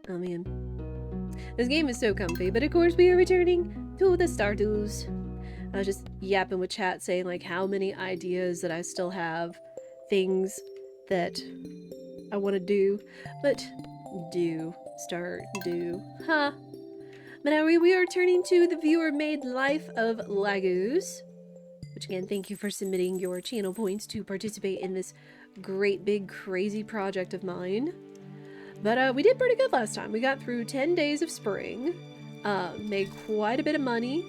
Oh man. This game is so comfy, but of course we are returning to the Stardews. I was just yapping with chat saying like how many ideas that I still have, things that I want to do, but do. Huh. But now we are turning to the viewer-made life of Laguz, which again, thank you for submitting your channel points to participate in this great big crazy project of mine. But we did pretty good last time. We got through 10 days of spring, made quite a bit of money,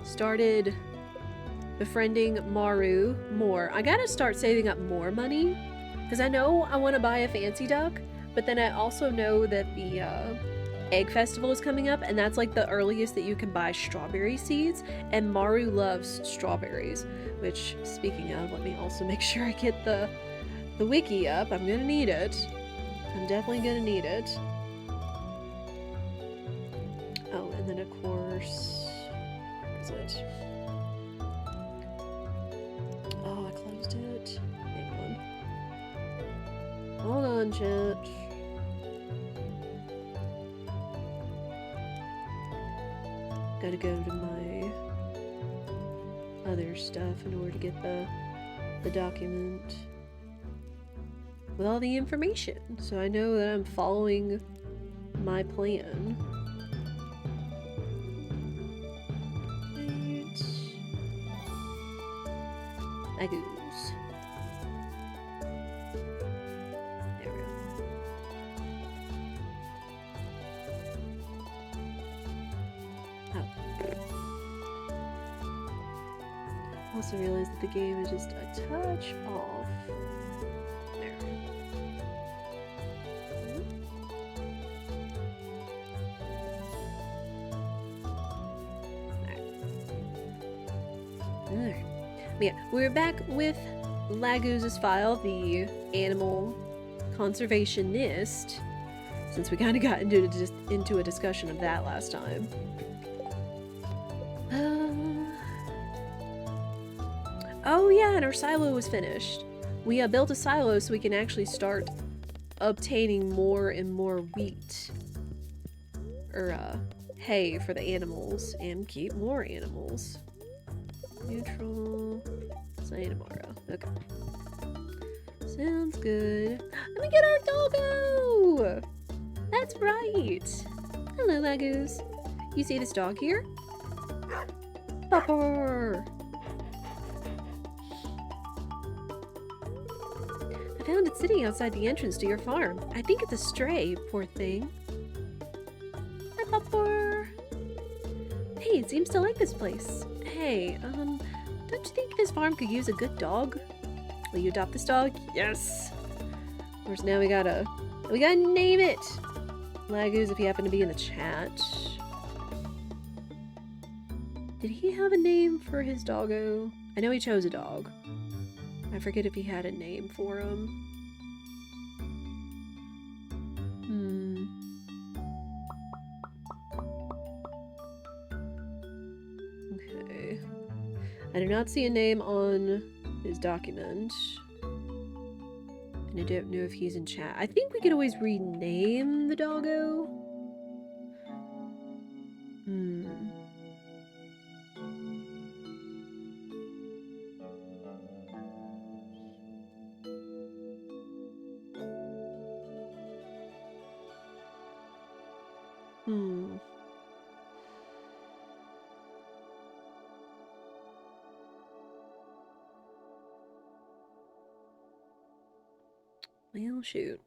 started befriending Maru more. I gotta start saving up more money, because I know I want to buy a fancy duck, but then I also know that the egg festival is coming up, and that's like the earliest that you can buy strawberry seeds, and Maru loves strawberries, which, speaking of, let me also make sure I get the wiki up. I'm gonna need it. I'm definitely gonna need it. Oh, and then of course, where is it? Oh, I closed it. Hang on. Hold on, chat. Gotta go to my other stuff in order to get the document with all the information, so I know that I'm following my plan. Right. Laguz. There we go. Oh. Also realized that the game is just a touch off. There. Alright. Yeah, we're back with Laguz's file, the animal conservationist, since we kind of got into a discussion of that last time. Oh yeah, and our silo was finished. We built a silo so we can actually start obtaining more and more wheat, or hay for the animals, and keep more animals. Neutral. Sayonara. Okay. Sounds good. Let me get our doggo! That's right! Hello, Laguz. You see this dog here? Pupper! I found it sitting outside the entrance to your farm. I think it's a stray, poor thing. Hi, Pupper! Hey, it seems to like this place. Hey, don't you think this farm could use a good dog? Will you adopt this dog? Yes! Of course, now we gotta name it! Laguz, if you happen to be in the chat. Did he have a name for his doggo? I know he chose a dog. I forget if he had a name for him. Okay. I do not see a name on his document. And I don't know if he's in chat. I think we could always rename the doggo. Well, shoot.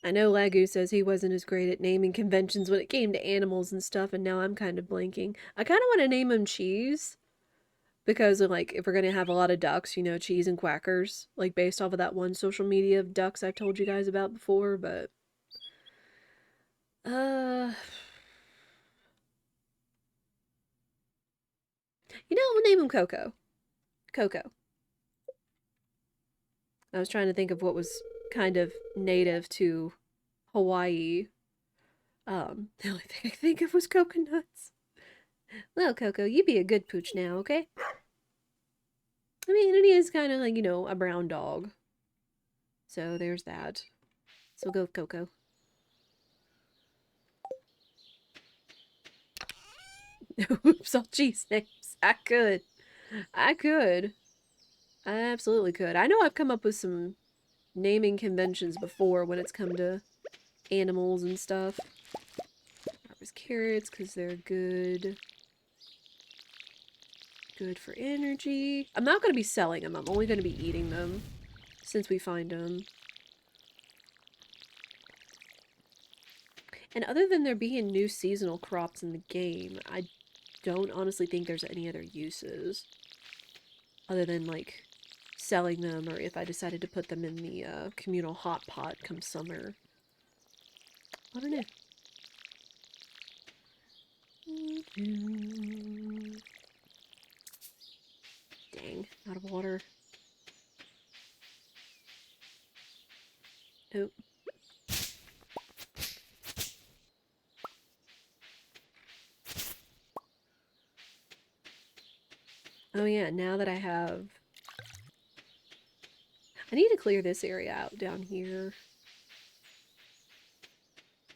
I know Laguz says he wasn't as great at naming conventions when it came to animals and stuff, and now I'm kind of blanking. I kind of want to name him Cheese, because like if we're gonna have a lot of ducks, you know, Cheese and Quackers, like based off of that one social media of ducks I've told you guys about before. But you know, we'll name him Coco. Coco. I was trying to think of what was kind of native to Hawaii. The only thing I could think of was coconuts. Well, Coco, you be a good pooch now, okay? I mean, it is kind of like, you know, a brown dog. So there's that. So go with Coco. Oops, all cheese names. I could. I could. I absolutely could. I know I've come up with some naming conventions before when it's come to animals and stuff. Harvest carrots because they're good. Good for energy. I'm not going to be selling them. I'm only going to be eating them since we find them. And other than there being new seasonal crops in the game, I don't honestly think there's any other uses. Other than, like, selling them, or if I decided to put them in the communal hot pot come summer. I don't know. Dang, out of water. Oh. Oh yeah, now that I have... I need to clear this area out down here.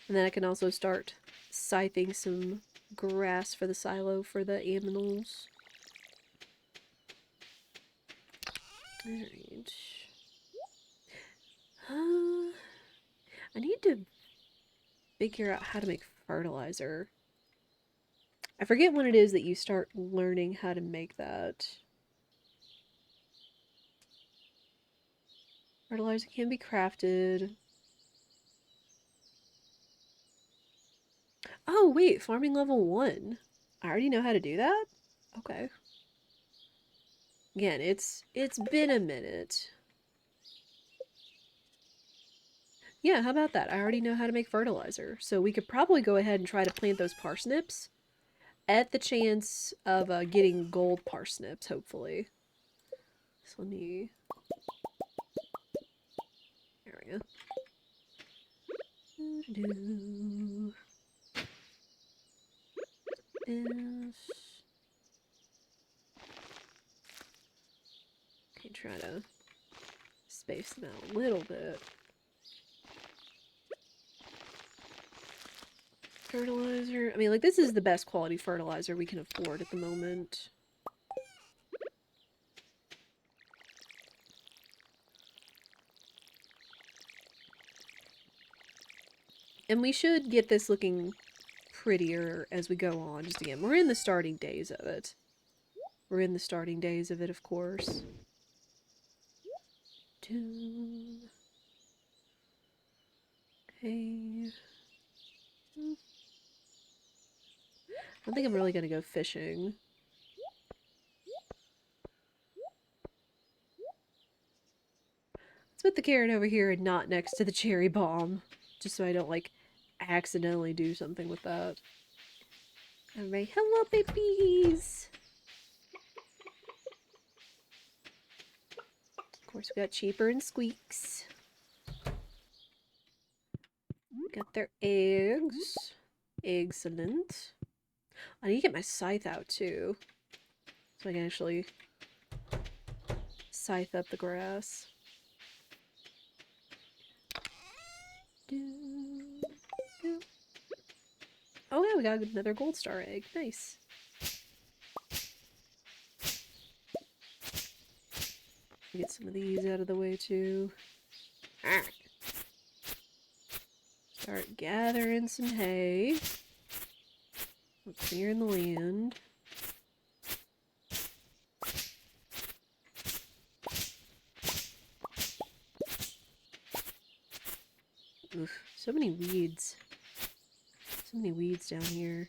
And then I can also start scything some grass for the silo for the aminals. Alright. I need to figure out how to make fertilizer. I forget when it is that you start learning how to make that. Fertilizer can be crafted. Oh, wait, farming level 1. I already know how to do that? Okay. Again, it's been a minute. Yeah, how about that? I already know how to make fertilizer. So we could probably go ahead and try to plant those parsnips at the chance of getting gold parsnips, hopefully. So let me... There we go. This. Okay, try to space them out a little bit. Fertilizer. I mean, like, this is the best quality fertilizer we can afford at the moment. And we should get this looking prettier as we go on. Just again, we're in the starting days of it. We're in the starting days of it, of course. Okay. I think I'm really gonna go fishing. Let's put the carrot over here and not next to the cherry bomb. Just so I don't, like, accidentally do something with that. Alright, hello babies! Of course, we got Cheaper and Squeaks. Got their eggs. Excellent. I need to get my scythe out too. So I can actually scythe up the grass. Oh yeah, we got another gold star egg. Nice. Get some of these out of the way too. Start gathering some hay. We're clearing the land. Oof, so many weeds. So many weeds down here.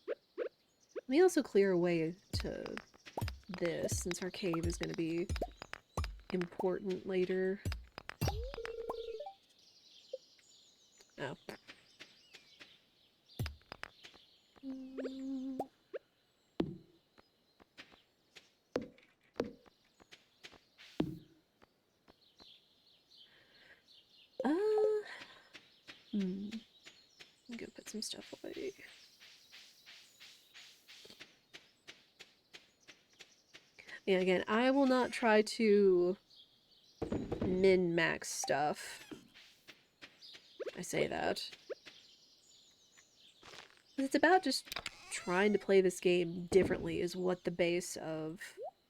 Let me also clear away to this, since our cave is going to be important later. Oh. I'm gonna put some stuff away. And again, I will not try to min-max stuff. I say that. It's about just trying to play this game differently is what the base of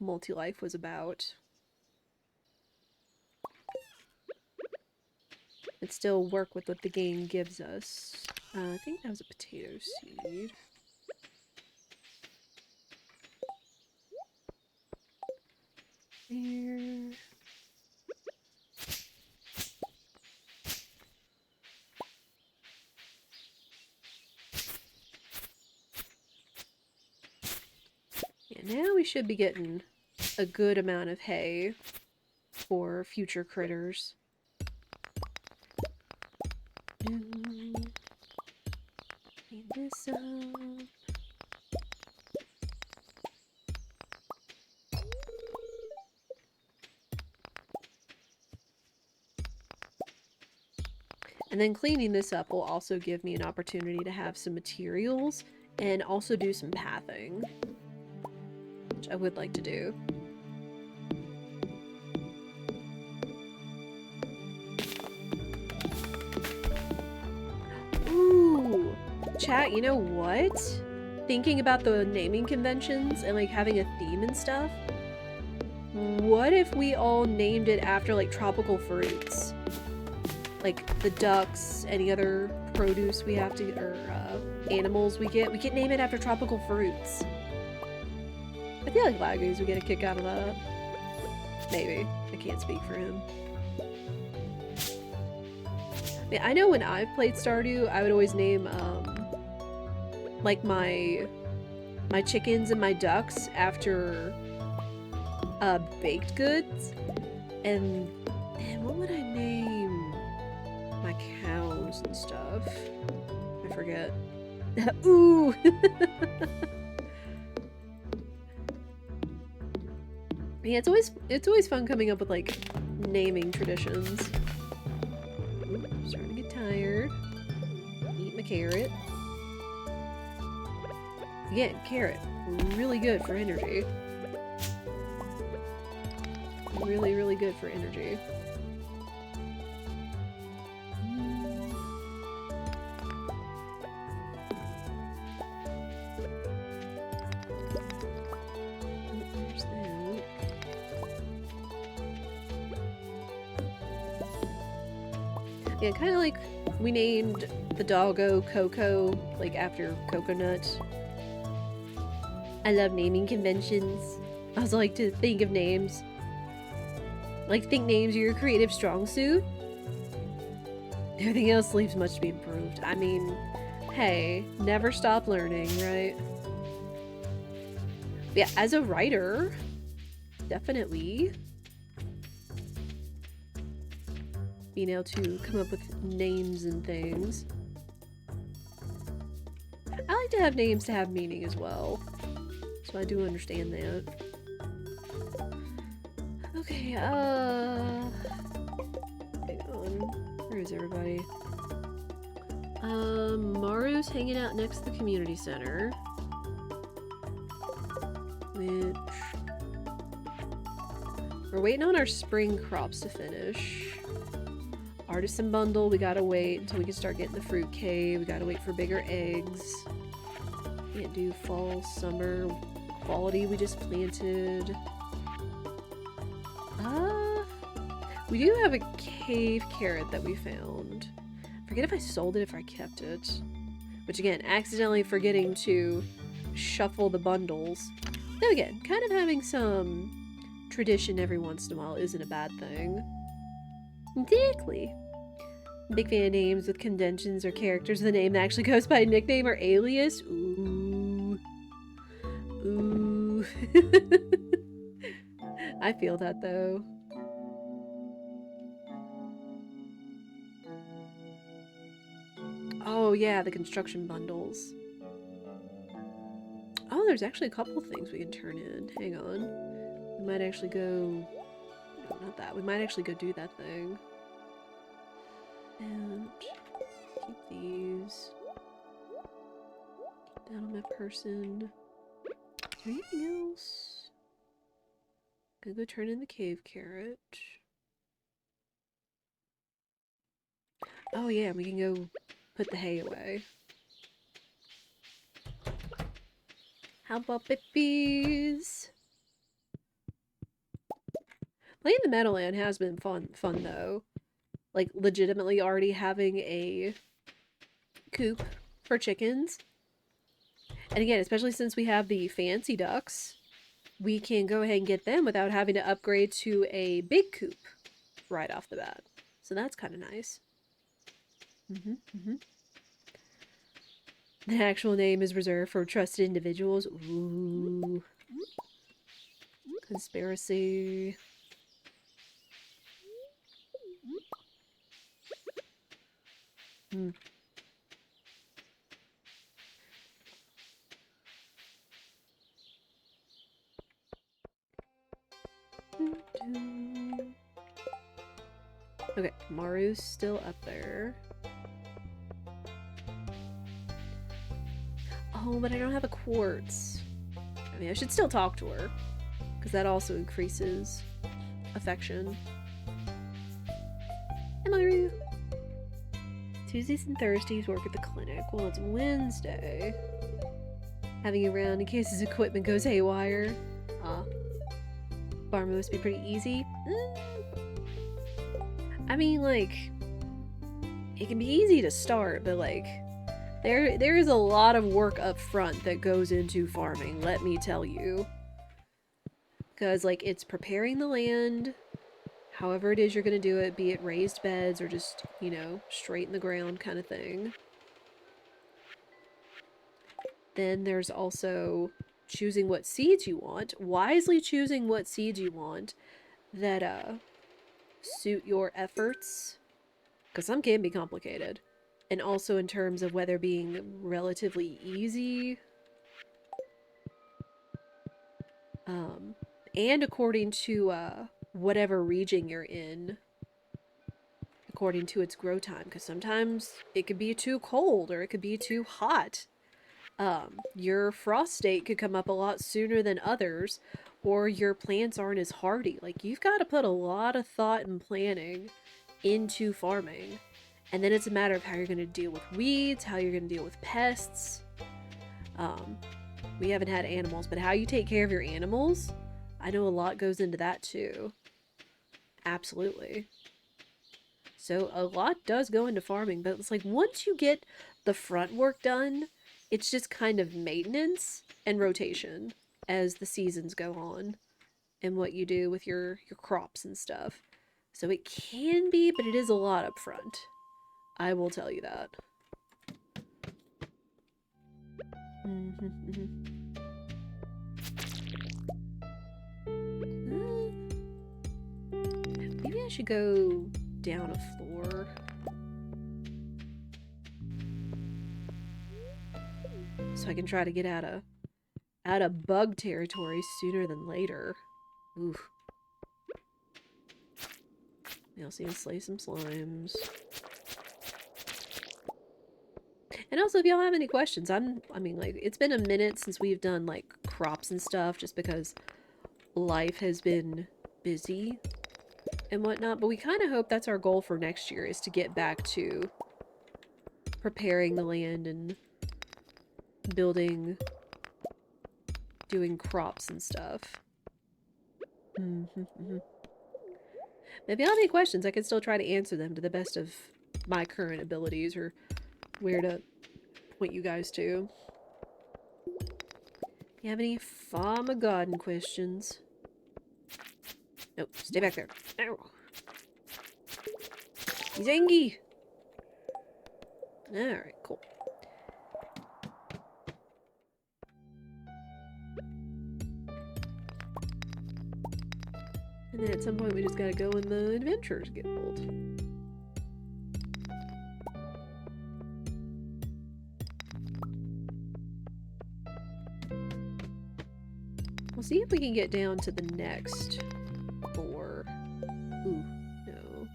Multi-Life was about. And still work with what the game gives us. I think that was a potato seed. There. Yeah, now we should be getting a good amount of hay for future critters. Clean this up. And then cleaning this up will also give me an opportunity to have some materials and also do some pathing, which I would like to do. Ooh, chat, you know what? Thinking about the naming conventions and like having a theme and stuff, what if we all named it after like tropical fruits? Like the ducks, any other produce we have to, or animals we could name it after tropical fruits. I feel like Laguz would get a kick out of that. Maybe. I can't speak for him. I mean, I know when I've played Stardew, I would always name, like my chickens and my ducks after, baked goods. And, man, what would I name my cows and stuff? I forget. Ooh! Yeah, it's always fun coming up with, like, naming traditions. Ooh, I'm starting to get tired. Eat my carrot. Again, carrot. Really good for energy. Really, really good for energy. There's that. Yeah, kind of like we named the doggo Coco, like after coconut. I love naming conventions. I also like to think of names. Like, think names are your creative strong suit. Everything else leaves much to be improved. I mean, hey, never stop learning, right? But yeah, as a writer, definitely being able to come up with names and things. I like to have names to have meaning as well. So I do understand that. Okay, hang on. Where is everybody? Maru's hanging out next to the community center. Which... we're waiting on our spring crops to finish. Artisan bundle, we gotta wait until we can start getting the fruit cave. We gotta wait for bigger eggs. Can't do fall, summer, quality we just planted. We do have a cave carrot that we found. Forget if I sold it, if I kept it. Which again, accidentally forgetting to shuffle the bundles. Then again, kind of having some tradition every once in a while isn't a bad thing. Exactly. Big fan of names with conventions or characters the name that actually goes by a nickname or alias. Ooh. Ooh. I feel that though. Oh yeah, the construction bundles. Oh, there's actually a couple things we can turn in. Hang on. We might actually go... no, not that. We might actually go do that thing. And keep these. Keep that on my person. Is there anything else? Gonna go turn in the cave carrot. Oh yeah, we can go put the hay away. How about pippies? Playing the Meadowland has been fun though. Like, legitimately already having a coop for chickens. And again, especially since we have the fancy ducks, we can go ahead and get them without having to upgrade to a big coop right off the bat. So that's kind of nice. The actual name is reserved for trusted individuals. Ooh. Conspiracy. Hmm. Okay, Maru's still up there. Oh, but I don't have a quartz. I mean, I should still talk to her, because that also increases affection. Hey, Maru! Tuesdays and Thursdays work at the clinic. Well, it's Wednesday. Having you around in case his equipment goes haywire. Farming must be pretty easy. I mean, like, it can be easy to start, but like, there is a lot of work up front that goes into farming, let me tell you. Because, like, it's preparing the land, however it is you're going to do it, be it raised beds or just, you know, straight in the ground kind of thing. Then there's also choosing what seeds you want, wisely choosing what seeds you want that suit your efforts, because some can be complicated, and also in terms of whether being relatively easy, and according to whatever region you're in, according to its grow time, because sometimes it could be too cold or it could be too hot. Your frost state could come up a lot sooner than others, or your plants aren't as hardy. Like, you've got to put a lot of thought and planning into farming. And then it's a matter of how you're going to deal with weeds, how you're going to deal with pests. We haven't had animals, but how you take care of your animals, I know a lot goes into that too. Absolutely. So a lot does go into farming, but it's like once you get the front work done, it's just kind of maintenance and rotation as the seasons go on and what you do with your crops and stuff. So it can be, but it is a lot up front. I will tell you that. Maybe I should go down a floor. So I can try to get out of bug territory sooner than later. Oof. We also need to slay some slimes. And also, if y'all have any questions, I mean, like, it's been a minute since we've done, like, crops and stuff, just because life has been busy and whatnot, but we kind of hope that's our goal for next year, is to get back to preparing the land and building, doing crops and stuff. If y'all have any questions, I can still try to answer them to the best of my current abilities, or where to point you guys to. You have any Farmageddon questions? Nope, stay back there. Ow. He's angry. Alright, cool. And then at some point we just gotta go and the adventures get pulled. We'll see if we can get down to the next floor. Ooh, no.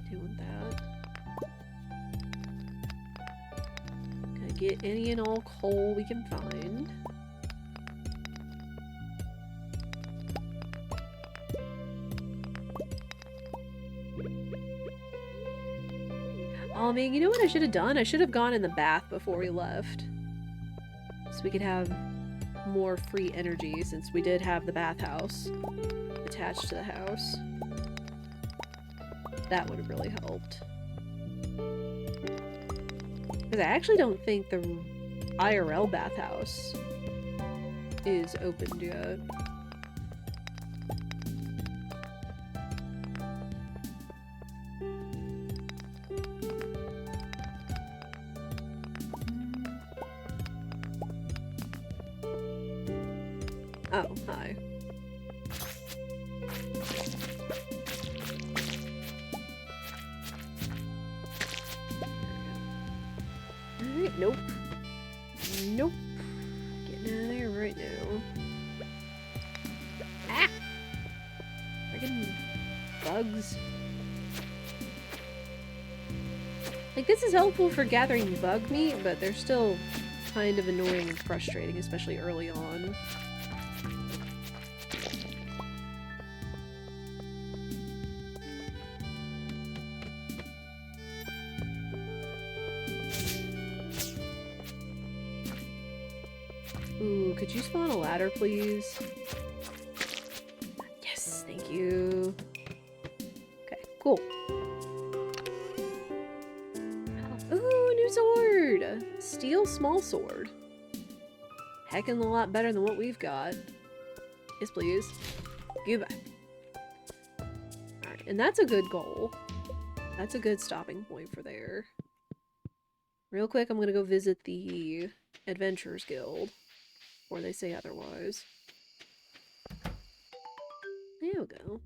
Doing that. Gotta get any and all coal we can find. Oh man, you know what I should have done? I should have gone in the bath before we left. So we could have more free energy, since we did have the bathhouse attached to the house. That would have really helped. Because I actually don't think the IRL bathhouse is opened yet. Oh, hi. Alright, nope. Nope. Getting out of there right now. Ah! Friggin' bugs. Like, this is helpful for gathering bug meat, but they're still kind of annoying and frustrating, especially early on. Ooh, could you spawn a ladder, please? Yes, thank you. Okay, cool. Ooh, new sword! Steel small sword. Heckin' a lot better than what we've got. Yes, please. Goodbye. Alright, and that's a good goal. That's a good stopping point for there. Real quick, I'm gonna go visit the Adventurers Guild. Or they say otherwise. There we go.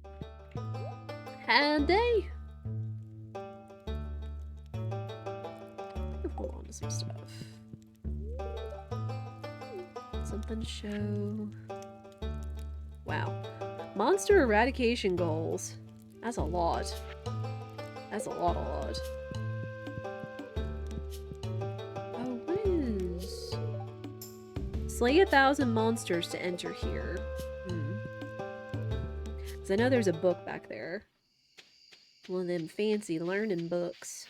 Handy! Hold on to some stuff. Something to show. Wow. Monster eradication goals. That's a lot. That's a lot. Oh, what is... Slay 1,000 monsters to enter here. Because I know there's a book back there. One of them fancy learning books.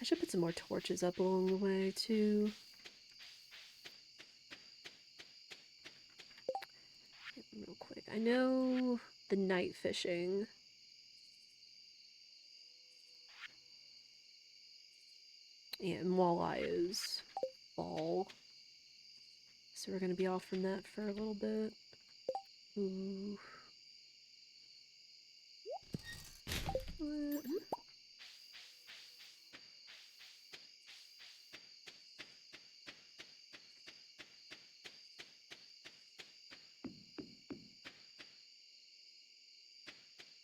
I should put some more torches up along the way, too. Real quick. I know the night fishing. And walleye is fall. So we're going to be off from that for a little bit. Ooh. What?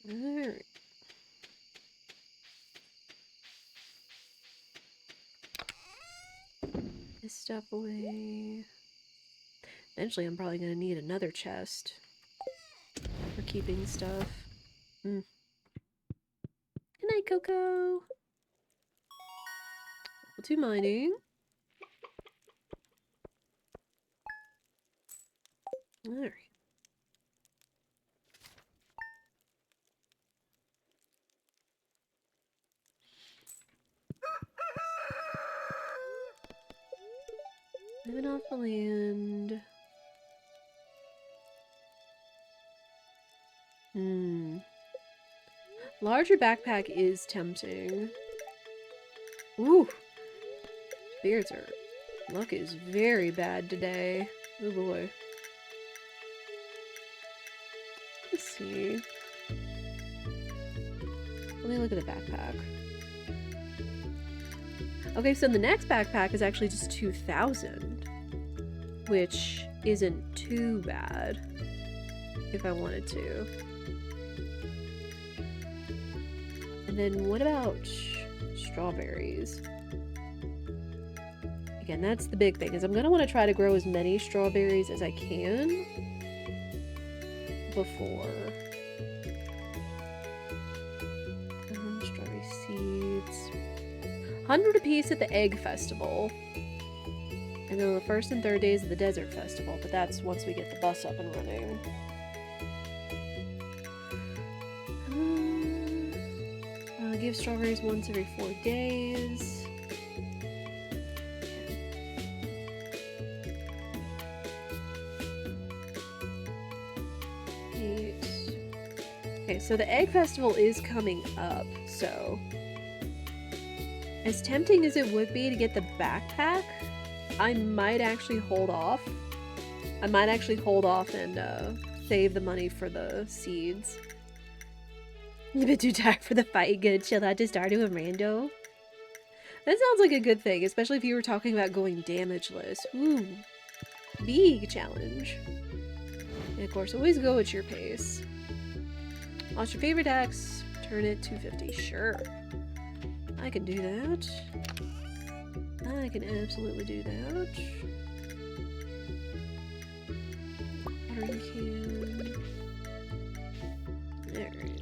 Alright. This stuff away. Eventually I'm probably going to need another chest for keeping stuff. Good night, Coco! Level 2 mining. Alright. Moving off the land. Larger backpack is tempting. Ooh! Spirits are... Luck is very bad today. Oh boy. Let's see. Let me look at the backpack. Okay, so the next backpack is actually just 2,000. Which isn't too bad. If I wanted to. And then what about strawberries? Again, that's the big thing, is I'm going to want to try to grow as many strawberries as I can before. Strawberry seeds. 100 apiece at the egg festival. And then the first and third days of the Desert Festival, but that's once we get the bus up and running. Give strawberries once every 4 days. Okay, so the Egg Festival is coming up, so as tempting as it would be to get the backpack, I might actually hold off. I might actually hold off and save the money for the seeds. A bit too tired for the fight. Good, chill out to Stardew and Rando. That sounds like a good thing, especially if you were talking about going damageless. Ooh, big challenge. And of course, always go at your pace. Launch your favorite axe, turn it 250. Sure. I can do that. I can absolutely do that. Watering can. Alright.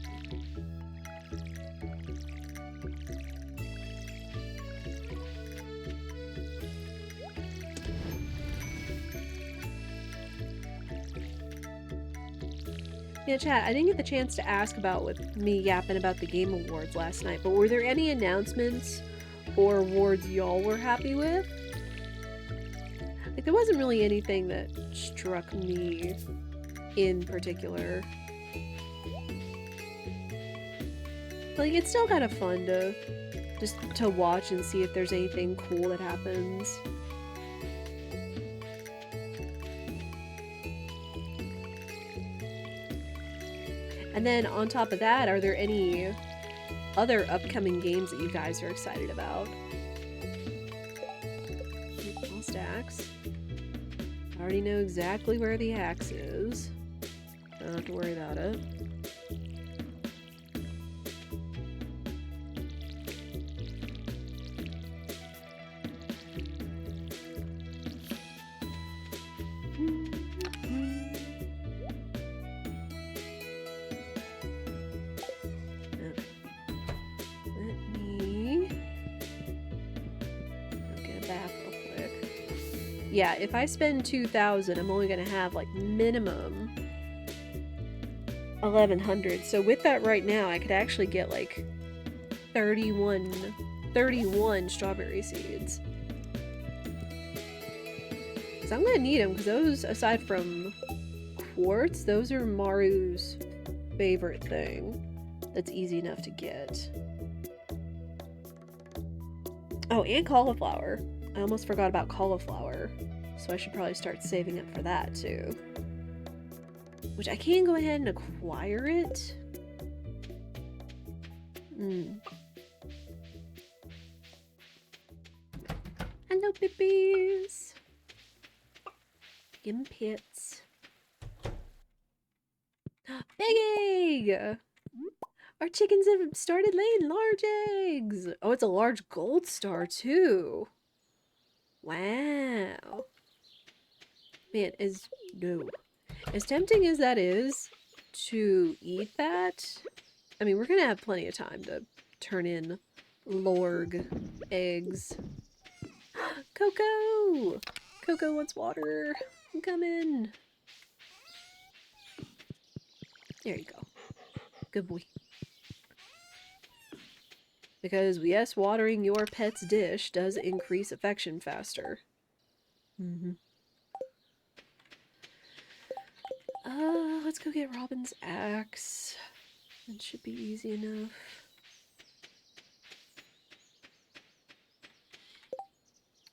Yeah, chat, I didn't get the chance to ask about with me yapping about the Game Awards last night, but were there any announcements or awards y'all were happy with? Like, there wasn't really anything that struck me in particular. Like, it's still kind of fun to just to watch and see if there's anything cool that happens. And then on top of that, are there any other upcoming games that you guys are excited about? Lost axe. I already know exactly where the axe is. I don't have to worry about it. Yeah, if I spend 2,000, I'm only gonna have like minimum 1,100. So with that right now, I could actually get like 31 strawberry seeds. So I'm gonna need them because those, aside from quartz, those are Maru's favorite thing. That's easy enough to get. Oh, and cauliflower. I almost forgot about cauliflower, so I should probably start saving up for that too. Which I can go ahead and acquire it. Hello, pippies. Give 'em pits. Big egg! Our chickens have started laying large eggs. Oh, it's a large gold star too. Wow. Man, as tempting as that is to eat that, I mean, we're gonna have plenty of time to turn in Lorg eggs. Coco! Coco wants water. I'm coming. There you go. Good boy. Because, yes, watering your pet's dish does increase affection faster. Let's go get Robin's axe. That should be easy enough.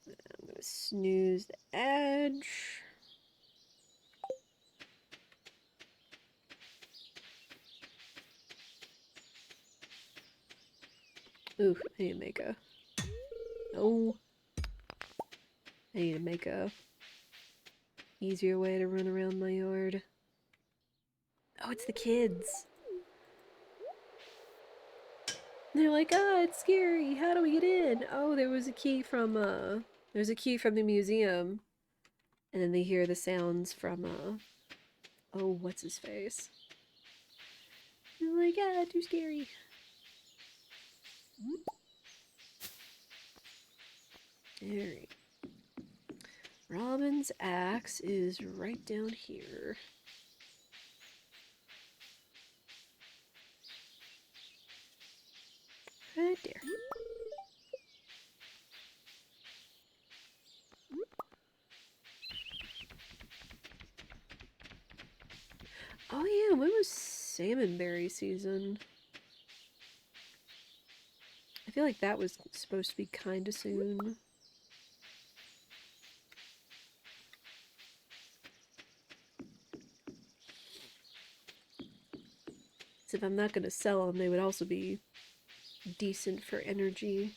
I'm gonna snooze the edge. Ooh, I need to make a... No. I need to make a easier way to run around my yard. Oh, it's the kids. They're like, ah, it's scary. How do we get in? Oh, there was a key from, there's a key from the museum. And then they hear the sounds from, oh, what's his face? They're like, ah, too scary. Alright. Robin's axe is right down here. Right there. Oh yeah, when was salmonberry season? I feel like that was supposed to be kinda soon. So if I'm not gonna sell them, they would also be decent for energy.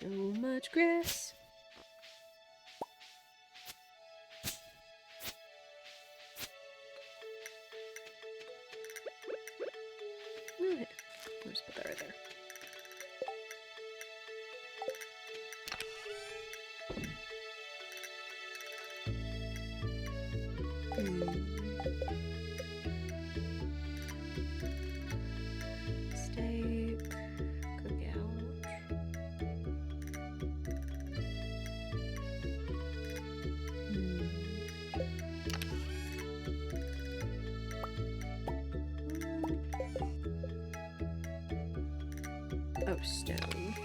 So much grass. Okay, we'll just put that right there. Steak, cookout. Oh, stone.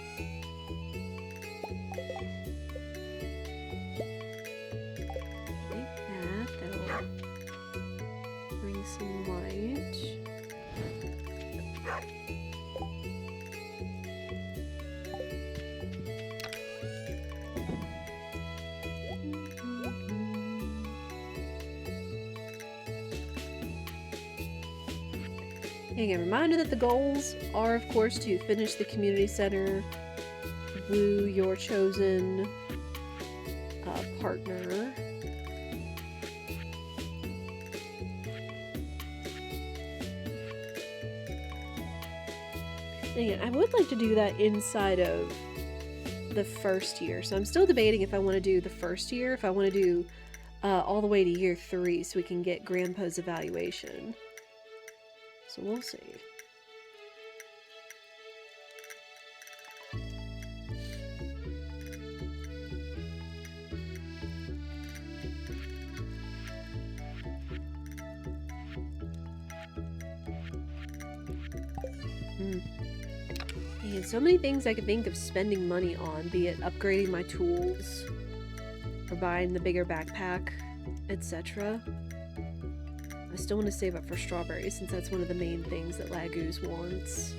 Like that. That'll bring some light. Again, reminder that the goals are, of course, to finish the community center, woo your chosen partner. And again, I would like to do that inside of the first year, so I'm still debating if I want to do the first year, if I want to do all the way to year 3 so we can get Grandpa's evaluation. So we'll see. Man, so many things I could think of spending money on, be it upgrading my tools, or buying the bigger backpack, etc. I still want to save up for strawberries since that's one of the main things that Laguz wants.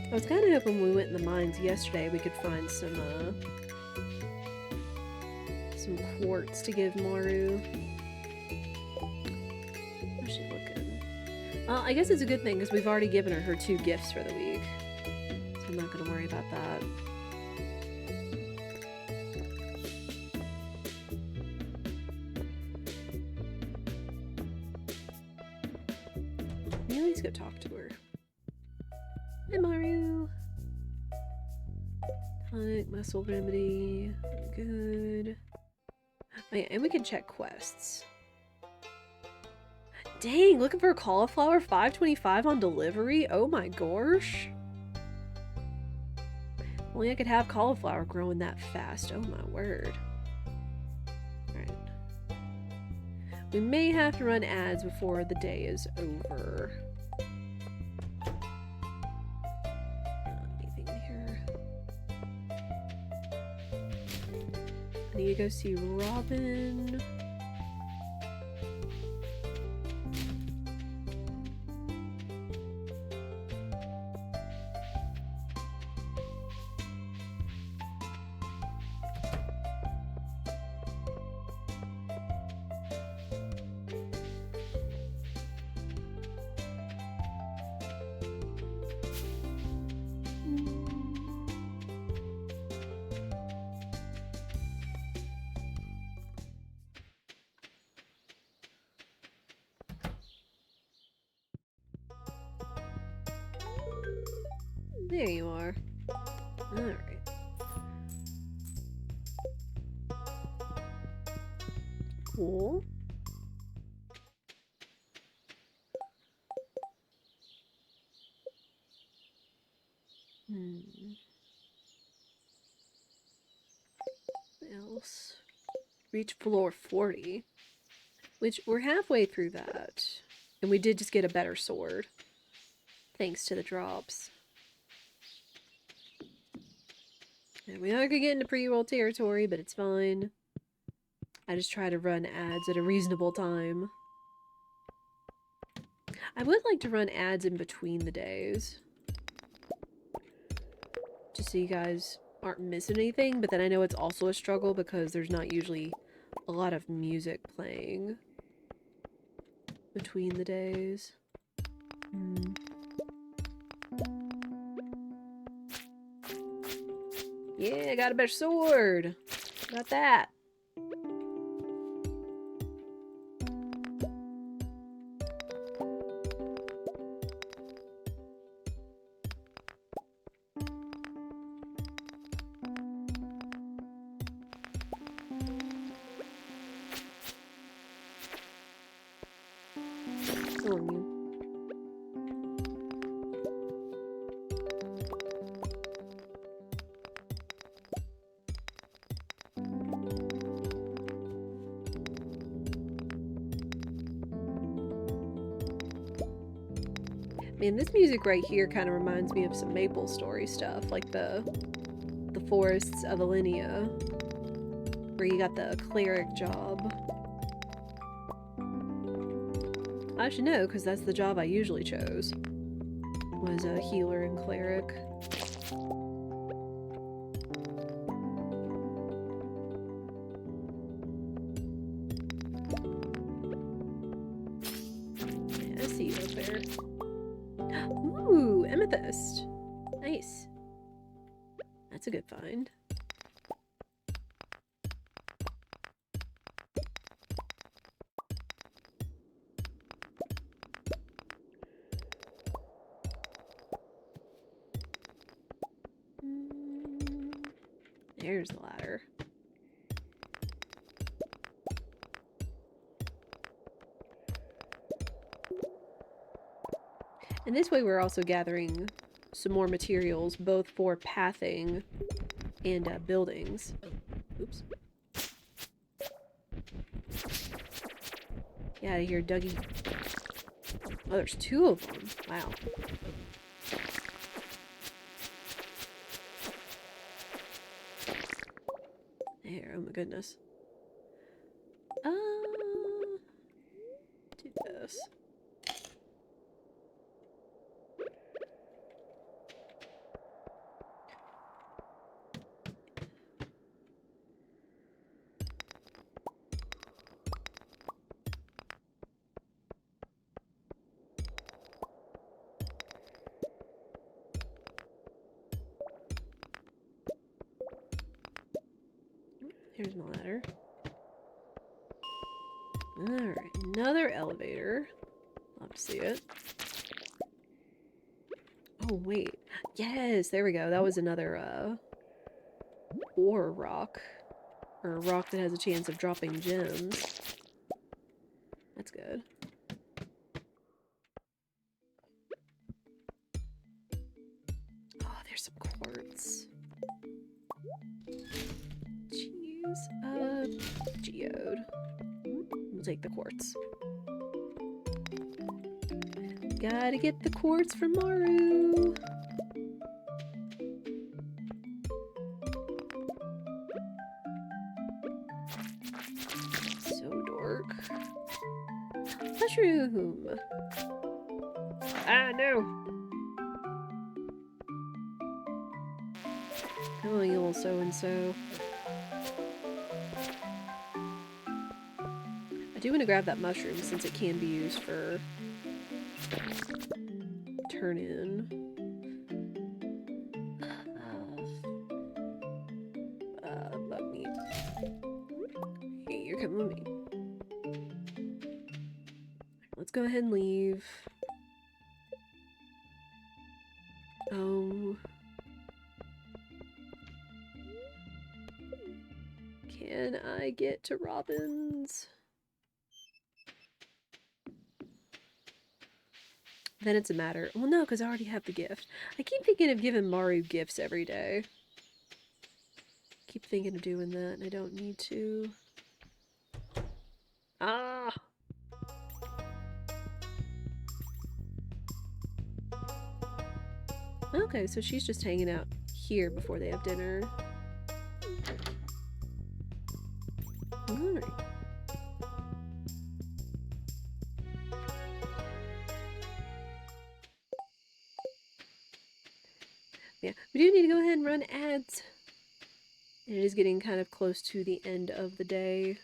I was kind of hoping when we went in the mines yesterday we could find some quartz to give Maru. How's she looking? I guess it's a good thing because we've already given her 2 gifts for the week. So I'm not going to worry about that. Let me at least go talk to her. Hi, Maru. Tonic, muscle remedy. Good. Oh, yeah, and we can check quests. Dang, looking for a cauliflower, $5.25 on delivery? Oh my gosh. Only I could have cauliflower growing that fast. Oh my word. Alright. We may have to run ads before the day is over. Anything in here? I need to go see Robin. There you are. Alright. Cool. What else? Reach floor 40. Which, we're halfway through that. And we did just get a better sword. Thanks to the drops. And we are gonna get into pre-roll territory, but it's fine. I just try to run ads at a reasonable time. I would like to run ads in between the days. Just so you guys aren't missing anything, but then I know it's also a struggle because there's not usually a lot of music playing between the days. Yeah, I got a better sword! Got that! On you. Man, this music right here kind of reminds me of some Maple Story stuff, like the forests of Alinea, where you got the cleric job. I should know, because that's the job I usually chose, was a healer and cleric. Yeah, I see you up there. Ooh, amethyst. Nice. That's a good find. There's the ladder. And this way we're also gathering some more materials, both for pathing and buildings. Oops. Get out of here, Dougie. Oh, there's two of them. Wow. There, oh my goodness. Do this. Here's my ladder. Alright, another elevator. Love to see it. Oh, wait. Yes, there we go. That was another, ore rock. Or a rock that has a chance of dropping gems. That's good. Oh, there's some quartz. Jeez. Geode. We'll take the quartz. Gotta get the quartz from Maru. So dork. Mushroom. Ah, no. Oh, you little so-and-so. I do want to grab that mushroom since it can be used for turn in. Bug meat. Hey, you're coming with me. Let's go ahead and leave. Oh. Can I get to Robin's? Then it's a matter. Well, no, because I already have the gift. I keep thinking of giving Maru gifts every day. Keep thinking of doing that, and I don't need to. Ah! Okay, so she's just hanging out here before they have dinner. Alright. Yeah, we do need to go ahead and run ads. It is getting kind of close to the end of the day.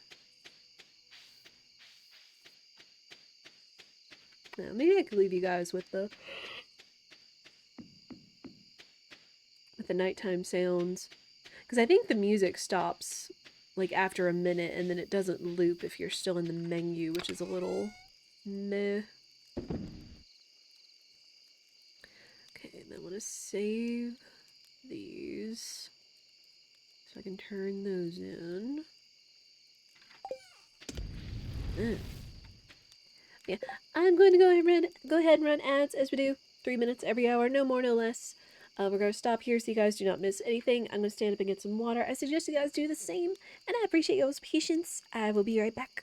Now, maybe I could leave you guys with the nighttime sounds, because I think the music stops like after a minute and then it doesn't loop if you're still in the menu, which is a little meh. Okay, and I want to save these so I can turn those in. Yeah, I'm going to go ahead and run ads as we do. 3 minutes every hour, no more, no less. We're going to stop here so you guys do not miss anything. I'm going to stand up and get some water. I suggest you guys do the same, and I appreciate y'all's patience. I will be right back.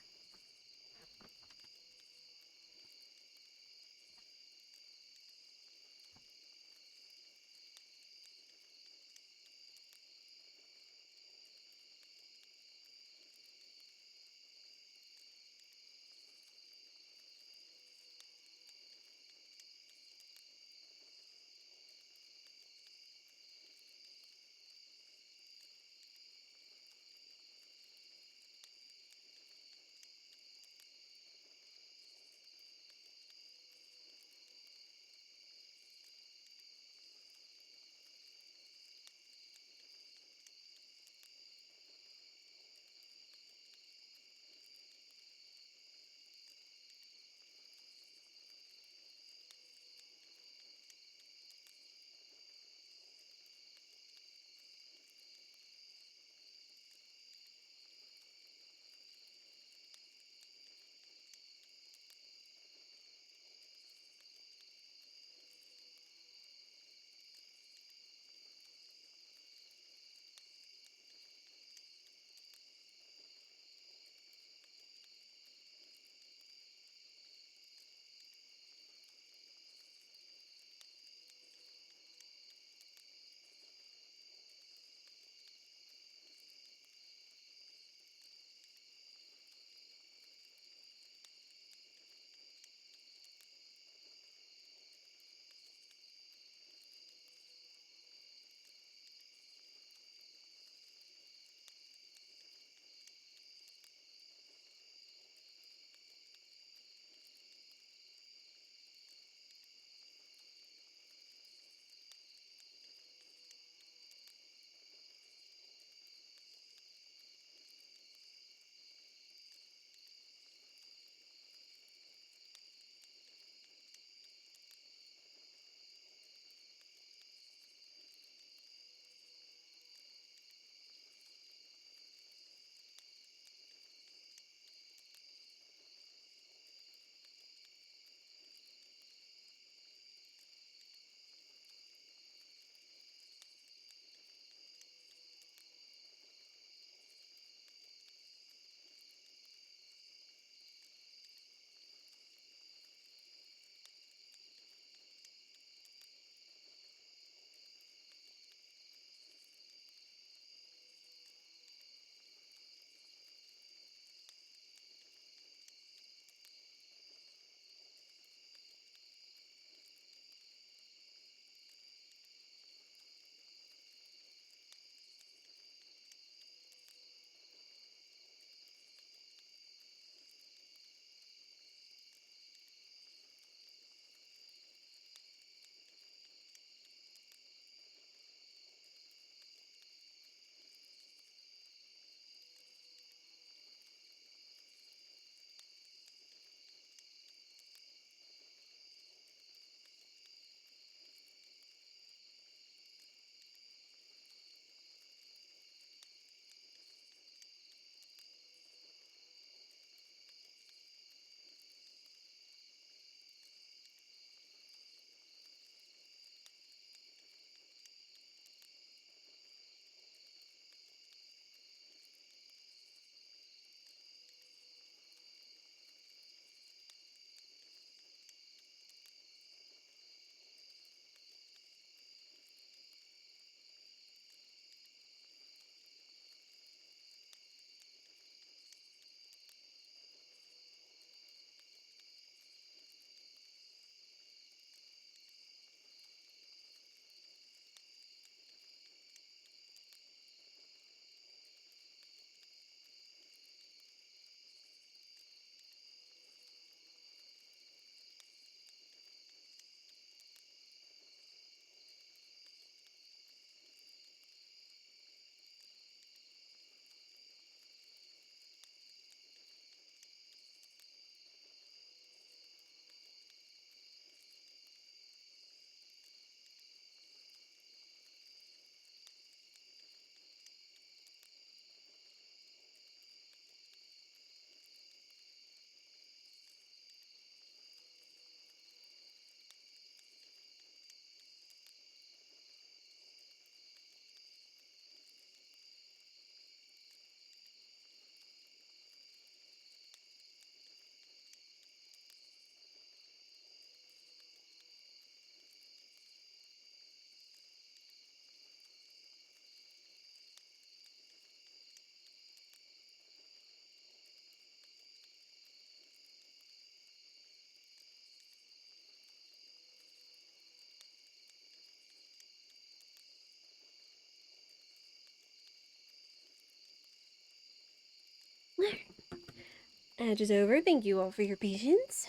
Edge is over. Thank you all for your patience.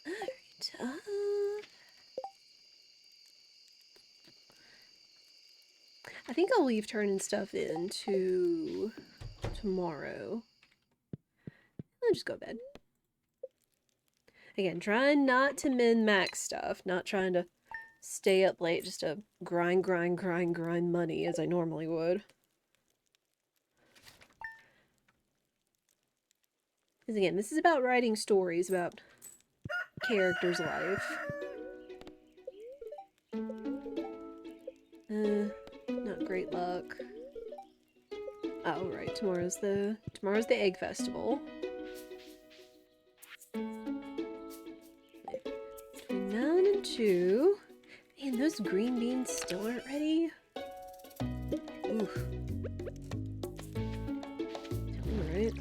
Alright, I think I'll leave turning stuff into tomorrow. I'll just go to bed. Again, trying not to min-max stuff, not trying to stay up late just to grind money as I normally would. Because again, this is about writing stories about characters' life. Not great luck. Oh, right, tomorrow's the egg festival. Between 9 and 2. Man, those green beans still aren't ready. Oof. Alright.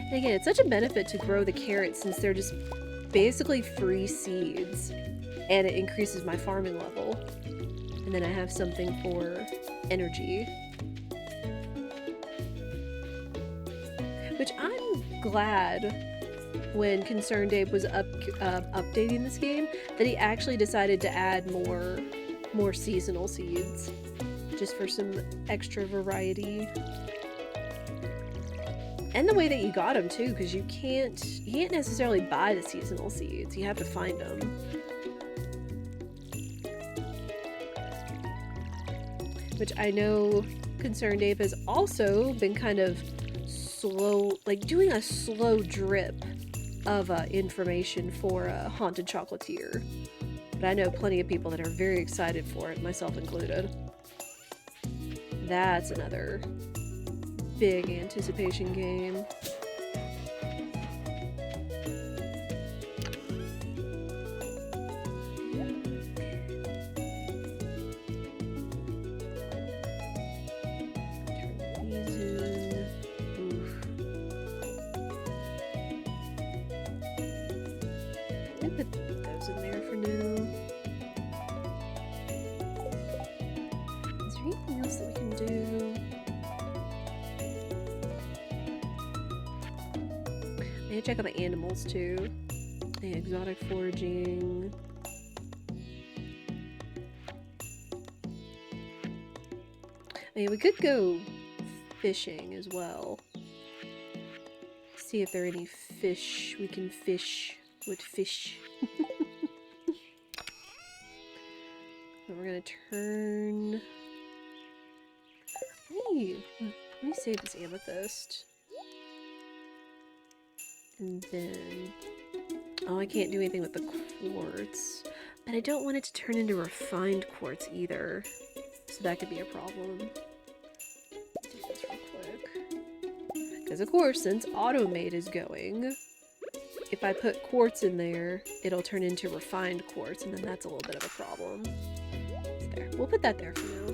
And again, it's such a benefit to grow the carrots since they're just basically free seeds, and it increases my farming level. And then I have something for energy. Which I'm glad when Concerned Ape was updating this game that he actually decided to add more seasonal seeds, just for some extra variety. And the way that you got them too, because you can't necessarily buy the seasonal seeds. You have to find them. Which I know Concerned Ape has also been kind of slow, like doing a slow drip of information for Haunted Chocolatier. But I know plenty of people that are very excited for it, myself included. That's another big anticipation game. Turn these in. Oof. I'm gonna put those in there for now. Is there anything else that we can do? I need to check out the animals too. The exotic foraging. I mean, we could go fishing as well. See if there are any fish we can fish with fish. But we're gonna turn. Let me save this amethyst. And then, oh, I can't do anything with the quartz, but I don't want it to turn into refined quartz either, so that could be a problem. Let's do this real quick. Because of course, since Automate is going, if I put quartz in there, it'll turn into refined quartz, and then that's a little bit of a problem. There. We'll put that there for now.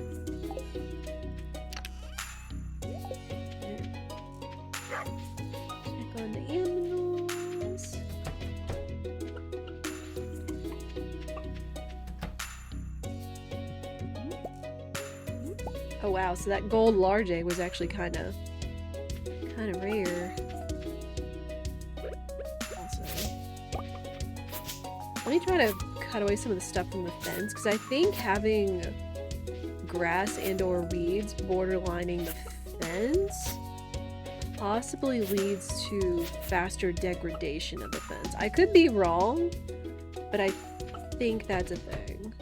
Check on the animals. Oh wow, so that gold large egg was actually kind of rare. Awesome. Let me try to cut away some of the stuff from the fence, because I think having grass and or weeds borderlining the fence possibly leads to faster degradation of the fence. I could be wrong, but I think that's a thing.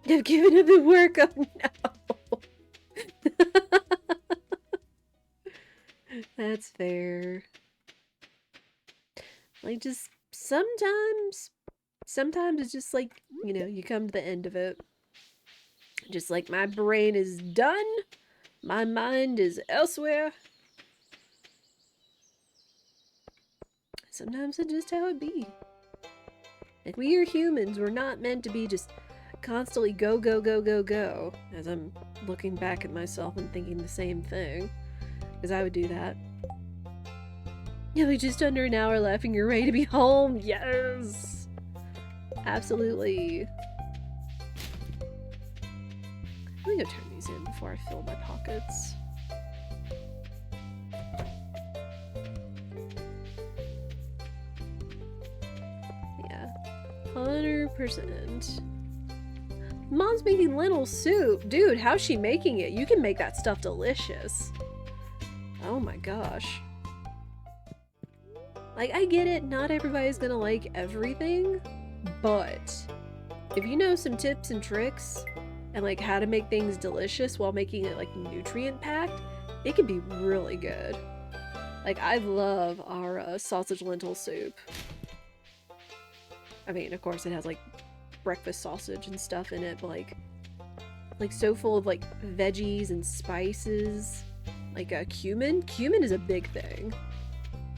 I've given up the work. Oh no. That's fair. Like, just sometimes it's just like, you know, you come to the end of it. Just like my brain is done, my mind is elsewhere. Sometimes it's just how it be. Like, we are humans, we're not meant to be just constantly go, go, go, go, go, as I'm looking back at myself and thinking the same thing. Because I would do that. Yeah, we just under an hour left and you're ready to be home. Yes! Absolutely. Let me go turn these in before I fill my pockets. Yeah, 100%. Mom's making lentil soup. Dude, how's she making it? You can make that stuff delicious. Oh my gosh. Like, I get it, not everybody's gonna like everything, but if you know some tips and tricks and like how to make things delicious while making it like nutrient packed, it can be really good. Like, I love our sausage lentil soup. I mean, of course it has like breakfast sausage and stuff in it, but like so full of like veggies and spices. Like cumin. Cumin is a big thing.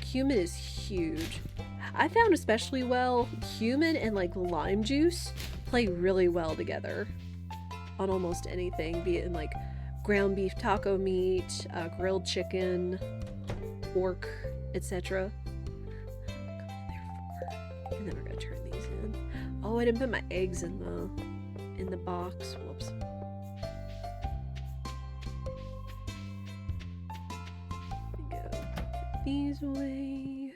Cumin is huge. I found especially well, cumin and like lime juice play really well together on almost anything, be it in like ground beef taco meat, grilled chicken, pork, etc. And then we're gonna turn these in. Oh, I didn't put my eggs in the box. Whoops. These away.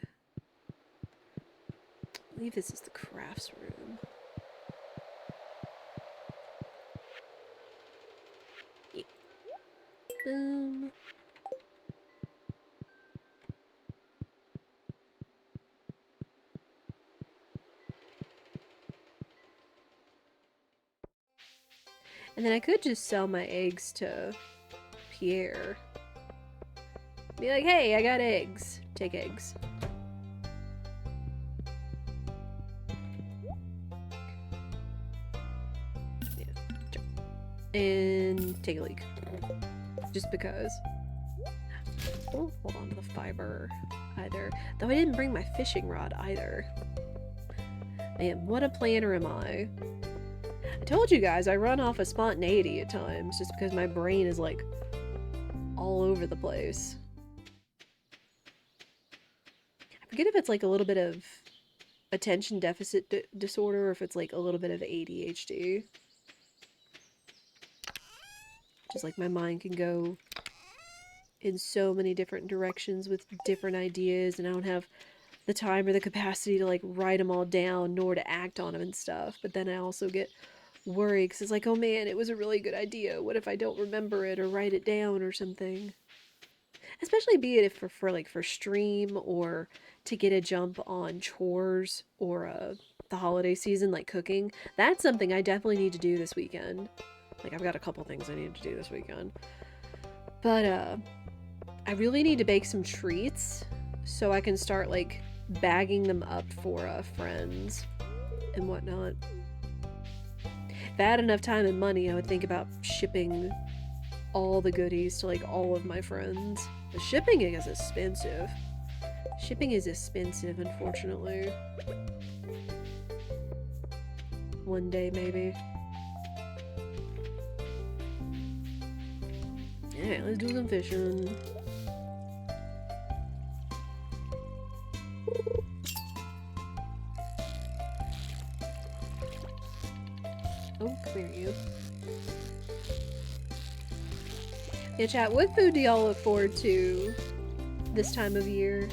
I believe this is the crafts room. Yeah. Boom. And then I could just sell my eggs to Pierre. Be like, hey, I got eggs. Take eggs. Yeah. And take a leak. Just because. Don't hold on to the fiber either. Though I didn't bring my fishing rod either. Man, what a planner am I. I told you guys I run off of spontaneity at times just because my brain is like all over the place. I forget if it's like a little bit of attention deficit disorder or if it's like a little bit of ADHD. Just like my mind can go in so many different directions with different ideas, and I don't have the time or the capacity to like write them all down nor to act on them and stuff. But then I also get worried because it's like, oh man, it was a really good idea. What if I don't remember it or write it down or something? Especially be it if for stream or to get a jump on chores or the holiday season, like cooking. That's something I definitely need to do this weekend. Like, I've got a couple things I need to do this weekend. But I really need to bake some treats so I can start like bagging them up for friends and whatnot. If I had enough time and money, I would think about shipping all the goodies to like all of my friends. The shipping is expensive. Shipping is expensive, unfortunately. One day, maybe. Yeah, let's do some fishing. Oh, come here, you. Yeah, chat, what food do y'all look forward to this time of year?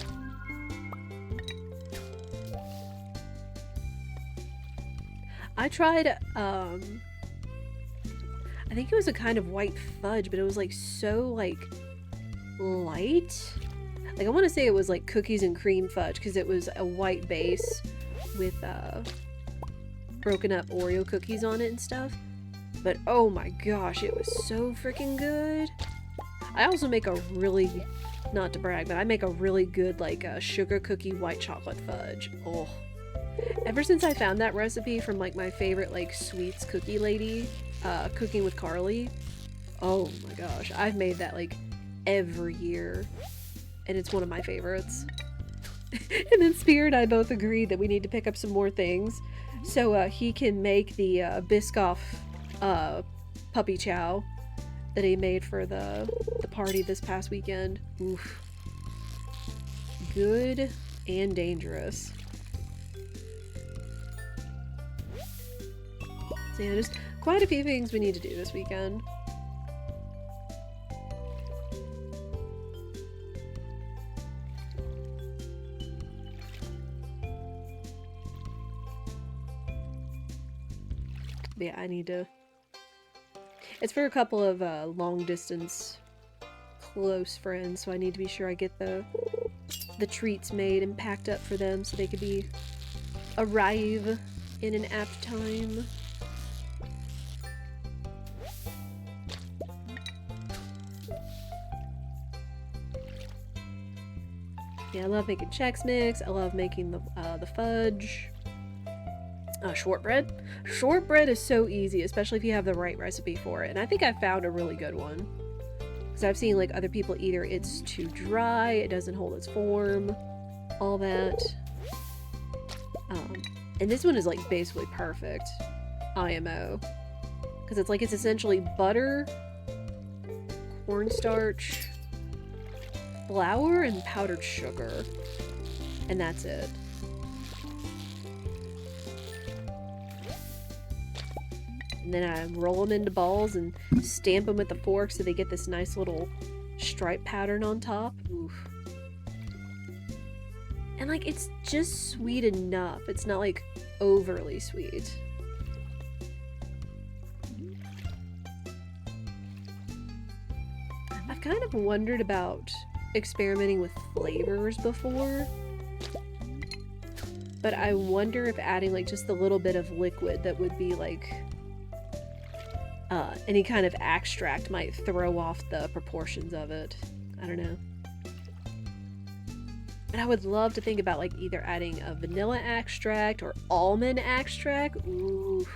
I tried, I think it was a kind of white fudge, but it was like so like light. Like, I want to say it was like cookies and cream fudge because it was a white base with broken up Oreo cookies on it and stuff. But oh my gosh, it was so freaking good. I also make a really, not to brag, but I make a really good like sugar cookie white chocolate fudge. Oh, ever since I found that recipe from like my favorite like sweets cookie lady, Cooking with Carly, oh my gosh, I've made that like every year and it's one of my favorites. And then Spear and I both agreed that we need to pick up some more things so he can make the Biscoff puppy chow that he made for the party this past weekend. Oof. Good and dangerous. So yeah, just quite a few things we need to do this weekend. But yeah, I need to... It's for a couple of long distance close friends, so I need to be sure I get the treats made and packed up for them so they could arrive in an apt time. Yeah, I love making Chex Mix. I love making the fudge. Shortbread. Shortbread is so easy, especially if you have the right recipe for it. And I think I found a really good one. Because I've seen like other people, either it's too dry, it doesn't hold its form, all that. And this one is like basically perfect. IMO. Because it's essentially butter, cornstarch, flour, and powdered sugar. And that's it. And then I roll them into balls and stamp them with the fork so they get this nice little stripe pattern on top. Oof. And like, it's just sweet enough. It's not like overly sweet. I've kind of wondered about experimenting with flavors before. But I wonder if adding like just a little bit of liquid that would be like any kind of extract might throw off the proportions of it. I don't know. And I would love to think about like either adding a vanilla extract or almond extract. Ooh.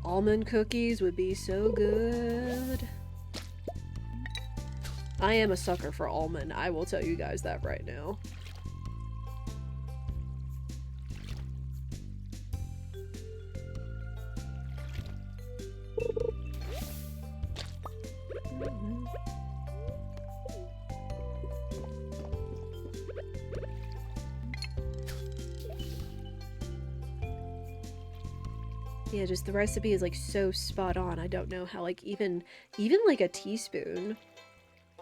Almond cookies would be so good. I am a sucker for almond. I will tell you guys that right now. Yeah, just the recipe is like so spot on. I don't know how like even like a teaspoon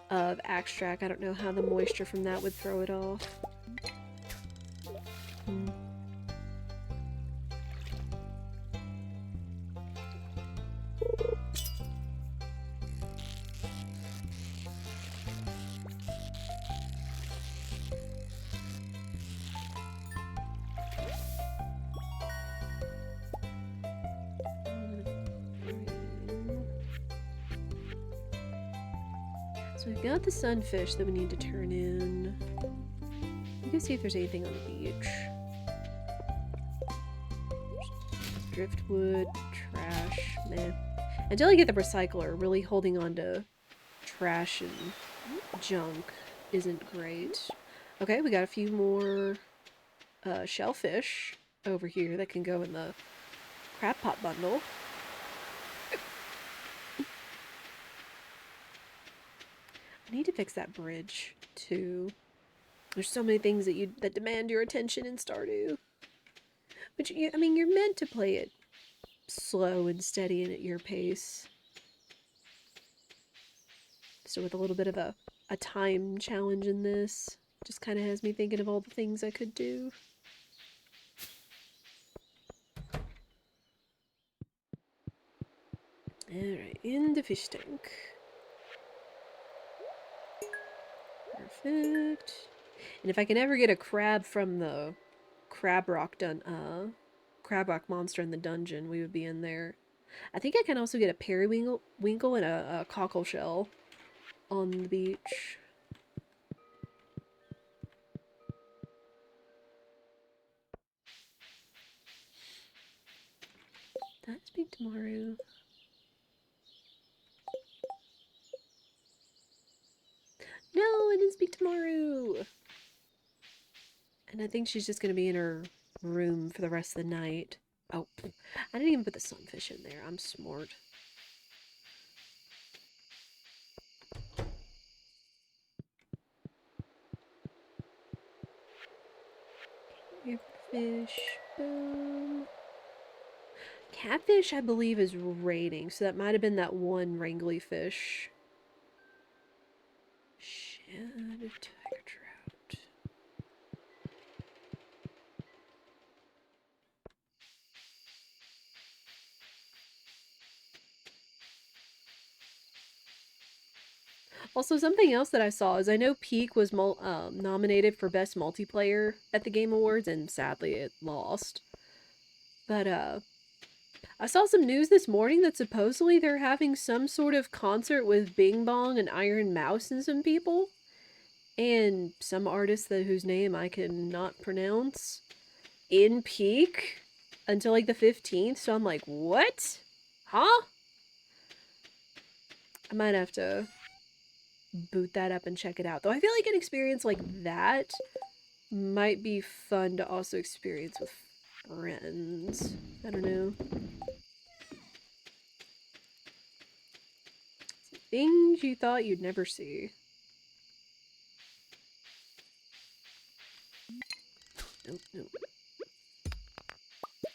of extract, I don't know how the moisture from that would throw it off. So we've got the sunfish that we need to turn in. We can see if there's anything on the beach. Driftwood, trash, meh. Until I get the recycler, really holding on to trash and junk isn't great. Okay, we got a few more shellfish over here that can go in the crab pot bundle. I need to fix that bridge too. There's so many things that demand your attention in Stardew. But I mean, you're meant to play it slow and steady and at your pace. So with a little bit of a time challenge in this, just kind of has me thinking of all the things I could do. Alright, in the fish tank. Perfect. And if I can ever get a crab from the crab rock monster in the dungeon, we would be in there. I think I can also get a periwinkle and a cockle shell on the beach. Did I speak to Maru? No, I didn't speak to Maru! And I think she's just gonna be in her room for the rest of the night. Oh, I didn't even put the sunfish in there. I'm smart. Fish, boom. Catfish, I believe, is raining, so that might have been that one wrangly fish. Shad, tiger trout. Also, something else that I saw is I know Peak was nominated for Best Multiplayer at the Game Awards, and sadly it lost. But, I saw some news this morning that supposedly they're having some sort of concert with Bing Bong and Iron Mouse and some people. And some artist whose name I cannot pronounce in Peak until like the 15th. So I'm like, what? Huh? I might have to boot that up and check it out. Though I feel like an experience like that might be fun to also experience with friends. I don't know. Things you thought you'd never see. Nope, nope.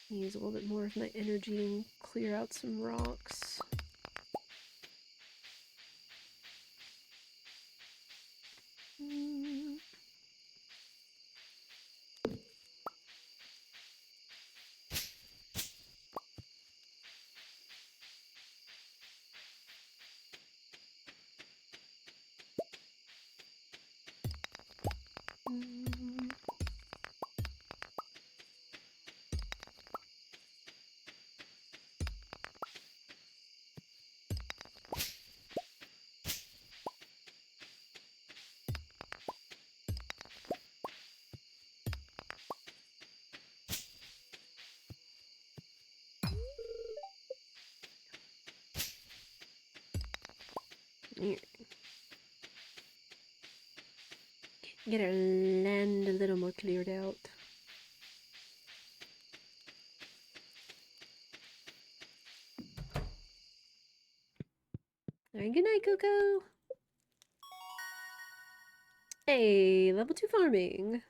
Use a little bit more of my energy and clear out some rocks. Get our land a little more cleared out. Alright, good night, Coco. Hey, level 2 farming.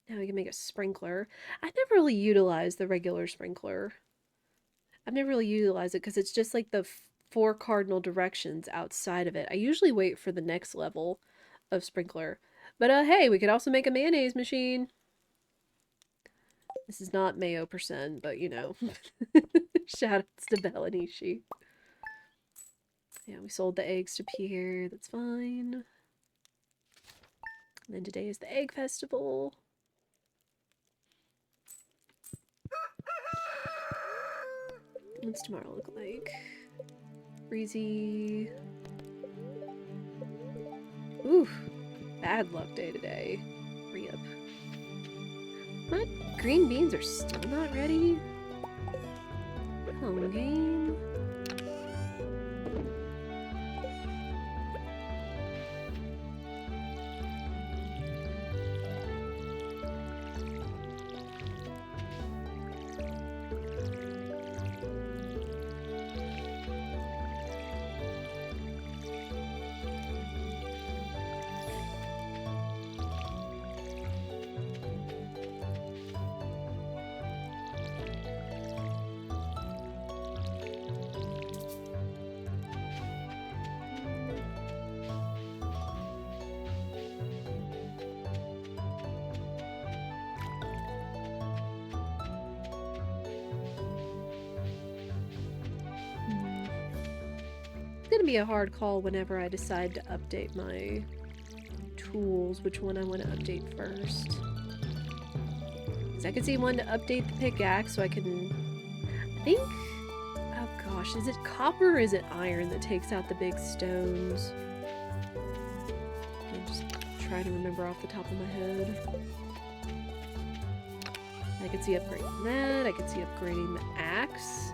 Now we can make a sprinkler. I've never really utilized the regular sprinkler. I've never really utilized it because it's just like the 4 cardinal directions outside of it. I usually wait for the next level of sprinkler. But hey, we could also make a mayonnaise machine. This is not mayo %, but you know. Shoutouts to Belanishi. Yeah, we sold the eggs to Pierre. That's fine. And then today is the egg festival. What's tomorrow look like? Breezy. Oof. Bad luck day today. Re-up. What? Green beans are still not ready? Home game. It's gonna be a hard call whenever I decide to update my tools, which one I want to update first. Because I could see one to update the pickaxe so I can... I think... Oh gosh, is it copper or is it iron that takes out the big stones? I'll just try to remember off the top of my head. I could see upgrading that. I could see upgrading the axe.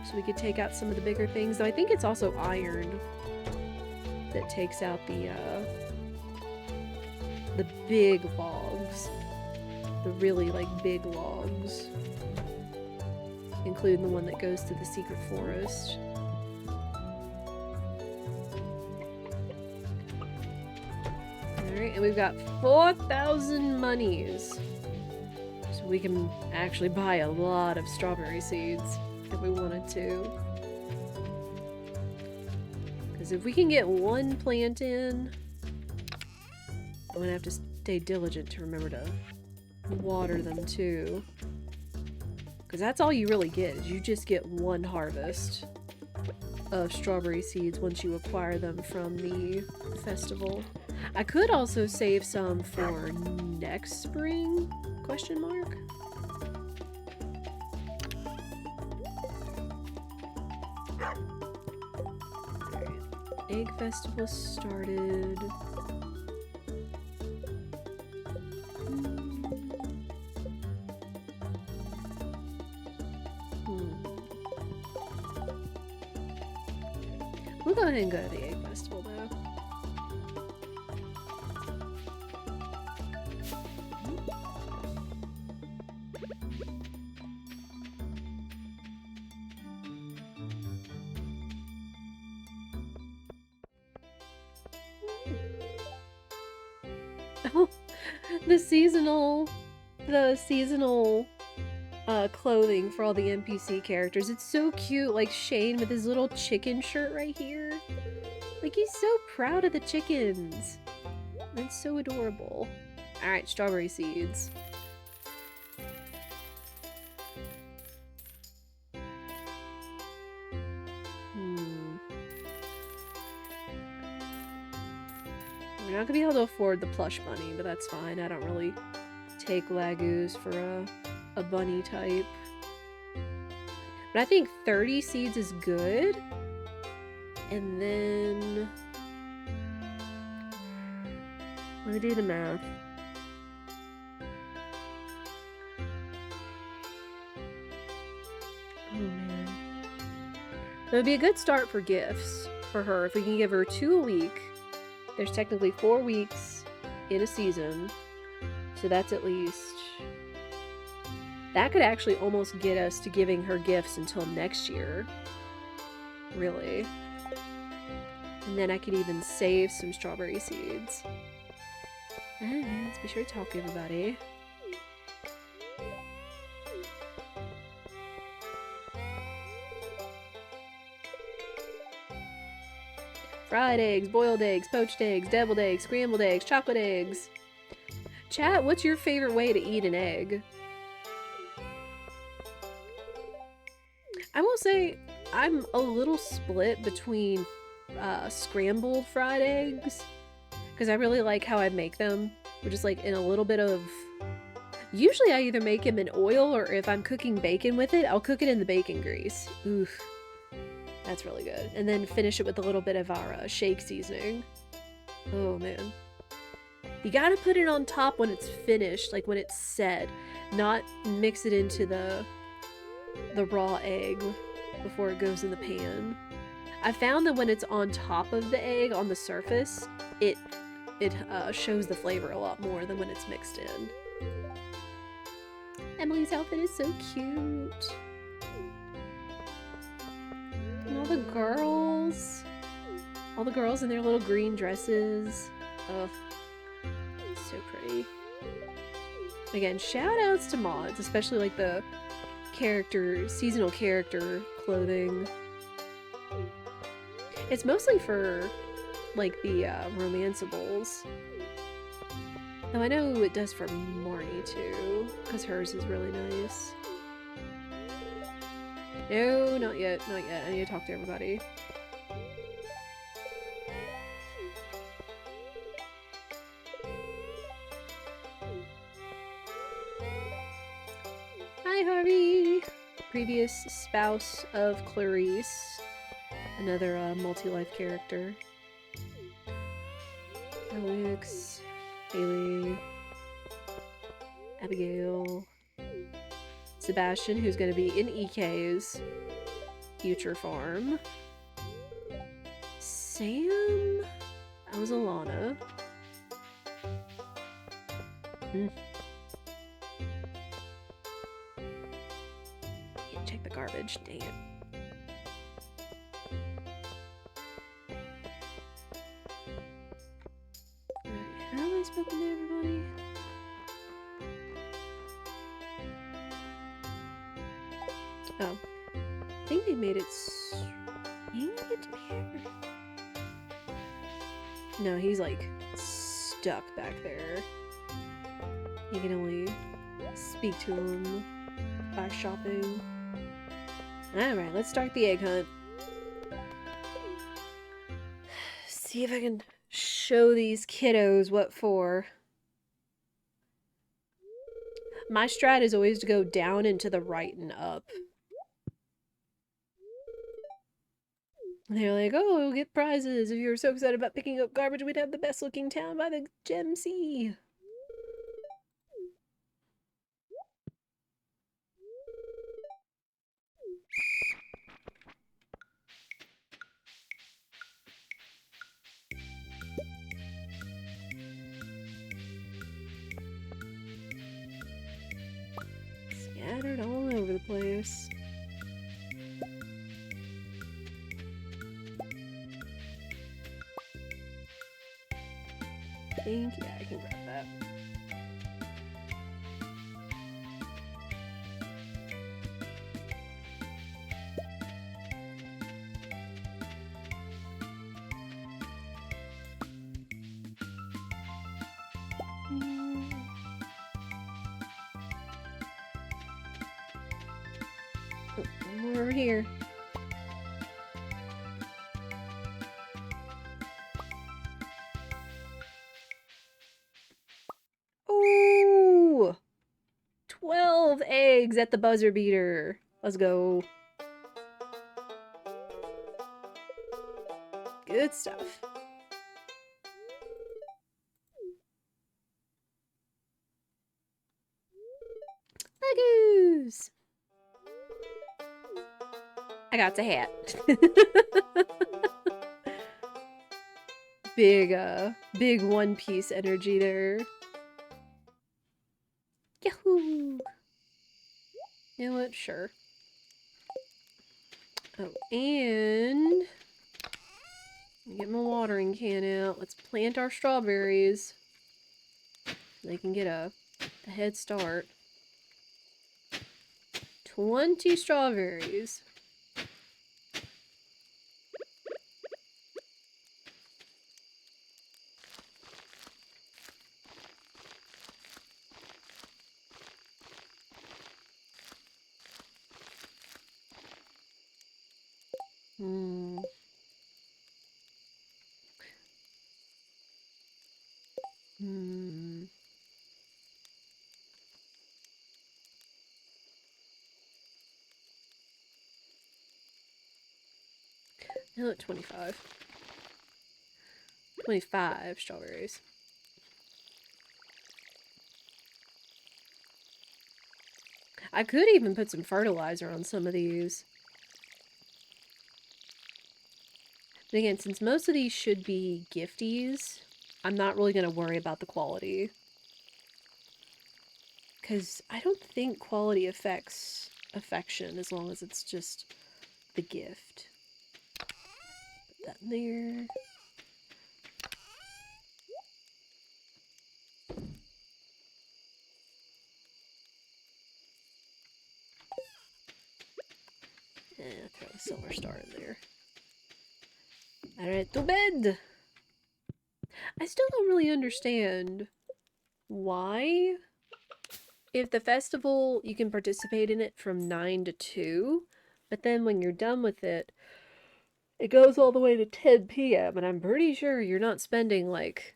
So we could take out some of the bigger things. Though I think it's also iron that takes out the big logs. the really, like, big logs. Including the one that goes to the secret forest. Alright, and we've got 4,000 monies. So we can actually buy a lot of strawberry seeds if we wanted to. Because if we can get one plant in, I'm gonna have to stay diligent to remember to water them too. Because that's all you really get, is you just get one harvest of strawberry seeds once you acquire them from the festival. I could also save some for next spring? Question mark? Egg festival started. We'll go ahead and go to the egg festival though. Oh, the seasonal clothing for all the NPC characters. It's so cute, like Shane with his little chicken shirt right here. Like, he's so proud of the chickens. It's so adorable. Alright, strawberry seeds. We're not gonna be able to afford the plush bunny, but that's fine. I don't really take Laguz for a bunny type. But I think 30 seeds is good. And then... let me do the math. Oh man. That would be a good start for gifts for her. If we can give her 2 a week. There's technically 4 weeks in a season. So that's at least... that could actually almost get us to giving her gifts until next year. Really. And then I could even save some strawberry seeds. And let's be sure to talk to everybody. Fried eggs, boiled eggs, poached eggs, deviled eggs, scrambled eggs, chocolate eggs. Chat, what's your favorite way to eat an egg? I will say I'm a little split between scrambled fried eggs, because I really like how I make them, which is like in a little bit of... usually I either make them in oil, or if I'm cooking bacon with it, I'll cook it in the bacon grease. Oof. That's really good. And then finish it with a little bit of our shake seasoning. Oh man. You gotta put it on top when it's finished, like when it's set, not mix it into the raw egg before it goes in the pan. I found that when it's on top of the egg, on the surface, it shows the flavor a lot more than when it's mixed in. Emily's outfit is so cute. And all the girls in their little green dresses. Oh, so pretty. Again, shout outs to mods, especially like the seasonal character clothing. It's mostly for like the romanceables. Though I know it does for Marnie too, because hers is really nice. No, not yet, not yet. I need to talk to everybody. Hi, Harvey! Previous spouse of Clarice. Another multi-life character. Alex, Haley, Abigail, Sebastian, who's going to be in EK's future farm. Sam? That was Alana. take the garbage. Dang it. Alright, how am I spoken to everybody? Oh. I think they made it get to be here. No, he's like stuck back there. You can only speak to him by shopping. Alright, let's start the egg hunt. See if I can show these kiddos what for. My strat is always to go down and to the right and up. They're like, oh, we'll get prizes. If you were so excited about picking up garbage, we'd have the best looking town by the Gem Sea. Scattered all over the place. I think, yeah, I can grab that. Oh, one more over here. Oh! 12 eggs at the buzzer beater. Let's go. Good stuff. Laguz! I got the hat. Big One Piece energy there. Yahoo! You know what? Sure. Oh, and get my watering can out. Let's plant our strawberries. They can get a head start. 20 strawberries. Now at 25. 25 strawberries. I could even put some fertilizer on some of these. But again, since most of these should be gifties, I'm not really going to worry about the quality. Because I don't think quality affects affection as long as it's just the gift. Put that in there. And throw a silver star in there. Alright, to bed! I still don't really understand why, if the festival, you can participate in it from 9 to 2, but then when you're done with it, it goes all the way to 10 p.m., and I'm pretty sure you're not spending, like,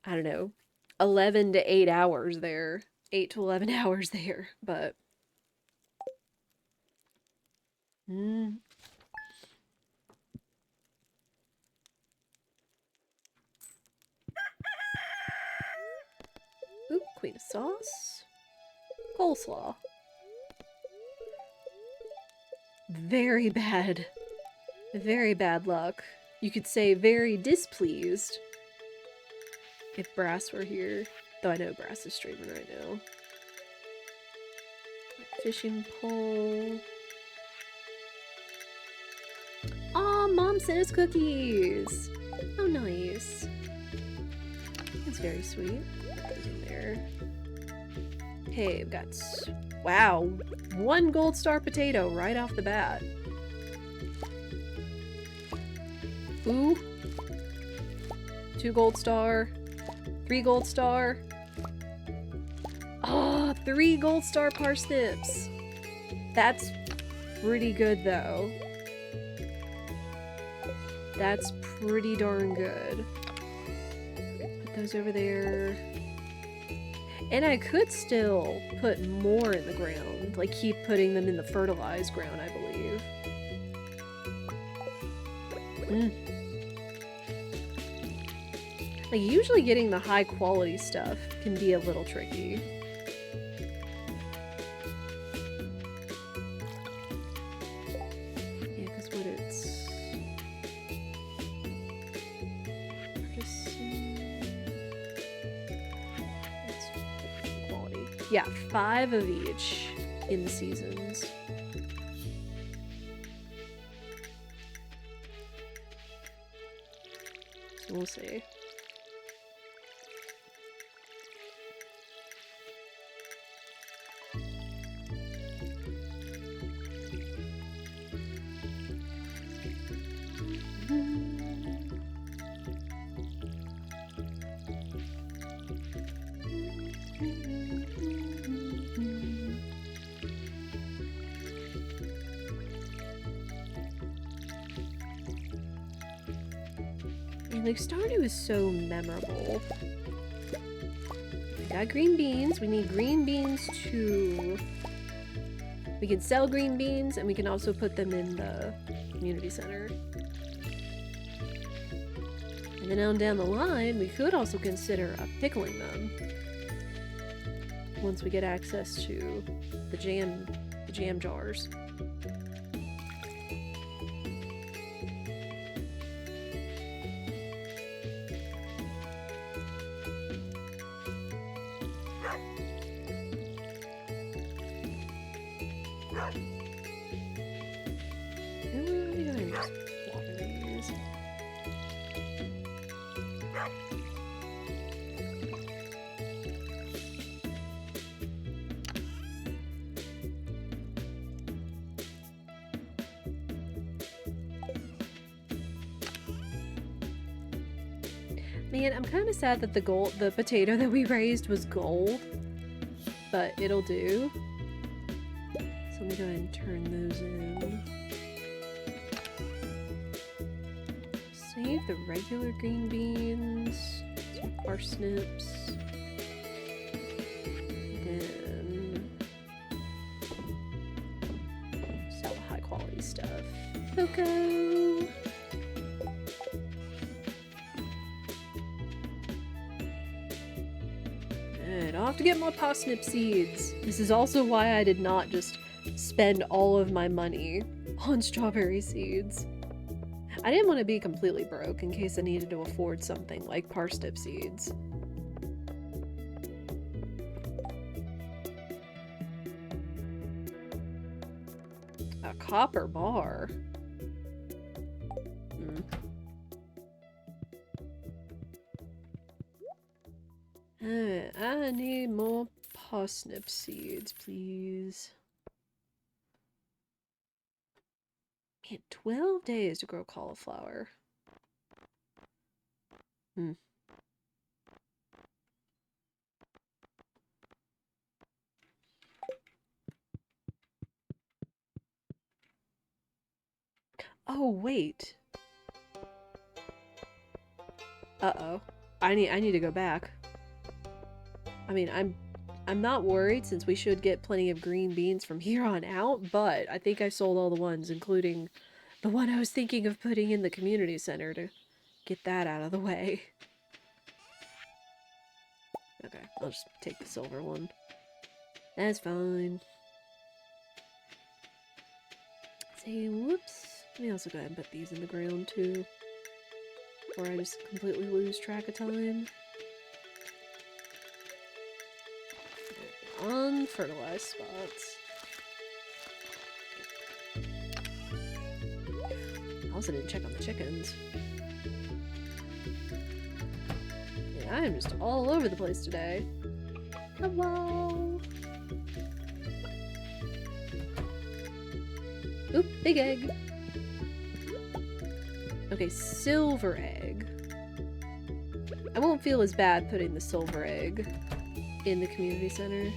I don't know, 11 to 8 hours there. 8 to 11 hours there, but... Ooh, queen of sauce. Coleslaw. Very bad. Very bad luck. You could say very displeased if Brass were here. Though I know Brass is streaming right now. Fishing pole. Aw, Mom sent us cookies! Oh, nice. That's very sweet. Put those in there. Okay, we've got... Wow! 1 gold star potato right off the bat. Ooh. 2 gold star. 3 gold star. Oh, 3 gold star parsnips. That's pretty good, though. That's pretty darn good. Put those over there. And I could still put more in the ground. Like, keep putting them in the fertilized ground, I believe. Like, usually getting the high quality stuff can be a little tricky. Yeah, because what it's... Quality. Yeah, 5 of each in the seasons. So we'll see. Like, Stardew is so memorable. We got green beans. We need green beans to... We can sell green beans, and we can also put them in the community center. And then on down the line, we could also consider pickling them. Once we get access to the jam jars. Man, I'm kind of sad that the potato that we raised was gold, but it'll do. So let me go ahead and turn those in. Save the regular green beans, some parsnips, then sell the high quality stuff. Cocoa! I'll have to get more parsnip seeds. This is also why I did not just spend all of my money on strawberry seeds. I didn't want to be completely broke in case I needed to afford something like parsnip seeds. A copper bar. I need more parsnip seeds, please. Man, 12 days to grow cauliflower. Oh, wait. Uh-oh. I need to go back. I mean, I'm not worried since we should get plenty of green beans from here on out, but I think I sold all the ones, including the one I was thinking of putting in the community center to get that out of the way. Okay, I'll just take the silver one. That's fine. See, whoops. Let me also go ahead and put these in the ground too, before I just completely lose track of time. Unfertilized spots. also didn't check on the chickens. Yeah, I'm just all over the place today. Hello! Oop, big egg. Okay, silver egg. I won't feel as bad putting the silver egg in the community center.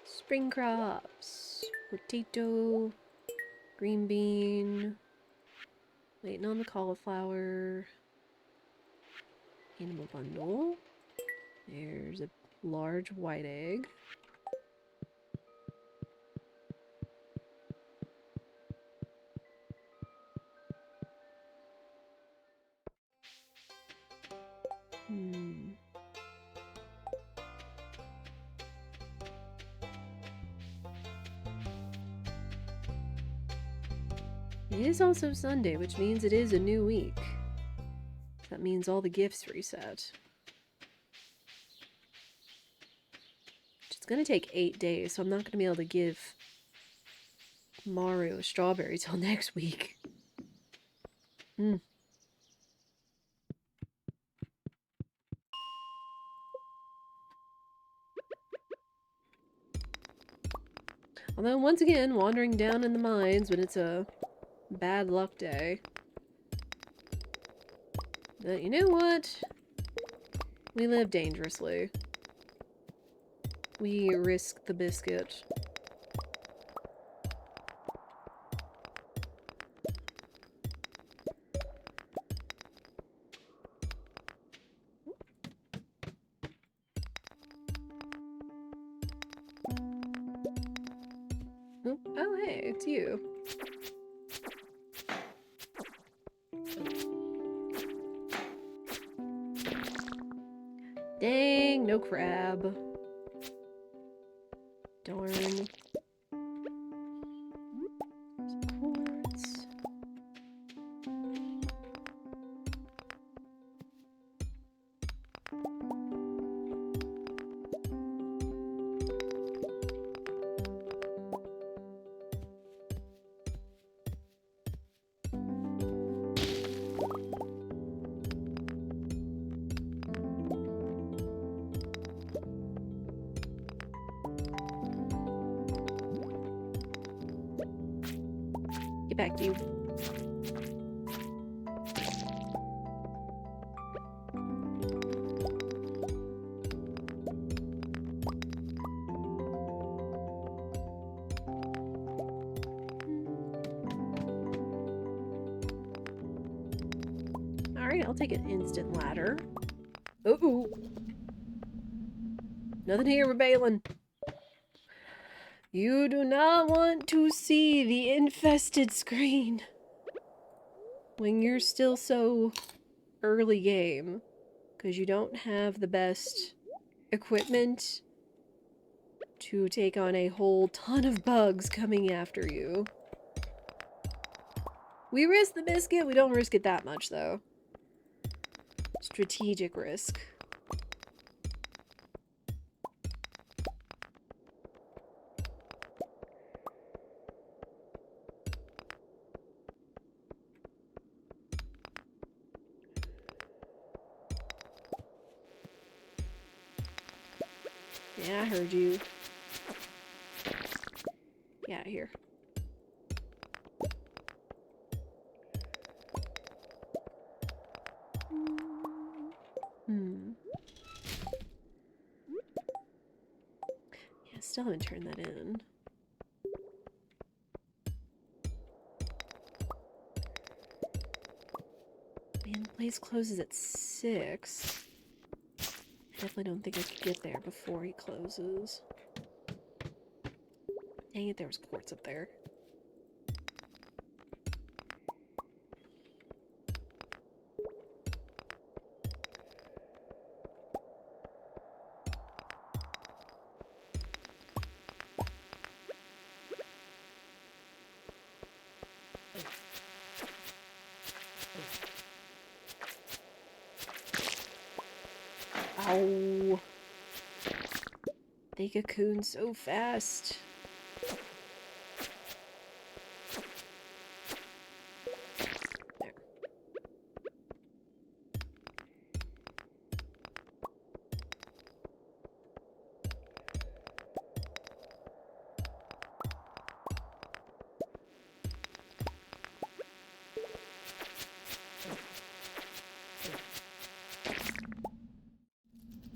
Spring crops. Potato. Green bean. Waiting on the cauliflower. Animal bundle. There's a large white egg. It is also Sunday, which means it is a new week. That means all the gifts reset. It's gonna take 8 days, so I'm not gonna be able to give Mario a strawberry till next week. Although, once again, wandering down in the mines when it's a bad luck day. But you know what? We live dangerously. We risk the biscuit. Oh, hey, it's you. Dang, no crab. Darn. Supports. Get back to you. Alright, I'll take an instant ladder. Uh-oh. Nothing here, Balin. You do not want to see the infested screen when you're still so early game, because you don't have the best equipment to take on a whole ton of bugs coming after you. We risk the biscuit, we don't risk it that much though. Strategic risk. Yeah, I heard you. Get out of here. Yeah, still haven't turned that in. And the place closes at 6. I definitely don't think I could get there before he closes. Dang it, there was quartz up there. Ow. They cocoon so fast.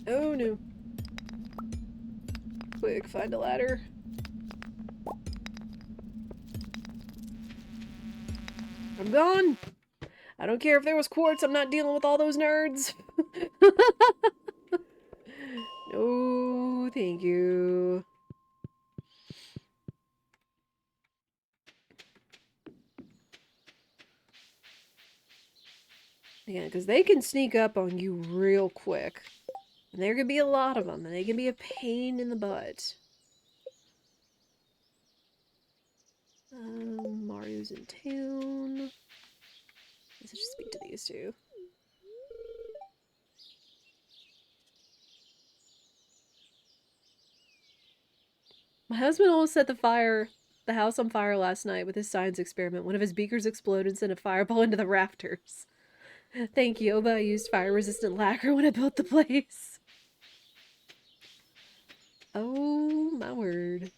There. Oh no. Quick, find a ladder. I'm gone! I don't care if there was quartz, I'm not dealing with all those nerds! No, thank you. Yeah, because they can sneak up on you real quick. And there can be a lot of them, and they can be a pain in the butt. Mario's in town. Let's just speak to these two. My husband almost set the house on fire last night with his science experiment. One of his beakers exploded and sent a fireball into the rafters. Thank you, but I used fire-resistant lacquer when I built the place. Oh, my word.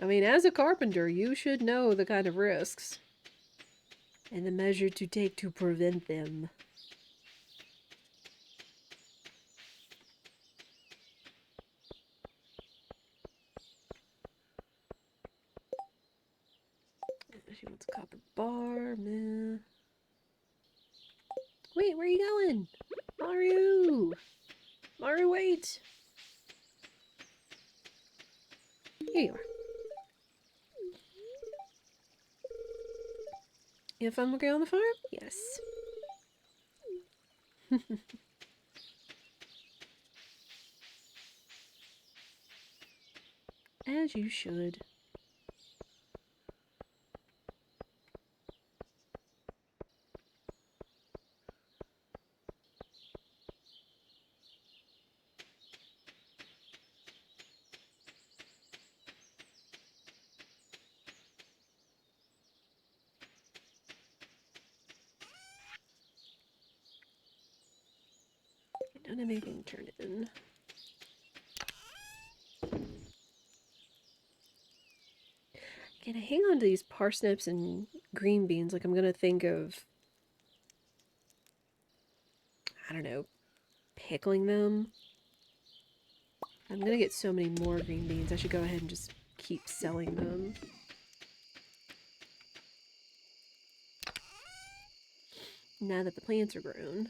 I mean, as a carpenter, you should know the kind of risks. And the measure to take to prevent them. She wants a copper bar, meh. Wait, where are you going? Maru! Maru, wait! Here you are. You have fun working on the farm? Yes. As you should. I don't have anything to turn in. Can I hang on to these parsnips and green beans like I'm gonna think of, I don't know, pickling them? I'm gonna get so many more green beans, I should go ahead and just keep selling them. Now that the plants are grown.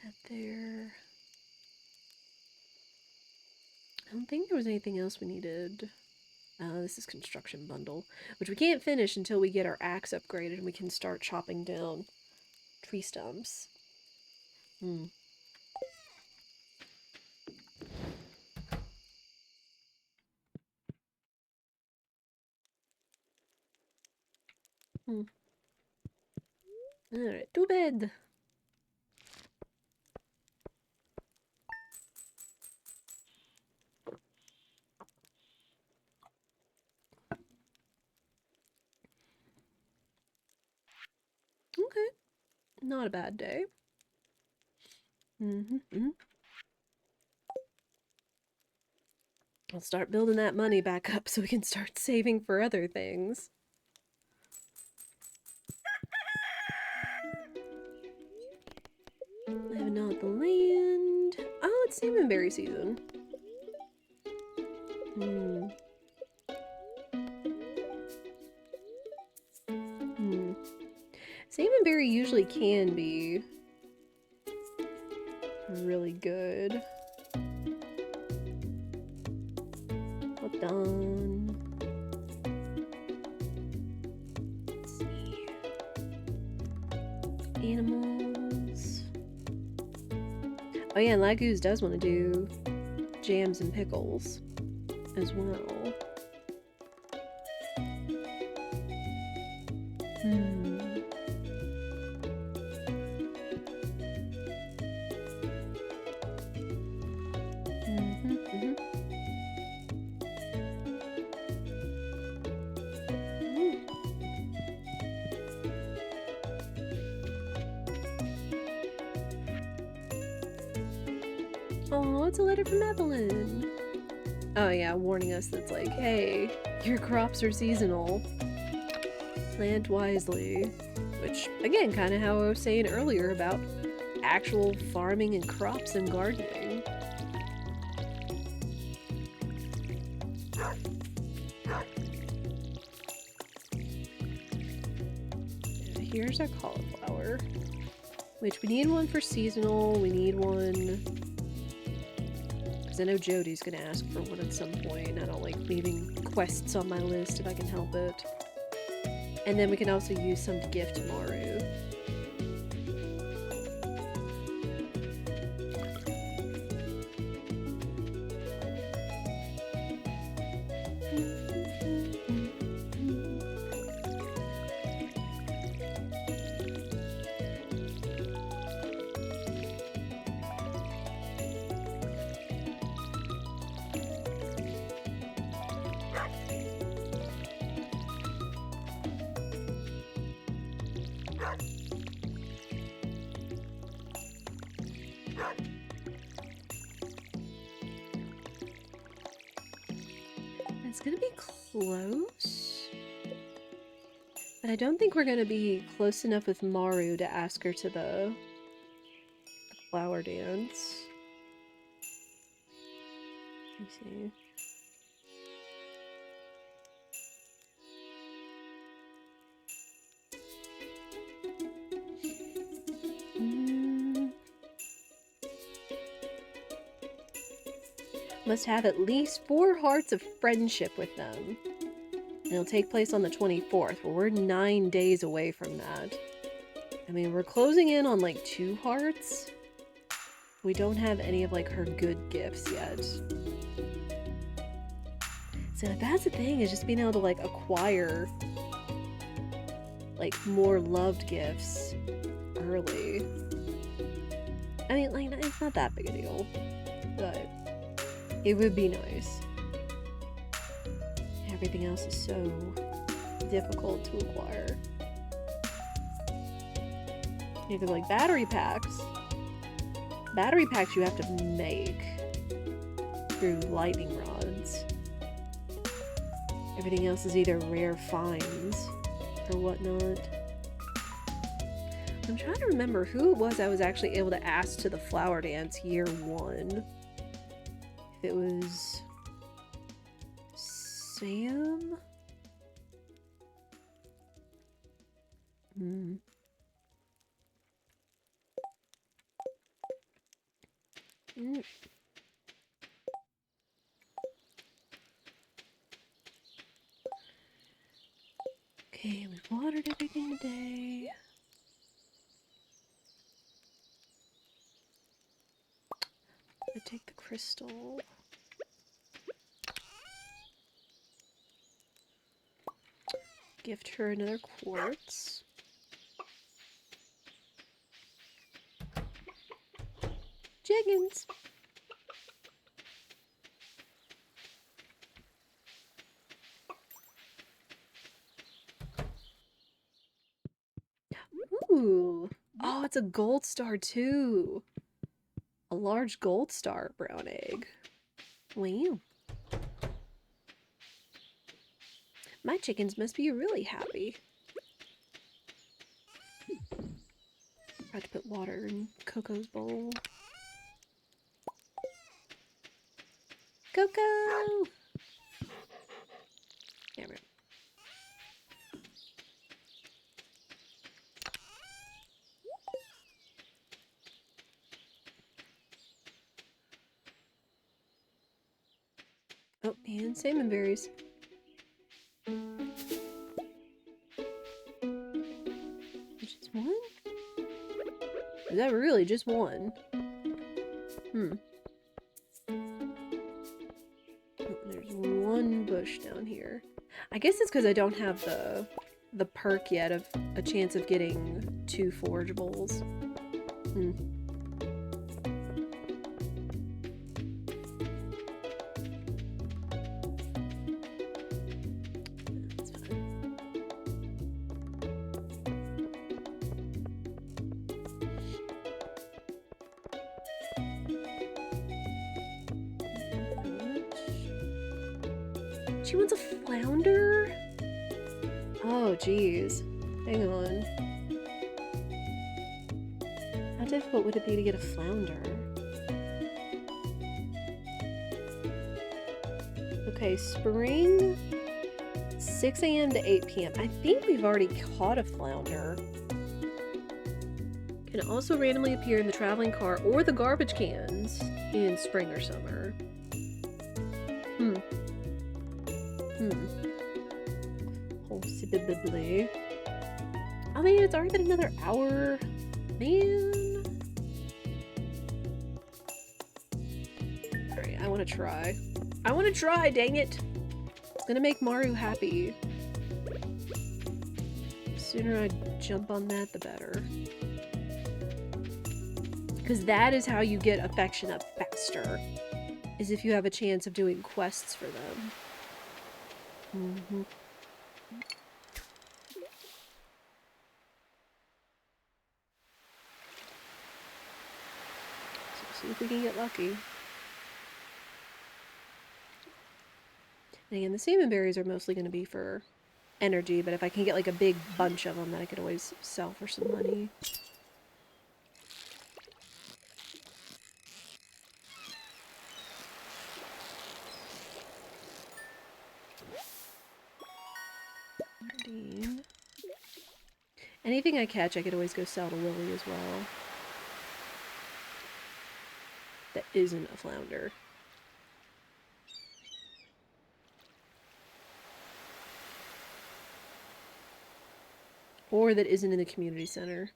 That there. I don't think there was anything else we needed. This is construction bundle, which we can't finish until we get our axe upgraded and we can start chopping down tree stumps. Hmm. Alright, to bed. Okay. Not a bad day. I'll start building that money back up so we can start saving for other things. I have not the land. Oh, it's salmonberry season. cranberry usually can be really good. Well done. Let's see. Animals. Oh yeah, and Laguz does want to do jams and pickles as well. Oh, it's a letter from Evelyn. Oh yeah, warning us that's like, hey, your crops are seasonal. Plant wisely. Which, again, kind of how I was saying earlier about actual farming and crops and gardening. Here's our cauliflower. Which, we need one for seasonal, we need one... Because I know Jody's gonna ask for one at some point. I don't like leaving quests on my list if I can help it. And then we can also use some to gift to Maru. It's gonna be close, but I don't think we're gonna be close enough with Maru to ask her to the flower dance. Let me see. Must have at least 4 hearts of friendship with them. And it'll take place on the 24th, where we're 9 days away from that. I mean, we're closing in on like 2 hearts. We don't have any of like her good gifts yet. So that's the thing, is just being able to like acquire like more loved gifts early. I mean, like, it's not that big a deal, but it would be nice. Everything else is so difficult to acquire. You could like battery packs. Battery packs you have to make through lightning rods. Everything else is either rare finds or whatnot. I'm trying to remember who it was I was actually able to ask to the flower dance year 1. If it was Sam? Okay, we've watered everything today. I take the crystal. Gift her another quartz. Chickens! Ooh! Oh, it's a gold star too! A large gold star brown egg. Wow. My chickens must be really happy. I have to put water in Coco's bowl. Coco! There we go. Oh, and salmon berries. Just one? Is that really just one? Hmm. Oh, there's one bush down here. I guess it's because I don't have the perk yet of a chance of getting 2 forage bowls. Hmm. That's fine. She wants a flounder? Oh, geez. Hang on. How difficult would it be to get a flounder? Okay, spring, 6 a.m. to 8 p.m. I think we've already caught a flounder. Can also randomly appear in the traveling cart or the garbage cans in spring or summer. Possibly. I mean, it's already been another hour. Man. Alright, I want to try. I want to try, dang it! It's gonna make Maru happy. The sooner I jump on that, the better. Because that is how you get affection up faster. Is if you have a chance of doing quests for them. So see if we can get lucky. And again, the salmon berries are mostly going to be for energy, but if I can get like a big bunch of them, then I could always sell for some money. Anything I catch, I could always go sell to Lily as well. That isn't a flounder. Or that isn't in the community center.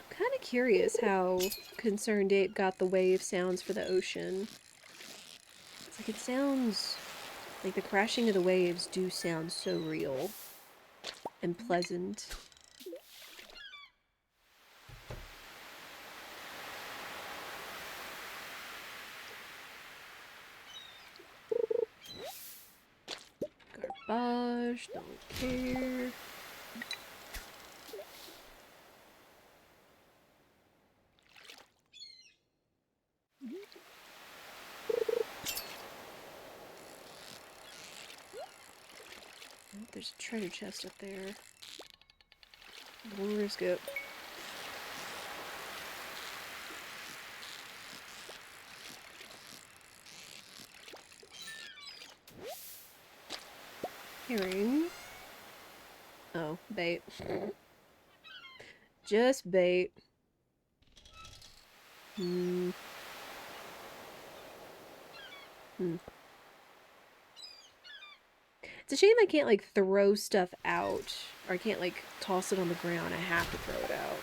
Kind of curious how Concerned Ape got the wave sounds for the ocean. It's like it sounds like the crashing of the waves do sound so real and pleasant. Garbage, don't care. There's a treasure chest up there. We'll risk it. Hearing. Oh, bait. Just bait. It's a shame I can't, like, throw stuff out. Or I can't, like, toss it on the ground. I have to throw it out.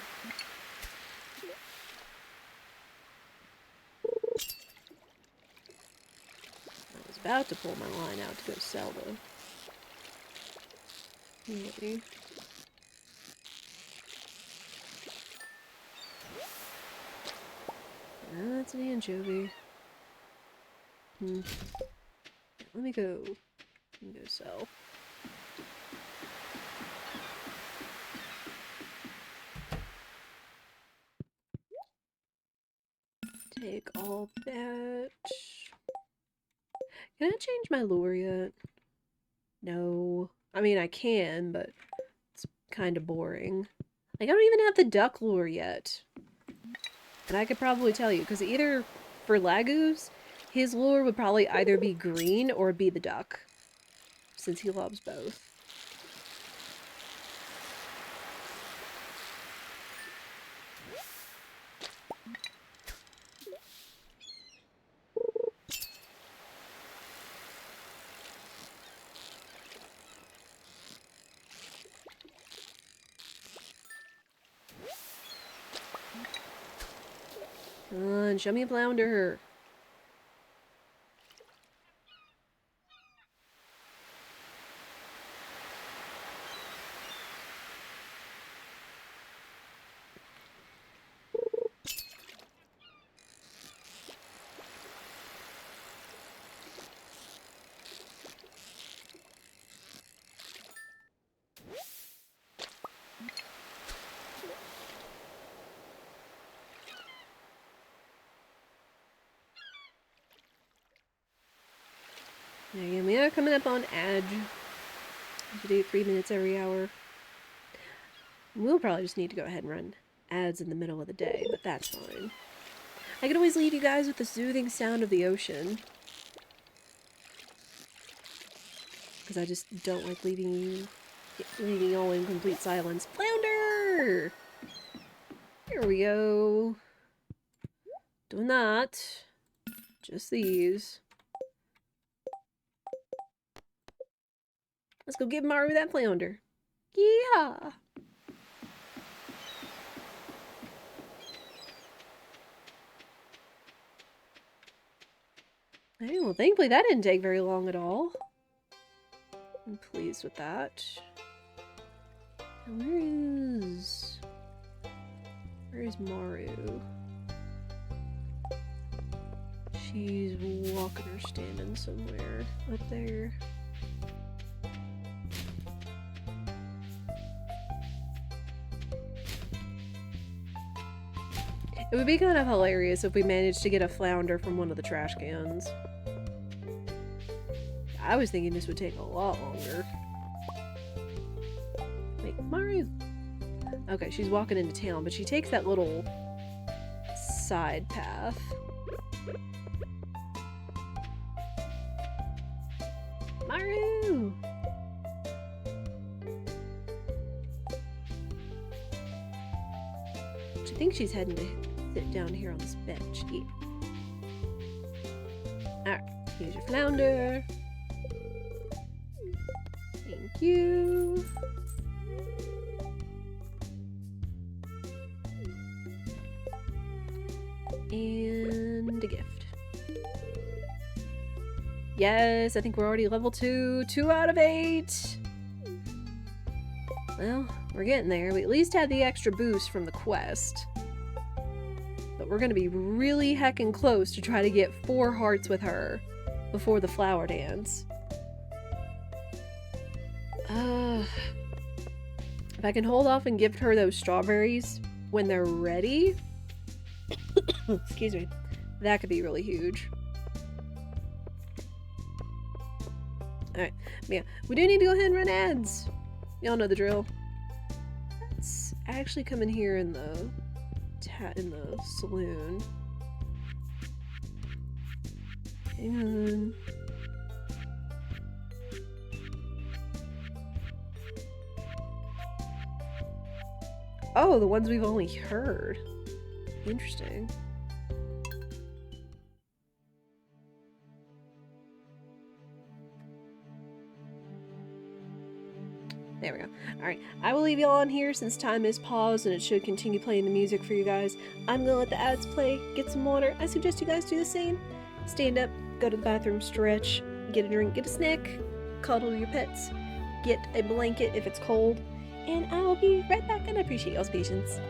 I was about to pull my line out to go sell the... Maybe. That's an anchovy. Let me go sell. Take all that. Can I change my lure yet? No. I mean, I can, but it's kind of boring. Like, I don't even have the duck lure yet. And I could probably tell you, because either for Laguz, his lure would probably either be green or be the duck, since he loves both. Come on, show me a flounder. Again, we are coming up on edge. We should do 3 minutes every hour. We'll probably just need to go ahead and run ads in the middle of the day, but that's fine. I could always leave you guys with the soothing sound of the ocean. Because I just don't like leaving you all in complete silence. Flounder! Here we go. Doing that. Just these. Let's go give Maru that flounder. Yeah! Hey, well, thankfully that didn't take very long at all. I'm pleased with that. Where is Maru? She's walking or standing somewhere up there. It would be kind of hilarious if we managed to get a flounder from one of the trash cans. I was thinking this would take a lot longer. Wait, Maru! Okay, she's walking into town, but she takes that little side path. Maru! I think she's heading to sit down here on this bench. Yeah. Alright, here's your flounder. Thank you. And a gift. Yes, I think we're already level 2. 2 out of 8. Well, we're getting there. We at least had the extra boost from the quest. But we're gonna be really heckin' close to try to get 4 hearts with her before the flower dance. If I can hold off and give her those strawberries when they're ready, excuse me, that could be really huge. Alright, yeah, we do need to go ahead and run ads. Y'all know the drill. Let's actually come in here in the saloon. Hang on. Oh, the ones we've only heard. Interesting. There we go. Alright, I will leave y'all on here since time is paused and it should continue playing the music for you guys. I'm gonna let the ads play, get some water. I suggest you guys do the same. Stand up, go to the bathroom, stretch, get a drink, get a snack, cuddle your pets, get a blanket if it's cold, and I will be right back and I appreciate y'all's patience.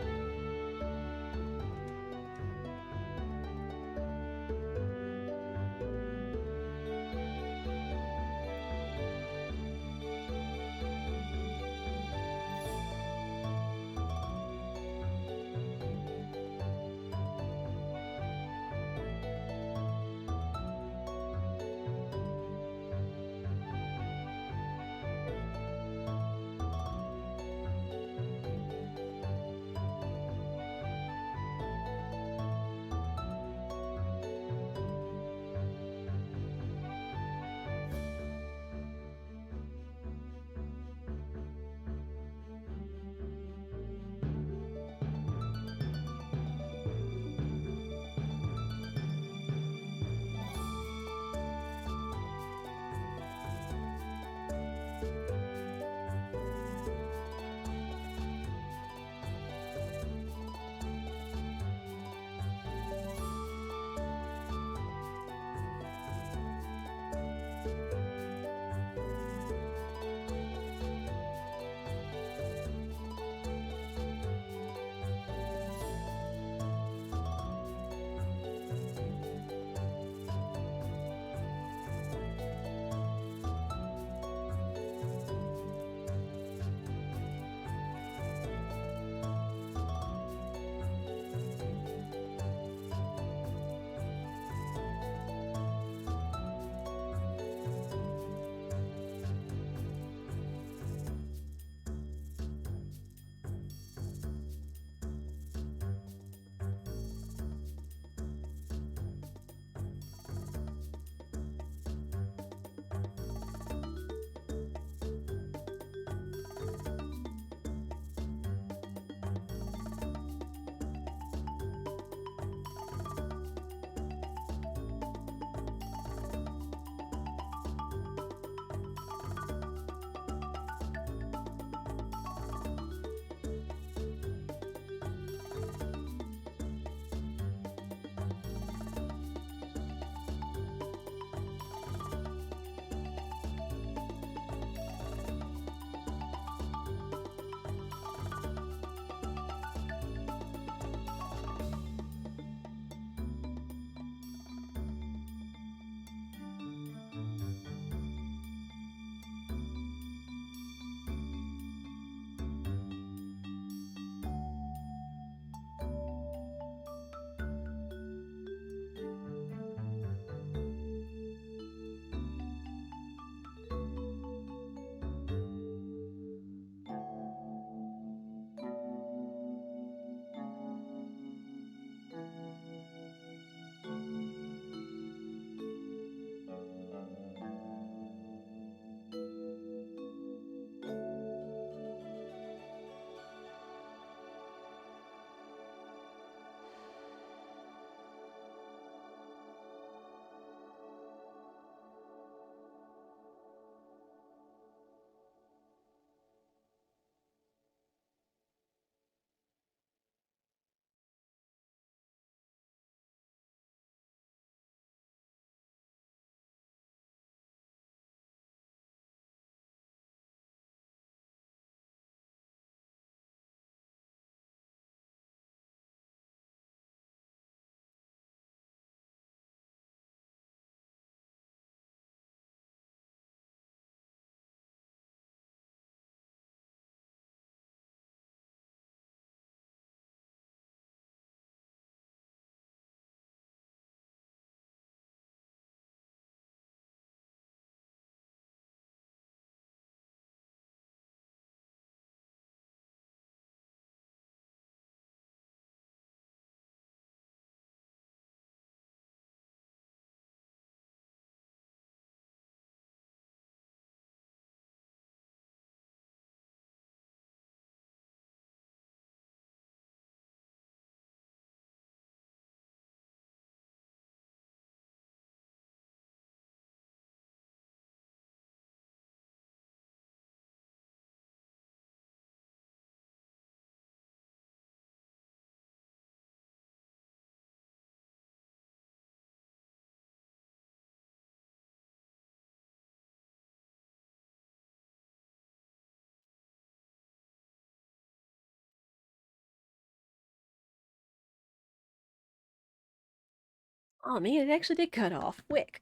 Oh man, it actually did cut off. Quick.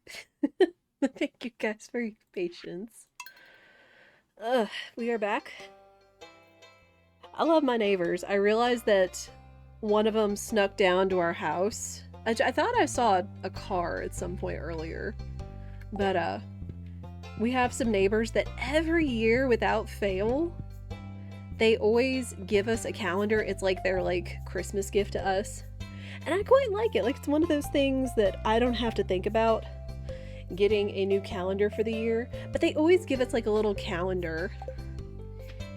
Thank you guys for your patience. Ugh, we are back. I love my neighbors. I realized that one of them snuck down to our house. I thought I saw a car at some point earlier. But, we have some neighbors that every year, without fail, they always give us a calendar. It's like their, like, Christmas gift to us. And I quite like it. Like, it's one of those things that I don't have to think about getting a new calendar for the year. But they always give us, like, a little calendar.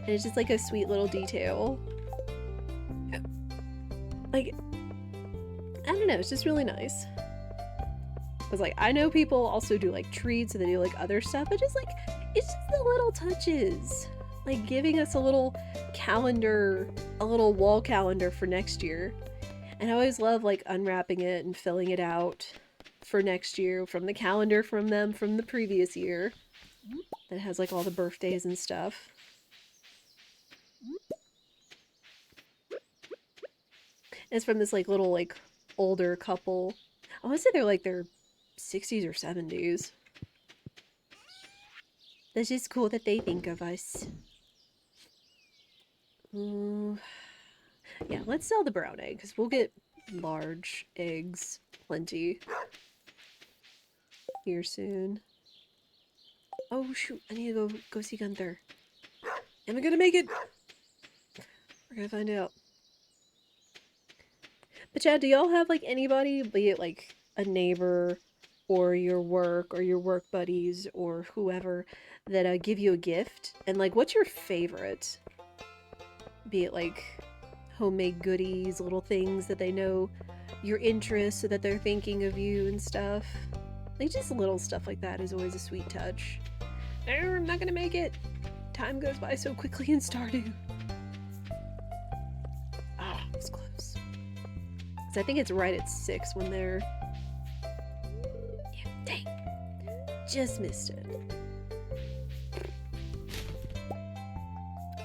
And it's just, like, a sweet little detail. Like, I don't know. It's just really nice. Because, like, I know people also do, like, treats and they do, like, other stuff. But just, like, it's just the little touches. Like, giving us a little calendar, a little wall calendar for next year. And I always love, like, unwrapping it and filling it out for next year from the calendar from them from the previous year. That has, like, all the birthdays and stuff. And it's from this, like, little, like, older couple. I want to say they're, like, their 60s or 70s. That's just cool that they think of us. Yeah, let's sell the brown egg, because we'll get large eggs plenty here soon. Oh shoot, I need to go see Gunther. Am I gonna make it? We're gonna find out. But Chad, do y'all have like anybody, be it like a neighbor or your work buddies or whoever that give you a gift? And like what's your favorite? Be it like homemade goodies, little things that they know your interests so that they're thinking of you and stuff. Like just little stuff like that is always a sweet touch. I'm not gonna make it. Time goes by so quickly in Stardew. Ah, it was close. Because I think it's right at 6 when they're... Yeah, dang. Just missed it.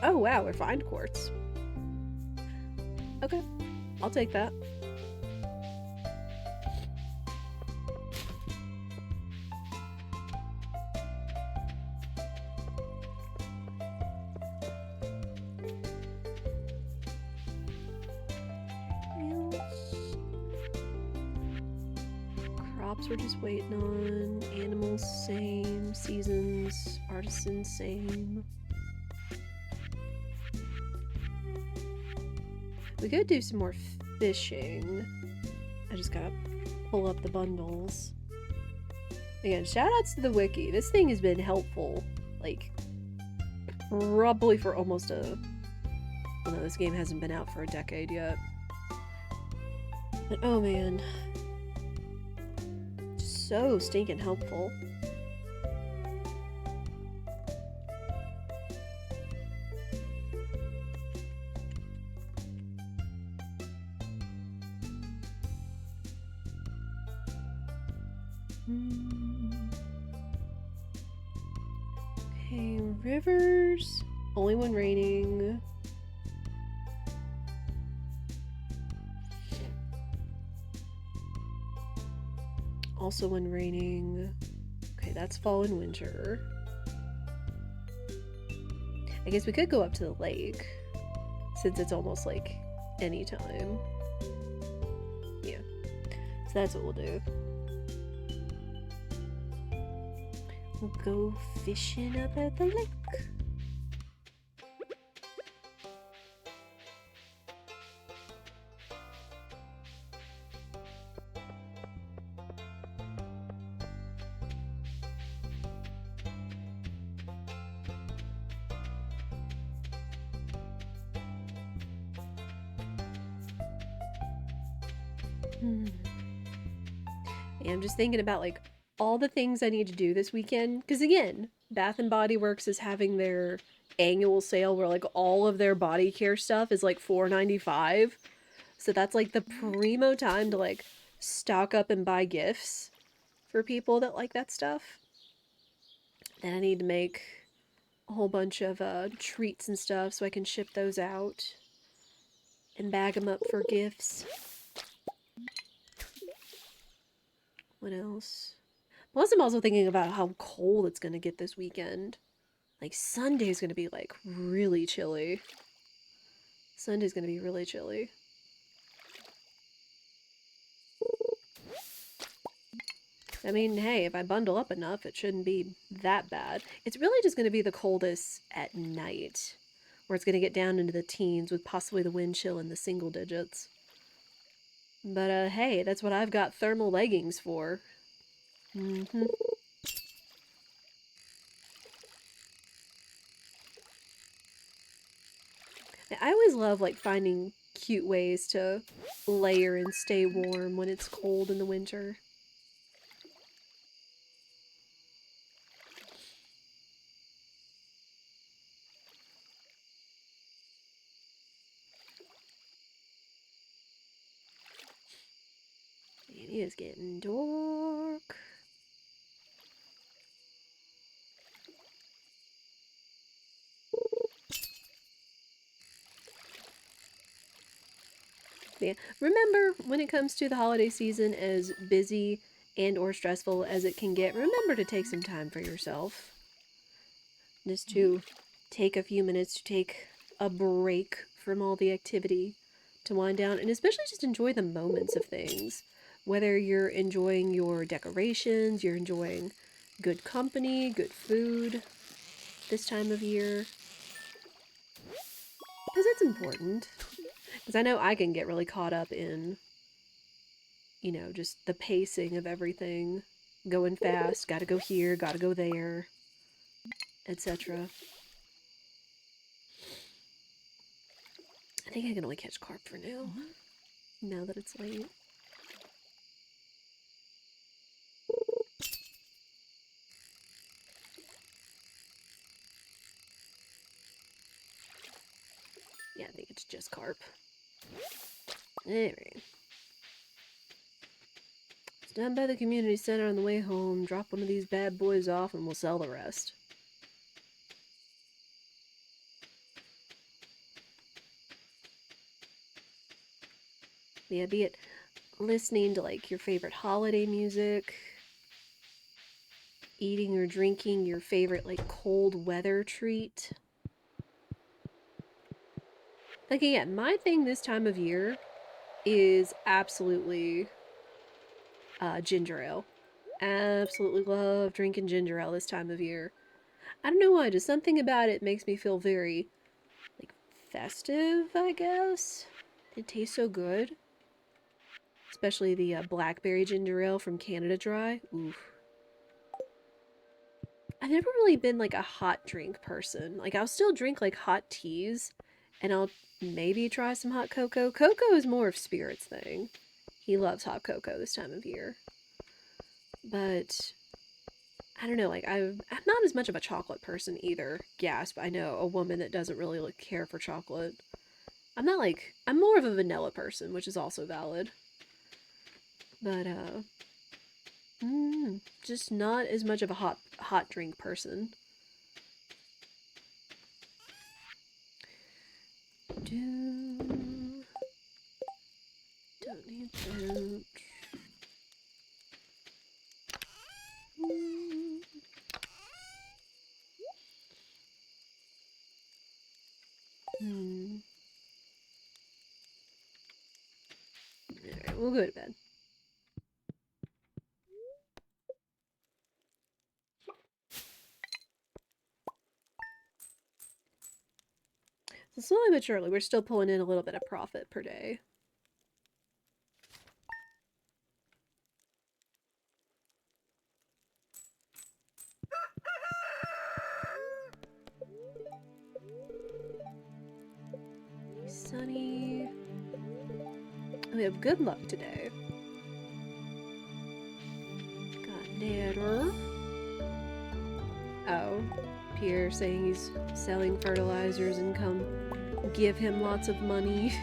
Oh wow, refined quartz. Okay, I'll take that. Crops we're just waiting on. Animals same. Seasons, artisans same. We could do some more fishing. I just gotta pull up the bundles. Again, shoutouts to the wiki. This thing has been helpful. Like, probably for almost a... Well, no, this game hasn't been out for a decade yet. But oh man. Just so stinking helpful. Okay, rivers. Only when raining. Also when raining. Okay, that's fall and winter. I guess we could go up to the lake, since it's almost like any time. Yeah. So that's what we'll do. We'll go fishing up at the lake. Yeah, I'm just thinking about like all the things I need to do this weekend. Because again, Bath and Body Works is having their annual sale where like all of their body care stuff is like $4.95. So that's like the primo time to like stock up and buy gifts for people that like that stuff. Then I need to make a whole bunch of treats and stuff so I can ship those out and bag them up for gifts. What else? Plus, I'm also thinking about how cold it's gonna get this weekend. Like, Sunday's gonna be, like, really chilly. Sunday's gonna be really chilly. I mean, hey, if I bundle up enough, it shouldn't be that bad. It's really just gonna be the coldest at night, where it's gonna get down into the teens with possibly the wind chill in the single digits. But, hey, that's what I've got thermal leggings for. Mm-hmm. I always love, like, finding cute ways to layer and stay warm when it's cold in the winter. It is getting dark. Yeah. Remember, when it comes to the holiday season, as busy and or stressful as it can get, remember to take some time for yourself. Just to take a few minutes to take a break from all the activity, to wind down, and especially just enjoy the moments of things. Whether you're enjoying your decorations, you're enjoying good company, good food this time of year. Because it's important. Because I know I can get really caught up in, just the pacing of everything. Going fast, gotta go here, gotta go there, etc. I think I can only catch carp for now that it's late. Yeah, I think it's just carp. Alright. Stand by the community center on the way home, drop one of these bad boys off, and we'll sell the rest. Yeah, be it listening to, like, your favorite holiday music, eating or drinking your favorite, like, cold weather treat. Like, again, my thing this time of year is absolutely ginger ale. Absolutely love drinking ginger ale this time of year. I don't know why, just something about it makes me feel very, like, festive, I guess. It tastes so good. Especially the blackberry ginger ale from Canada Dry. Oof. I've never really been, like, a hot drink person. Like, I'll still drink, like, hot teas, and I'll maybe try some hot cocoa. Cocoa is more of Spirit's thing. He loves hot cocoa this time of year. But I don't know, like, I'm not as much of a chocolate person either. Gasp, I know, a woman that doesn't really, like, care for chocolate. I'm more of a vanilla person, which is also valid. But, just not as much of a hot drink person. Don't need that. Alright, we'll go to bed. So slowly but surely, we're still pulling in a little bit of profit per day. Sunny. We have good luck today. Got Natter. Oh, Pierre saying he's selling fertilizers and come give him lots of money.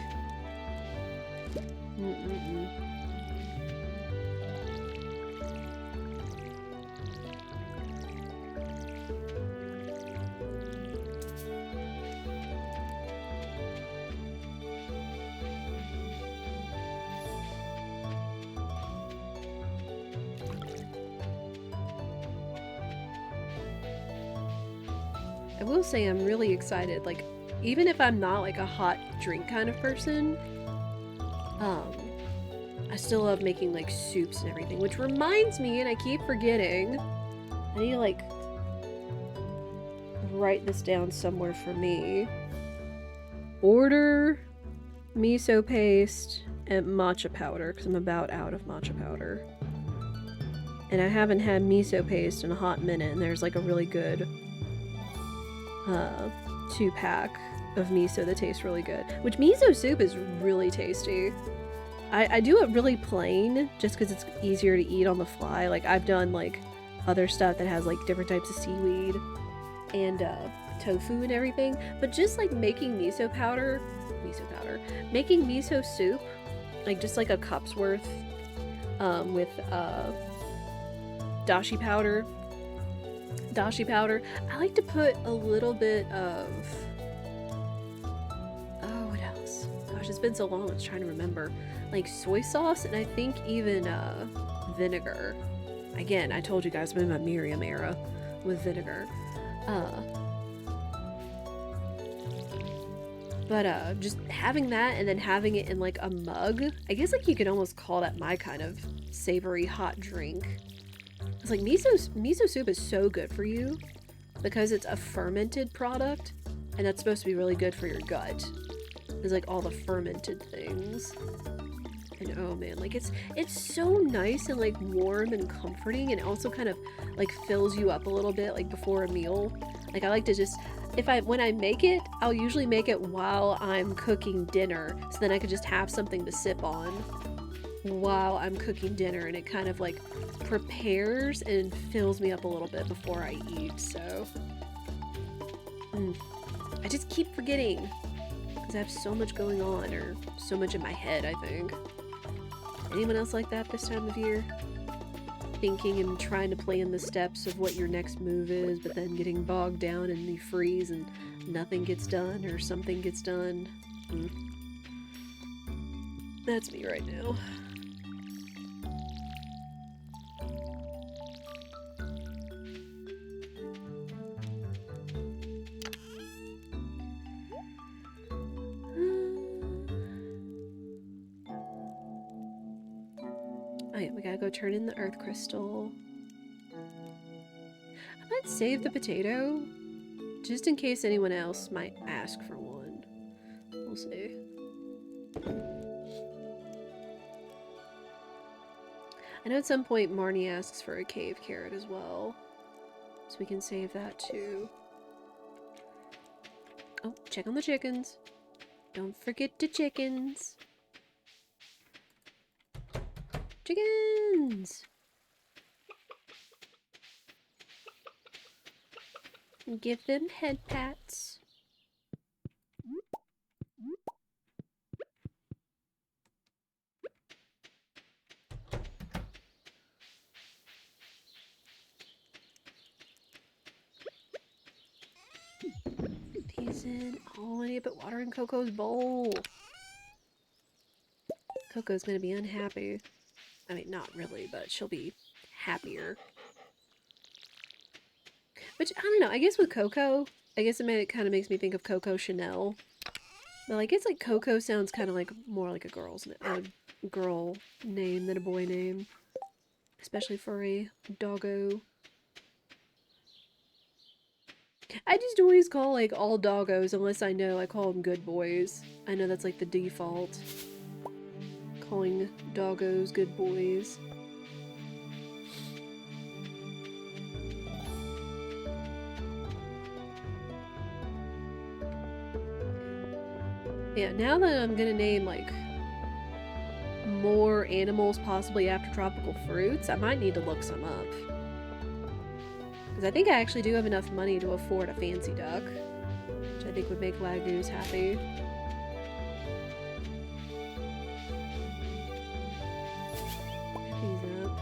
I will say I'm really excited. Like, even if I'm not like a hot drink kind of person, I still love making like soups and everything, which reminds me, and I keep forgetting, I need to like write this down somewhere for me. Order miso paste and matcha powder, because I'm about out of matcha powder. And I haven't had miso paste in a hot minute, and there's like a really good 2-pack of miso that tastes really good. Which miso soup is really tasty. I do it really plain, just because it's easier to eat on the fly. Like, I've done like other stuff that has like different types of seaweed and tofu and everything, but just like making miso powder, making miso soup, like just like a cup's worth with dashi powder. I like to put a little bit of, oh, what else? Gosh, it's been so long, I was trying to remember. Like soy sauce, and I think even vinegar. Again, I told you guys I'm in my Miriam era with vinegar. But just having that and then having it in like a mug, I guess like you could almost call that my kind of savory hot drink. It's like miso soup is so good for you because it's a fermented product, and that's supposed to be really good for your gut. It's like all the fermented things. And oh man, like it's so nice and like warm and comforting, and it also kind of like fills you up a little bit like before a meal. Like I like to just, when I make it, I'll usually make it while I'm cooking dinner, so then I could just have something to sip on while I'm cooking dinner, and it kind of like prepares and fills me up a little bit before I eat. So I just keep forgetting because I have so much going on, or so much in my head, I think. Anyone else like that this time of year? Thinking and trying to plan the steps of what your next move is, but then getting bogged down and you freeze and nothing gets done, or something gets done. That's me right now. Oh yeah, we gotta go turn in the earth crystal. I might save the potato, just in case anyone else might ask for one. We'll see. I know at some point Marnie asks for a cave carrot as well, so we can save that too. Oh, check on the chickens. Don't forget the chickens. Chickens! Give them head pats. Peas in. Oh, I need to put water in Coco's bowl. Coco's gonna be unhappy. I mean, not really, but she'll be happier. Which, I don't know, I guess with Coco, I guess it kind of makes me think of Coco Chanel. But I guess like Coco sounds kind of like more like a girl name than a boy name. Especially for a doggo. I just always call like all doggos, unless I know I call them good boys. I know that's like the default. Calling doggos good boys. Yeah, now that I'm gonna name like more animals possibly after tropical fruits, I might need to look some up. Because I think I actually do have enough money to afford a fancy duck, which I think would make Laguz happy. These up.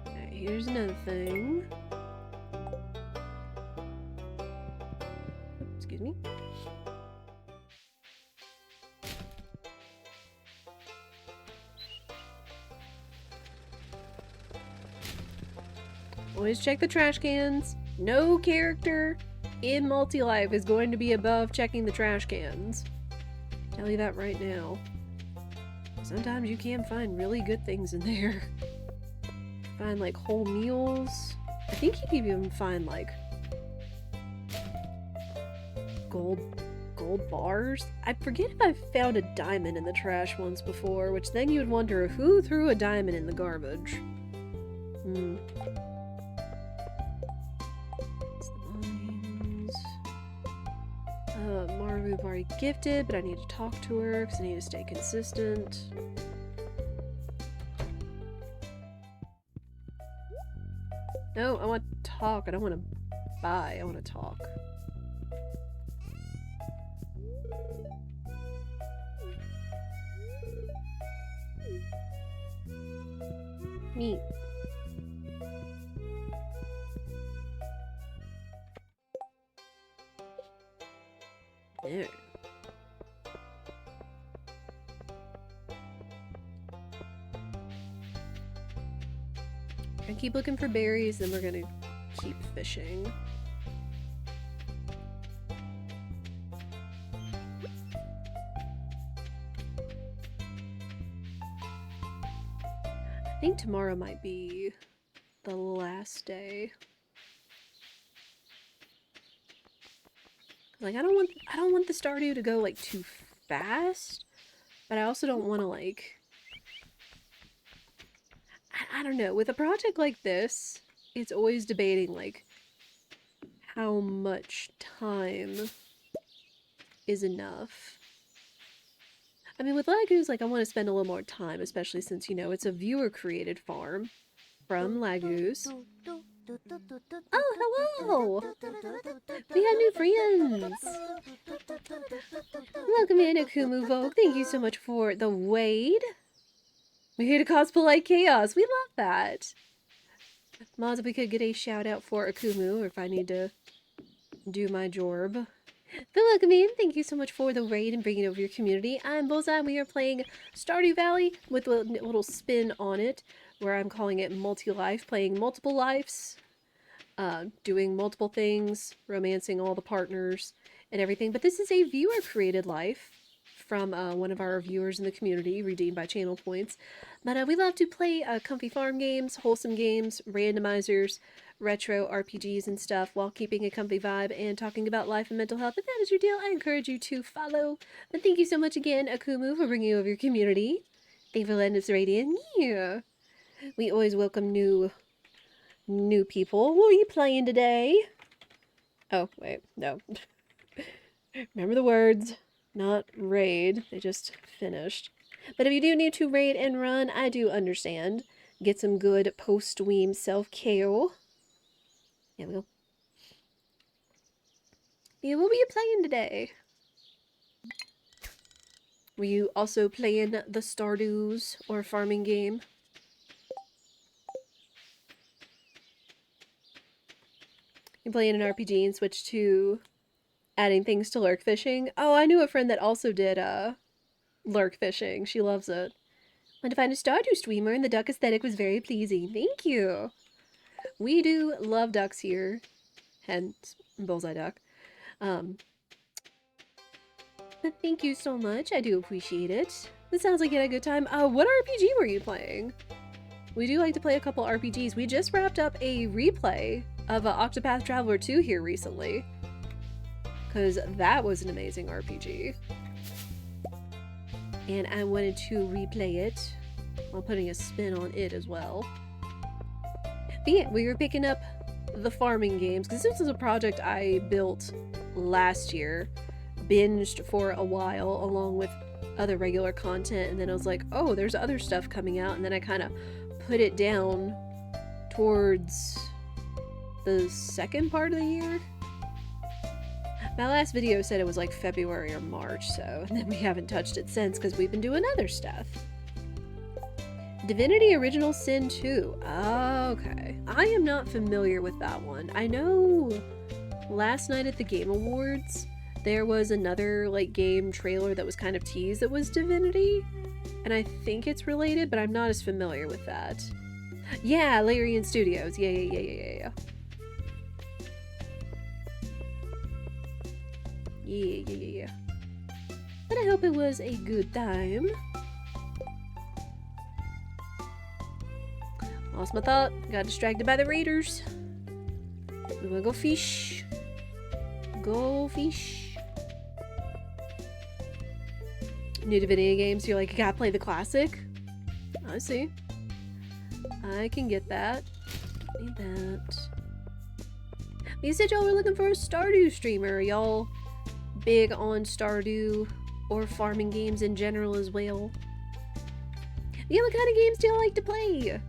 Alright, here's another thing. Always check the trash cans. No character in multi-life is going to be above checking the trash cans. Tell you that right now. Sometimes you can find really good things in there. Find like whole meals. I think you can even find like gold bars. I forget if I found a diamond in the trash once before, which then you'd wonder who threw a diamond in the garbage. Maru've already gifted, but I need to talk to her because I need to stay consistent. No, I want to talk. I don't want to buy. I want to talk. Meat. There. I keep looking for berries, then we're gonna keep fishing. I think tomorrow might be the last day. Like I don't want the Stardew to go like too fast, but I also don't want to like I don't know, with a project like this, it's always debating like how much time is enough. I mean, with Laguz, like I want to spend a little more time, especially since, you know, it's a viewer-created farm from Laguz. Oh, hello! We have new friends! Welcome in, Akumu Vogue. Thank you so much for the Wade. We're here to cause polite chaos. We love that. Mods, if we could get a shout out for Akumu, or if I need to do my job. But welcome in. Thank you so much for the raid and bringing over your community. I'm Bullseye. We are playing Stardew Valley with a little spin on it, where I'm calling it multi-life, playing multiple lives, doing multiple things, romancing all the partners and everything. But this is a viewer-created life from one of our viewers in the community, redeemed by channel points. But we love to play comfy farm games, wholesome games, randomizers, retro RPGs and stuff while keeping a comfy vibe and talking about life and mental health. If that is your deal, I encourage you to follow. But thank you so much again, Akumu, for bringing over your community. Thank you for letting us raid in. Yeah. We always welcome new people. What are you playing today? Oh, wait, no. Remember the words. Not raid. They just finished. But if you do need to raid and run, I do understand. Get some good post-weem self-care. There we go. Yeah, what were you playing today? Were you also playing the Stardews or farming game? You playing an RPG and switch to adding things to lurk fishing? Oh, I knew a friend that also did lurk fishing. She loves it. Went to find a Stardew streamer and the duck aesthetic was very pleasing. Thank you. We do love ducks here. Hence, bullseye duck. But thank you so much. I do appreciate it. This sounds like you had a good time. What RPG were you playing? We do like to play a couple RPGs. We just wrapped up a replay of Octopath Traveler 2 here recently. Because that was an amazing RPG. And I wanted to replay it while putting a spin on it as well. But yeah, we were picking up the farming games, because this was a project I built last year, binged for a while along with other regular content, and then I was like, oh, there's other stuff coming out, and then I kind of put it down towards the second part of the year. My last video said it was like February or March, so, and then we haven't touched it since because we've been doing other stuff. Divinity Original Sin 2. Okay. I am not familiar with that one. I know last night at the Game Awards, there was another like game trailer that was kind of teased that was Divinity, and I think it's related, but I'm not as familiar with that. Yeah, Larian Studios. Yeah. Yeah. But I hope it was a good time. Lost my thought. Got distracted by the raiders. We wanna go fish. Go fish. New Divinity games, you're like, you gotta play the classic? I see. I can get that. Need that. You said y'all were looking for a Stardew streamer. Y'all big on Stardew or farming games in general as well? Yeah, what kind of games do y'all like to play?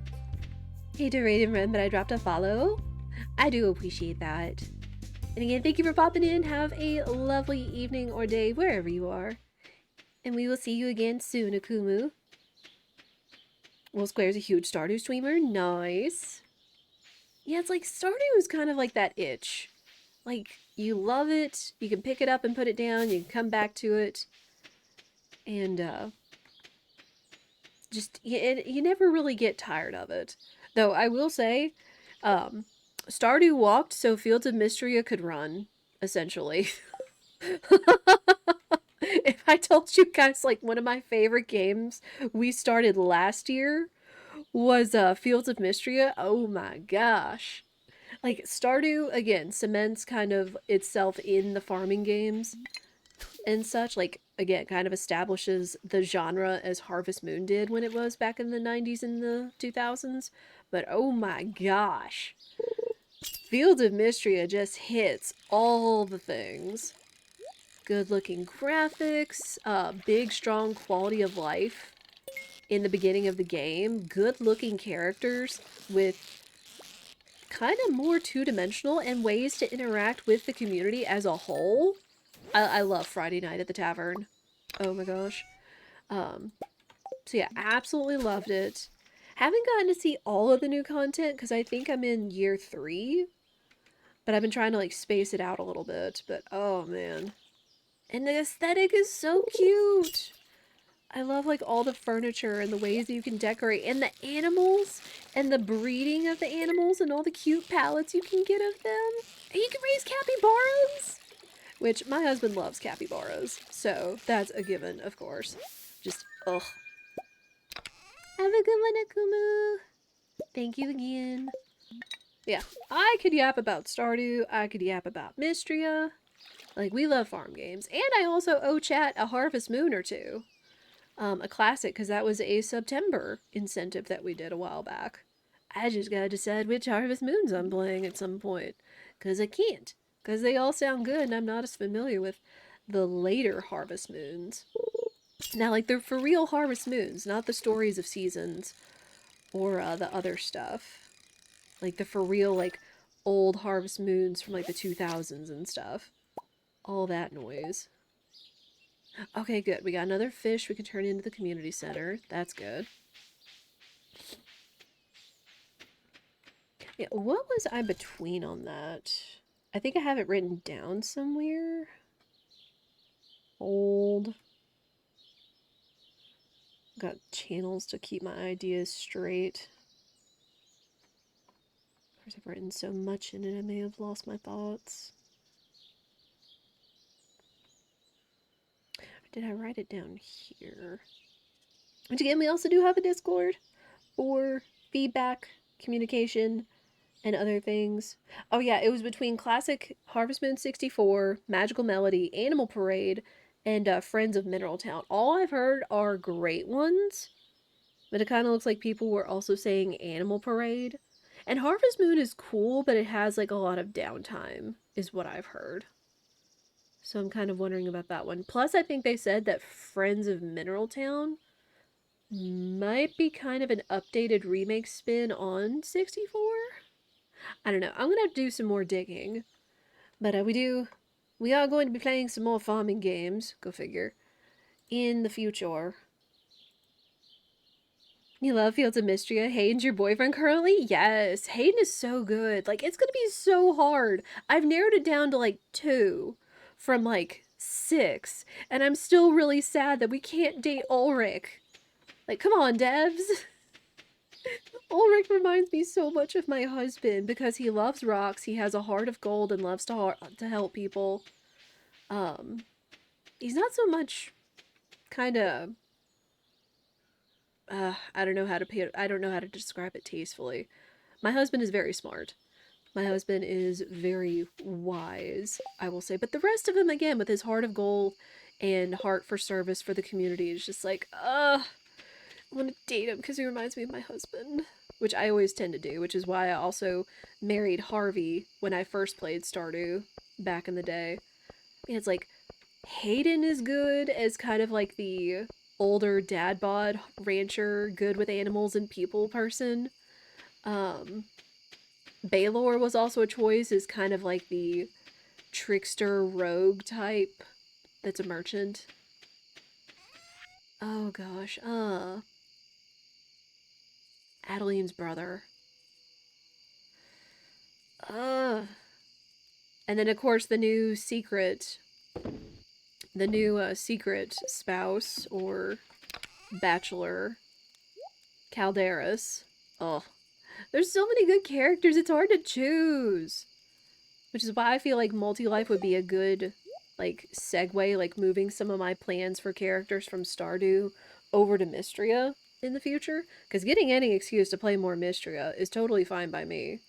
Hate to raid and run, but I dropped a follow. I do appreciate that. And again, thank you for popping in. Have a lovely evening or day wherever you are. And we will see you again soon, Akumu. Will Square's a huge Stardew streamer. Nice. Yeah, it's like Stardew is kind of like that itch. Like, you love it, you can pick it up and put it down, you can come back to it. And, just, you never really get tired of it. Though, I will say, Stardew walked so Fields of Mysteria could run, essentially. If I told you guys, like, one of my favorite games we started last year was Fields of Mysteria, oh my gosh. Like, Stardew, again, cements kind of itself in the farming games and such. Like, again, kind of establishes the genre as Harvest Moon did when it was back in the 90s and the 2000s. But oh my gosh. Fields of Mysteria just hits all the things. Good looking graphics, big strong quality of life in the beginning of the game, good looking characters with kind of more two-dimensional and ways to interact with the community as a whole. I love Friday Night at the Tavern. Oh my gosh. So yeah, absolutely loved it. Haven't gotten to see all of the new content because I think I'm in year 3. But I've been trying to like space it out a little bit. But oh man. And the aesthetic is so cute. I love like all the furniture and the ways that you can decorate and the animals and the breeding of the animals and all the cute palettes you can get of them. And you can raise capybaras, which my husband loves capybaras, so that's a given, of course. Just ugh. Have a good one, Akumu. Thank you again. Yeah, I could yap about Stardew. I could yap about Mystria. Like, we love farm games. And I also owe chat a Harvest Moon or two. A classic, because that was a September incentive that we did a while back. I just gotta decide which Harvest Moons I'm playing at some point. Because I can't. Because they all sound good, and I'm not as familiar with the later Harvest Moons. Now, like, they're for real Harvest Moons, not the stories of seasons or the other stuff. Like, the for real, like, old Harvest Moons from, like, the 2000s and stuff. All that noise. Okay, good. We got another fish we can turn into the community center. That's good. Yeah, what was I between on that? I think I have it written down somewhere. Hold. Got channels to keep my ideas straight. Of course, I've written so much in it, I may have lost my thoughts. Did I write it down here? Which again, we also do have a Discord for feedback, communication, and other things. Oh yeah, it was between Classic Harvest Moon 64, Magical Melody, Animal Parade, and Friends of Mineral Town. All I've heard are great ones, but it kind of looks like people were also saying Animal Parade. And Harvest Moon is cool, but it has like a lot of downtime, is what I've heard. So I'm kind of wondering about that one. Plus, I think they said that Friends of Mineral Town might be kind of an updated remake spin on 64? I don't know. I'm gonna have to do some more digging. But we are going to be playing some more farming games, go figure, in the future. You love Fields of Mystria? Hayden's your boyfriend currently? Yes. Hayden is so good. Like, it's gonna be so hard. I've narrowed it down to, like, 2 from, like, 6, and I'm still really sad that we can't date Ulrich. Like, come on, devs. Ulrich reminds me so much of my husband because he loves rocks, he has a heart of gold, and loves to help people. Um, he's not so much kind of I don't know how to I don't know how to describe it tastefully. My husband is very smart. My husband is very wise, I will say. But the rest of him, again, with his heart of gold and heart for service for the community, is just like, I want to date him because he reminds me of my husband. Which I always tend to do, which is why I also married Harvey when I first played Stardew back in the day. And it's like, Hayden is good as kind of like the older dad bod rancher, good with animals and people person. Um, Baylor was also a choice as kind of like the trickster rogue type that's a merchant. Oh gosh, Adeline's brother. And then of course the new secret spouse or bachelor, Calderas. Oh, there's so many good characters, it's hard to choose. Which is why I feel like multi-life would be a good, like, segue, like, moving some of my plans for characters from Stardew over to Mystria in the future. Because getting any excuse to play more Mystria is totally fine by me.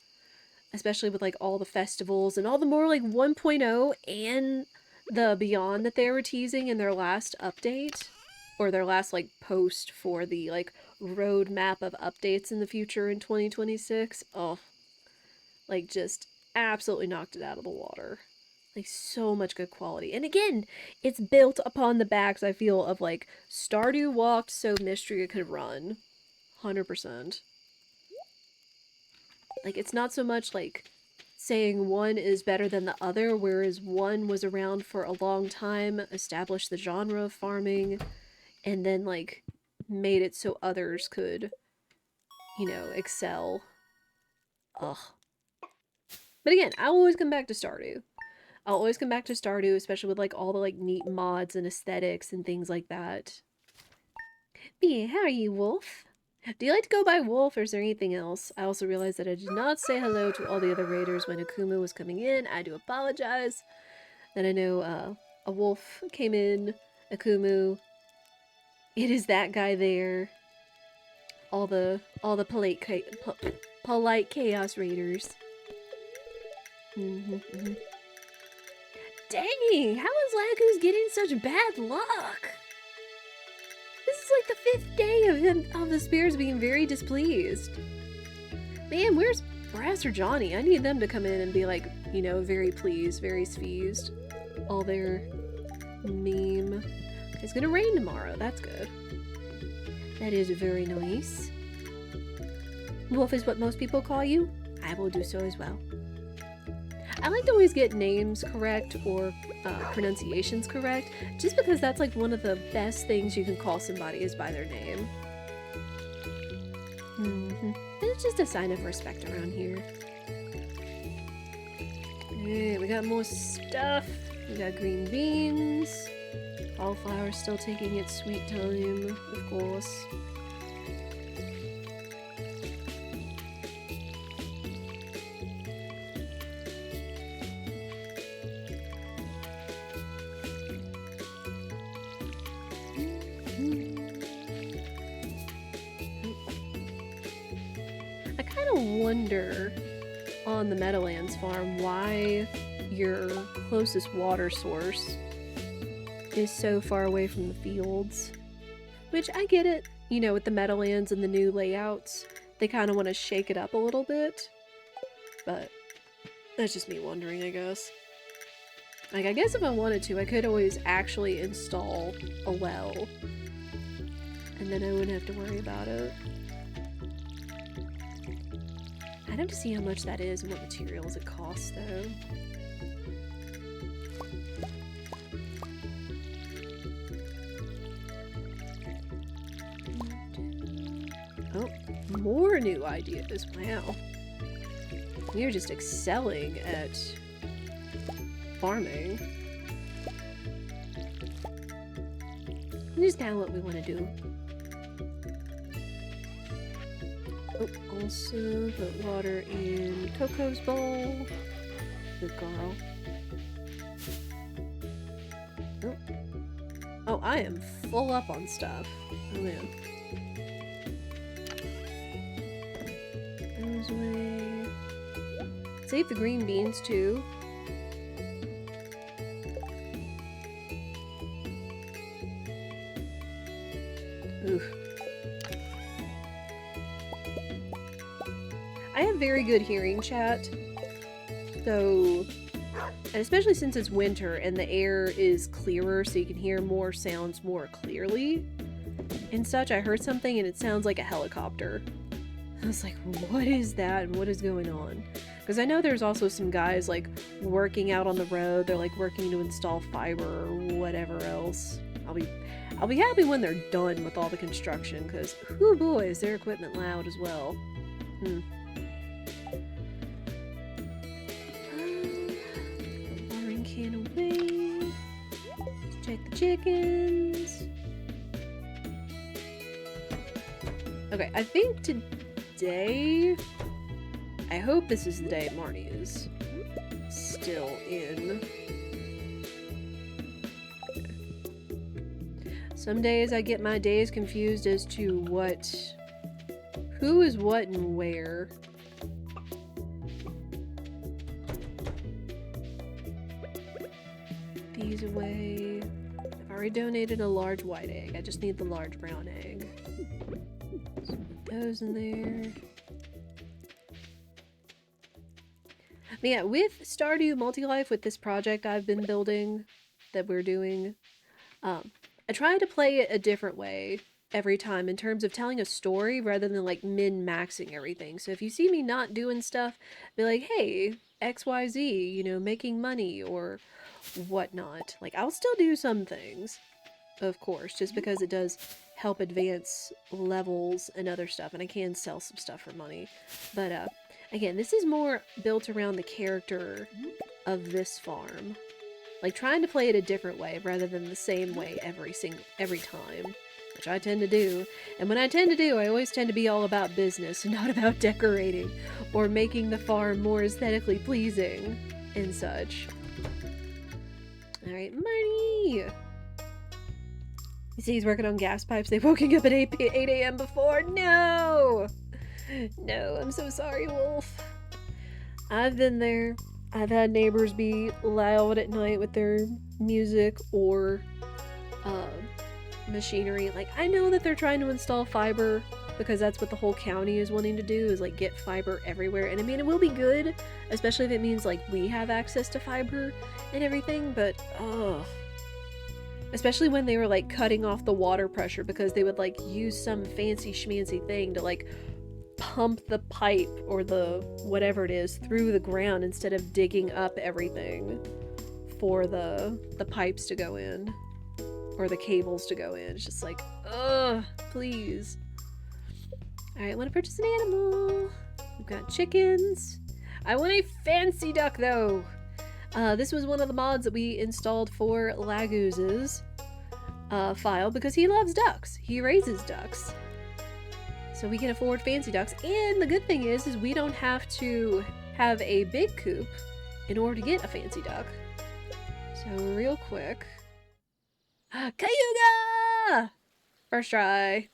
Especially with, like, all the festivals and all the more, like, 1.0 and the Beyond that they were teasing in their last update. Or their last, like, post for the, like, roadmap of updates in the future in 2026. Oh, like, just absolutely knocked it out of the water. Like, so much good quality. And again, it's built upon the backs, I feel, of, like, Stardew walked so Mystria could run. 100%. Like, it's not so much, like, saying one is better than the other, whereas one was around for a long time, established the genre of farming, and then, like, made it so others could, you know, excel. Ugh. But again, I'll always come back to Stardew. I'll always come back to Stardew, especially with, like, all the, like, neat mods and aesthetics and things like that. B, how are you, Wolf? Do you like to go by Wolf, or is there anything else? I also realized that I did not say hello to all the other raiders when Akumu was coming in. I do apologize. Then I know, a wolf came in, Akumu. It is that guy there. All the polite chaos raiders. Dang, how is Laguz getting such bad luck? This is like the 5th day of the spirits being very displeased. Man, where's Brass or Johnny? I need them to come in and be like, you know, very pleased, very sfeezed. All their meme. It's gonna rain tomorrow, that's good. That is very nice. Wolf is what most people call you. I will do so as well. I like to always get names correct or pronunciations correct, just because that's like one of the best things you can call somebody is by their name. It's just a sign of respect around here. Hey, we got more stuff. We got green beans. Cauliflower still taking its sweet time, of course. I kind of wonder on the Meadowlands farm why your closest water source is so far away from the fields. Which, I get it, you know, with the Meadowlands and the new layouts, they kind of want to shake it up a little bit. But that's just me wondering, I guess. Like, I guess if I wanted to, I could always actually install a well. And then I wouldn't have to worry about it. I'd have to see how much that is and what materials it costs, though. Oh, more new ideas. Wow. We are just excelling at farming. Just kind of what we want to do. Oh, also put water in Coco's bowl. Good girl. Oh. Oh, I am full up on stuff. Oh man. Goes away. Save the green beans too. Oof. I have very good hearing, chat. So, and especially since it's winter and the air is clearer so you can hear more sounds more clearly and such. I heard something and it sounds like a helicopter. I was like, what is that and what is going on? Because I know there's also some guys like working out on the road. They're like working to install fiber or whatever else. I'll be happy when they're done with all the construction because, whoo boy, is their equipment loud as well. Watering can away. Let's check the chickens. Okay, I think today... I hope this is the day Marnie is still in. Some days I get my days confused as to who is what and where. These away. I've already donated a large white egg. I just need the large brown egg. So put those in there. But yeah, with Stardew Multi-Life, with this project I've been building, that we're doing, I try to play it a different way every time in terms of telling a story rather than like min-maxing everything. So if you see me not doing stuff, be like, hey, XYZ, you know, making money or whatnot. Like, I'll still do some things, of course, just because it does help advance levels and other stuff, and I can sell some stuff for money. But, again, this is more built around the character of this farm. Like, trying to play it a different way rather than the same way every time, which I tend to do. And when I tend to do, I always tend to be all about business and not about decorating or making the farm more aesthetically pleasing and such. Alright, Marnie! You see he's working on gas pipes. They woke him up at 8 a.m. before. No! No, I'm so sorry, Wolf. I've been there. I've had neighbors be loud at night with their music or machinery. Like, I know that they're trying to install fiber because that's what the whole county is wanting to do, is like get fiber everywhere. And I mean, it will be good, especially if it means like we have access to fiber and everything, but especially when they were like cutting off the water pressure because they would like use some fancy schmancy thing to like pump the pipe or the whatever it is through the ground instead of digging up everything for the pipes to go in or the cables to go in. It's just like, ugh, please. Alright, I want to purchase an animal. We've got chickens. I want a fancy duck though. This was one of the mods that we installed for Laguz's file because he loves ducks. He raises ducks. So we can afford fancy ducks. And the good thing is we don't have to have a big coop in order to get a fancy duck. So real quick. Cayuga! First try.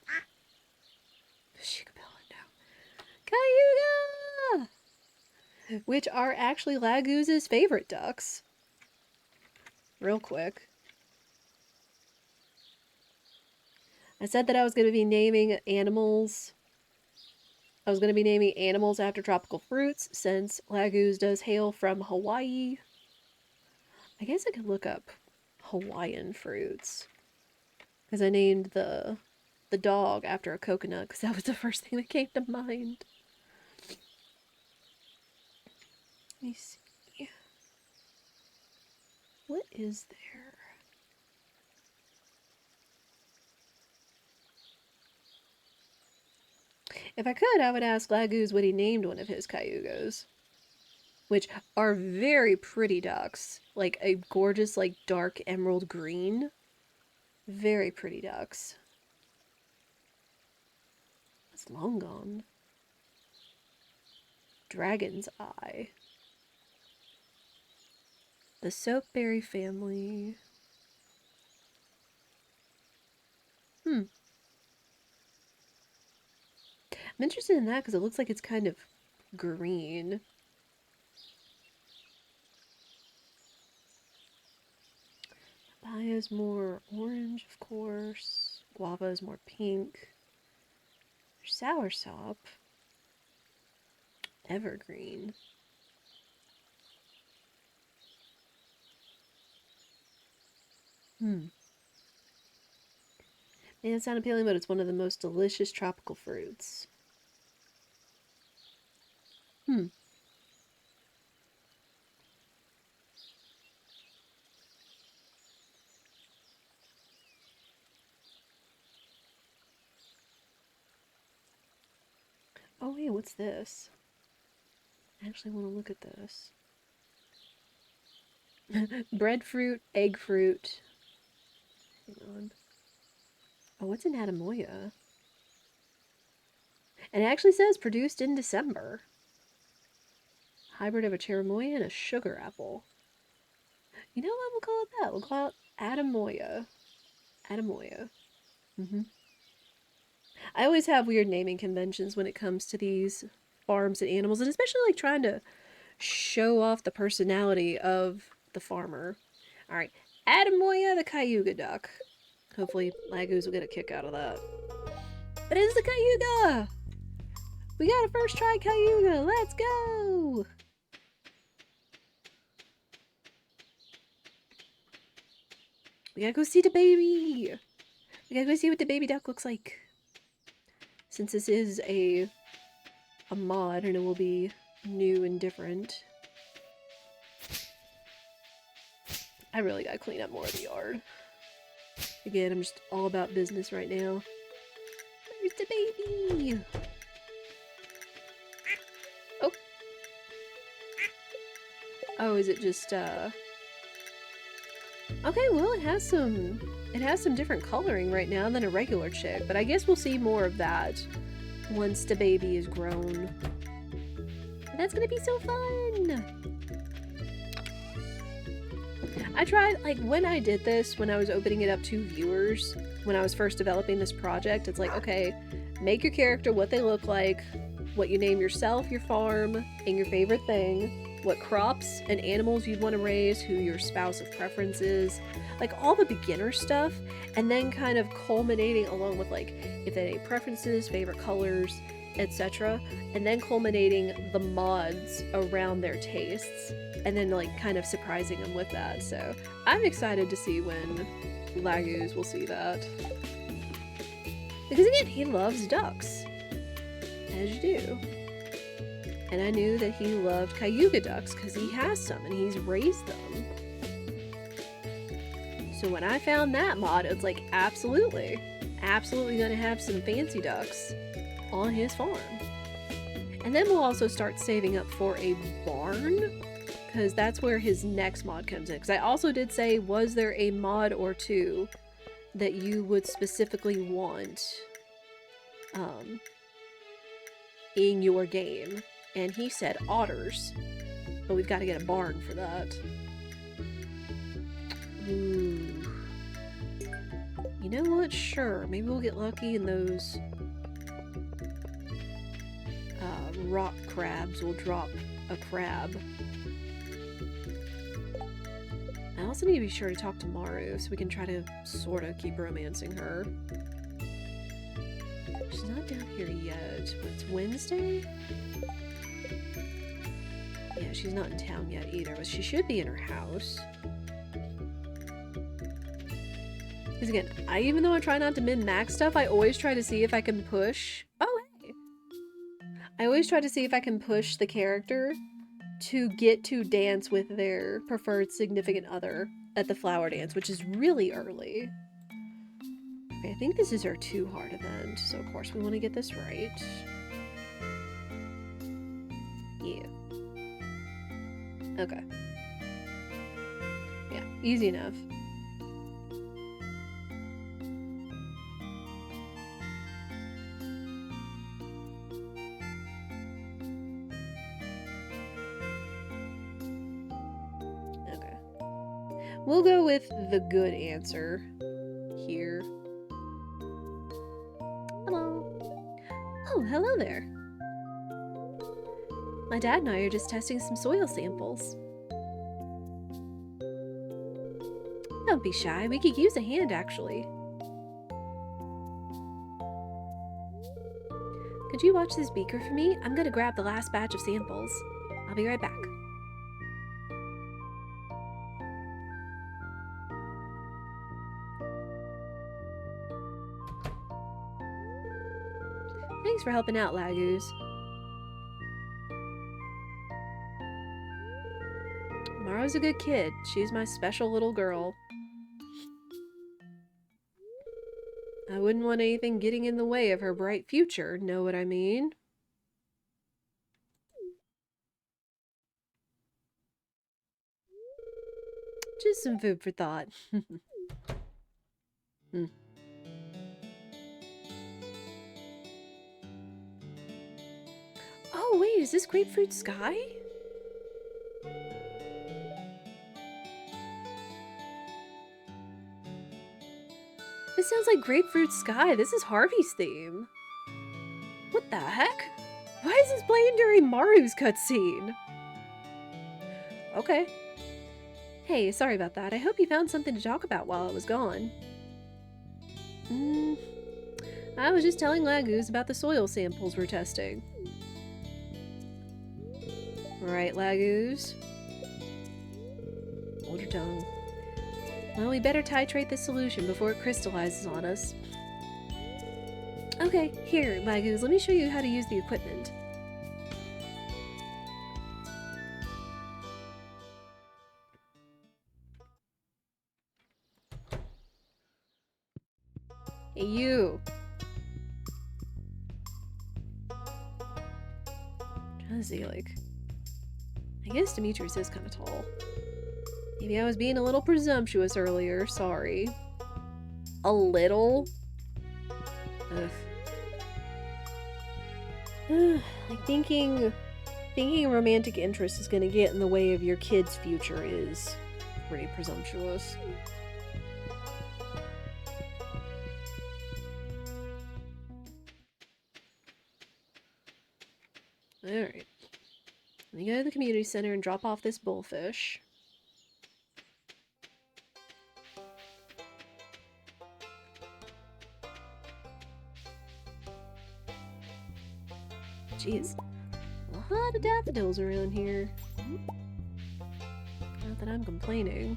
Cayuga! Which are actually Laguz's favorite ducks. Real quick. I said that I was going to be naming animals. I was going to be naming animals after tropical fruits, since Laguz does hail from Hawaii. I guess I could look up Hawaiian fruits. Because I named the dog after a coconut, because that was the first thing that came to mind. Let me see. What is there? If I could, I would ask Laguz what he named one of his cayugos. Which are very pretty ducks. Like a gorgeous, like, dark emerald green. Very pretty ducks. It's long gone. Dragon's eye. The soapberry family. I'm interested in that because it looks like it's kind of green. Papaya is more orange, of course. Guava is more pink. Soursop. Evergreen. Man, it's not appealing, but it's one of the most delicious tropical fruits. Oh, wait, what's this? I actually want to look at this. Breadfruit, egg fruit. Hang on. Oh, what's an Adamoya? And it actually says produced in December. Hybrid of a cherimoya and a sugar apple. You know what? We'll call it that. We'll call it Adamoya. Adamoya. I always have weird naming conventions when it comes to these farms and animals, and especially like trying to show off the personality of the farmer. All right, Adamoya the Cayuga duck. Hopefully, Laguz will get a kick out of that. It is the Cayuga! We got a first try Cayuga! Let's go! We gotta go see the baby! We gotta go see what the baby duck looks like. Since this is a mod and it will be new and different. I really gotta clean up more of the yard. Again, I'm just all about business right now. There's the baby! Oh! Oh, is it just, Okay, well, it has some different coloring right now than a regular chick, but I guess we'll see more of that once the baby is grown. And that's gonna be so fun! I tried, like, when I did this, when I was opening it up to viewers, when I was first developing this project, it's like, okay, make your character what they look like, what you name yourself, your farm, and your favorite thing, what crops and animals you'd want to raise, who your spouse of preference is, like all the beginner stuff, and then kind of culminating along with like if they have preferences, favorite colors, etc., and then culminating the mods around their tastes, and then like kind of surprising them with that. So I'm excited to see when Laguz will see that. Because again, he loves ducks. As you do. And I knew that he loved Cayuga ducks because he has some and he's raised them. So when I found that mod, it's like, absolutely gonna have some fancy ducks on his farm. And then we'll also start saving up for a barn, because that's where his next mod comes in. Because I also did say, was there a mod or two that you would specifically want in your game? And he said otters, but we've got to get a barn for that. Ooh. You know what? Sure. Maybe we'll get lucky and those rock crabs will drop a crab. I also need to be sure to talk to Maru so we can try to sort of keep romancing her. She's not down here yet. But it's Wednesday? Yeah, she's not in town yet either, but she should be in her house. Because again, even though I try not to min-max stuff, I always try to see if I can push... Oh, hey! I always try to see if I can push the character to get to dance with their preferred significant other at the flower dance, which is really early. Okay, I think this is our 2 hard event, so of course we want to get this right. Yeah. Okay. Yeah, easy enough. We'll go with the good answer here. Hello. Oh, hello there. My dad and I are just testing some soil samples. Don't be shy, we could use a hand actually. Could you watch this beaker for me? I'm gonna grab the last batch of samples. I'll be right back. Thanks for helping out, Laguz. Mara's a good kid. She's my special little girl. I wouldn't want anything getting in the way of her bright future, know what I mean? Just some food for thought. Oh, wait, is this Grapefruit Sky? This sounds like Grapefruit Sky. This is Harvey's theme. What the heck? Why is this playing during Maru's cutscene? Okay. Hey, sorry about that. I hope you found something to talk about while I was gone. I was just telling Laguz about the soil samples we're testing. Right, Laguz? Hold your tongue. Well, we better titrate this solution before it crystallizes on us. Okay, here, Laguz, let me show you how to use the equipment. Hey, you! Trying to see, like... I guess Demetrius is kind of tall. Maybe I was being a little presumptuous earlier, sorry. A little? Ugh. Like, thinking a romantic interest is gonna get in the way of your kid's future is pretty presumptuous. Alright. Let me go to the community center and drop off this bullfish. Jeez. A lot of daffodils around here. Not that I'm complaining.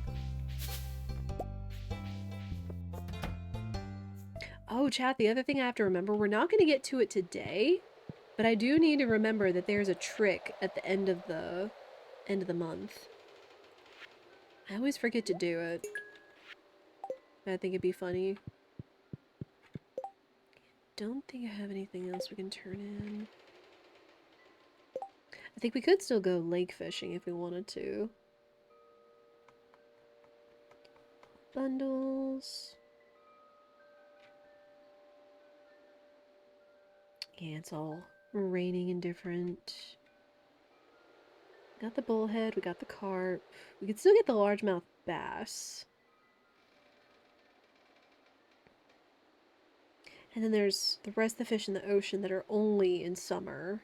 Oh, chat, the other thing I have to remember, we're not going to get to it today, but I do need to remember that there's a trick at the end of the month. I always forget to do it. I think it'd be funny. Don't think I have anything else we can turn in. I think we could still go lake fishing if we wanted to. Bundles. Yeah, it's all raining and different. Got the bullhead, we got the carp. We could still get the largemouth bass. And then there's the rest of the fish in the ocean that are only in summer.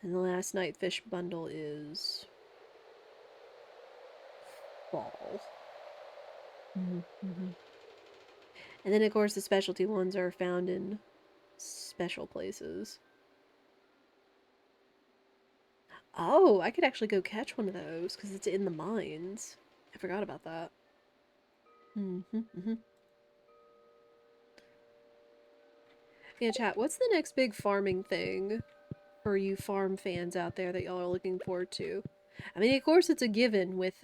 And the last night fish bundle is fall. And then, of course, the specialty ones are found in special places. Oh, I could actually go catch one of those because it's in the mines. I forgot about that. Yeah, chat, what's the next big farming thing for you farm fans out there that y'all are looking forward to? I mean, of course, it's a given with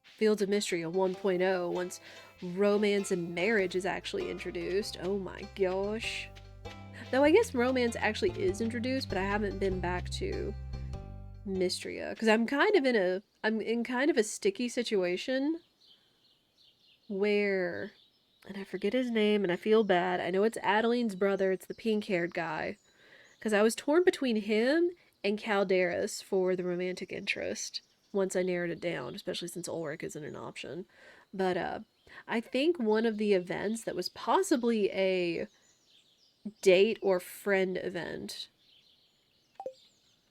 Fields of Mystery, a 1.0, once romance and marriage is actually introduced. Oh my gosh. Though I guess romance actually is introduced, but I haven't been back to Mystria because I'm in kind of a sticky situation where, and I forget his name and I feel bad. I know it's Adeline's brother, it's the pink-haired guy. Because I was torn between him and Calderas for the romantic interest. once I narrowed it down, especially since Ulrich isn't an option. But I think one of the events that was possibly a date or friend event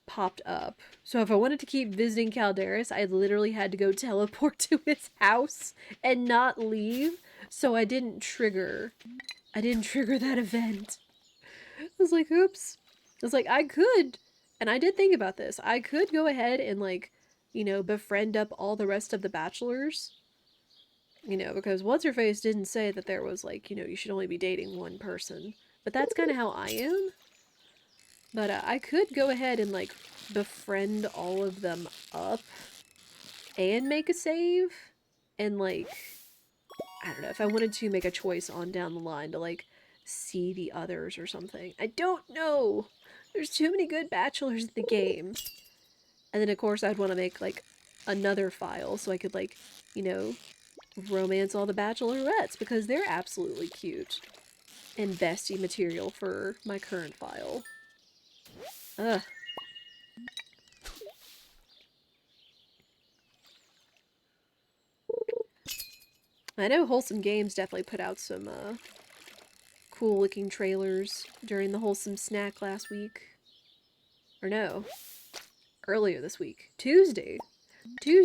popped up. So if I wanted to keep visiting Calderis, I literally had to go teleport to his house and not leave. So I didn't trigger that event. I was like, oops. I was like, I could, and I did think about this. I could go ahead and like, you know, befriend up all the rest of the bachelors. You know, because what's her face didn't say that there was like, you know, you should only be dating one person. But that's kind of how I am. But I could go ahead and like befriend all of them up and make a save. And like, I don't know, if I wanted to make a choice on down the line to like see the others or something. I don't know. There's too many good bachelors in the game. And then of course I'd want to make like another file so I could like, you know, romance all the bachelorettes because they're absolutely cute. And bestie material for my current file. Ugh. I know Wholesome Games definitely put out some cool looking trailers during the Wholesome Snack last week. Or no, earlier this week. Tuesday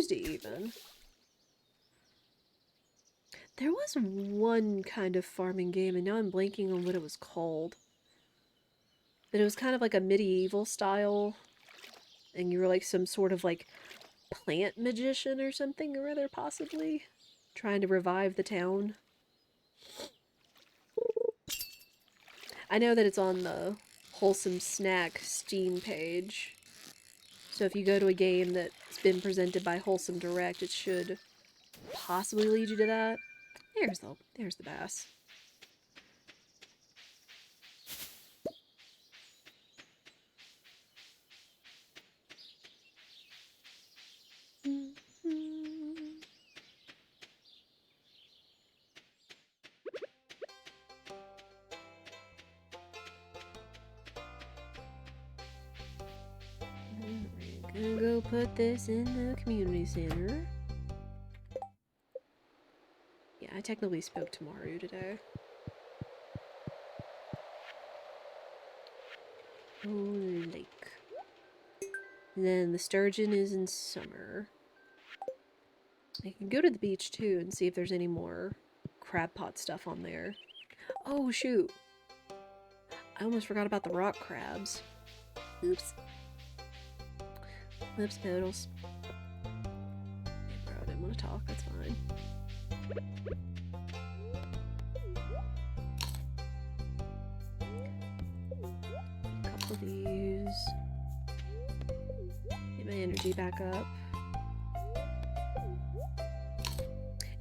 even. There was one kind of farming game, and now I'm blanking on what it was called. But it was kind of like a medieval style, and you were like some sort of like plant magician or something or other, possibly. Trying to revive the town. I know that it's on the Wholesome Snack Steam page. So if you go to a game that's been presented by Wholesome Direct, it should possibly lead you to that. There's the bass. We're gonna go put this in the community center. Yeah, I technically spoke to Maru today. Oh, lake. And then the sturgeon is in summer. I can go to the beach too and see if there's any more crab pot stuff on there. Oh, shoot. I almost forgot about the rock crabs. Oops. Oops, noodles. Hey, bro, I didn't want to talk. That's fine. A couple of these. Get my energy back up.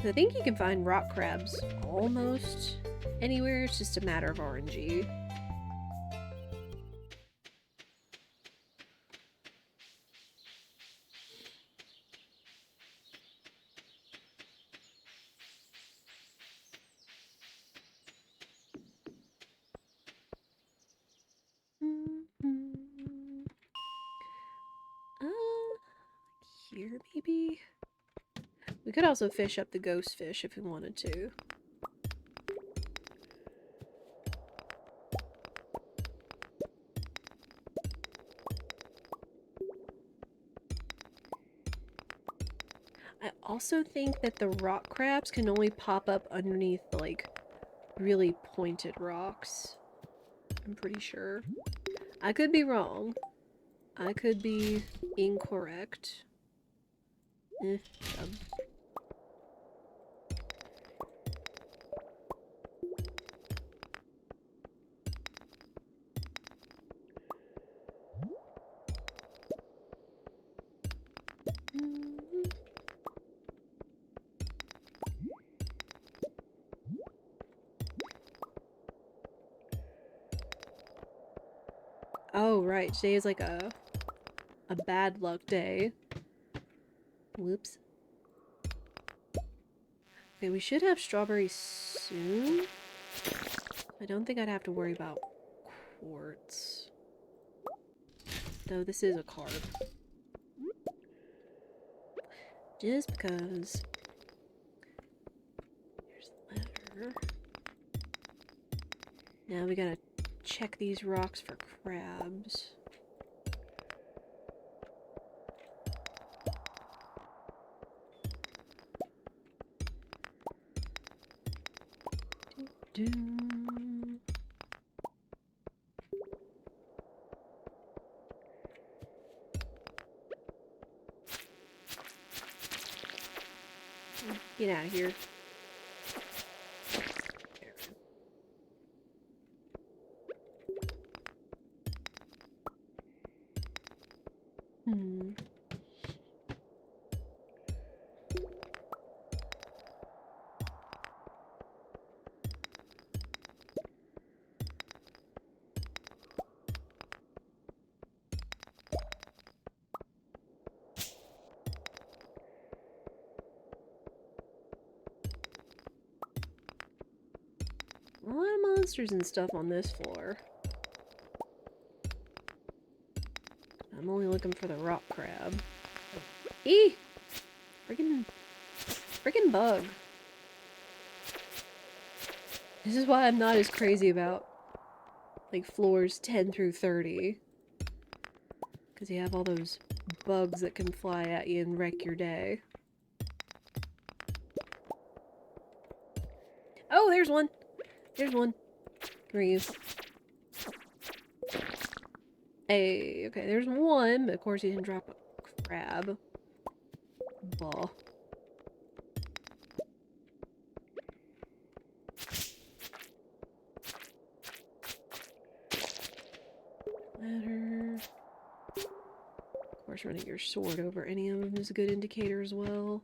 I think you can find rock crabs almost anywhere. It's just a matter of RNG. Here maybe? We could also fish up the ghost fish if we wanted to. I also think that the rock crabs can only pop up underneath the, like, really pointed rocks. I'm pretty sure. I could be wrong. I could be incorrect. Dumb. Oh, right. Today is like a bad luck day. Whoops. Okay, we should have strawberries soon. I don't think I'd have to worry about quartz. Though this is a carb. Just because. There's the ladder. Now we gotta check these rocks for crabs. Doo -doo. Get out of here. A lot of monsters and stuff on this floor. I'm only looking for the rock crab. Eee! Freaking bug. This is why I'm not as crazy about, like, floors 10 through 30. Because you have all those bugs that can fly at you and wreck your day. Oh, there's one! There's one. Come here, you. Hey, okay, there's one, but of course he didn't drop a crab. Ball. Ladder. Of course, running your sword over any of them is a good indicator as well.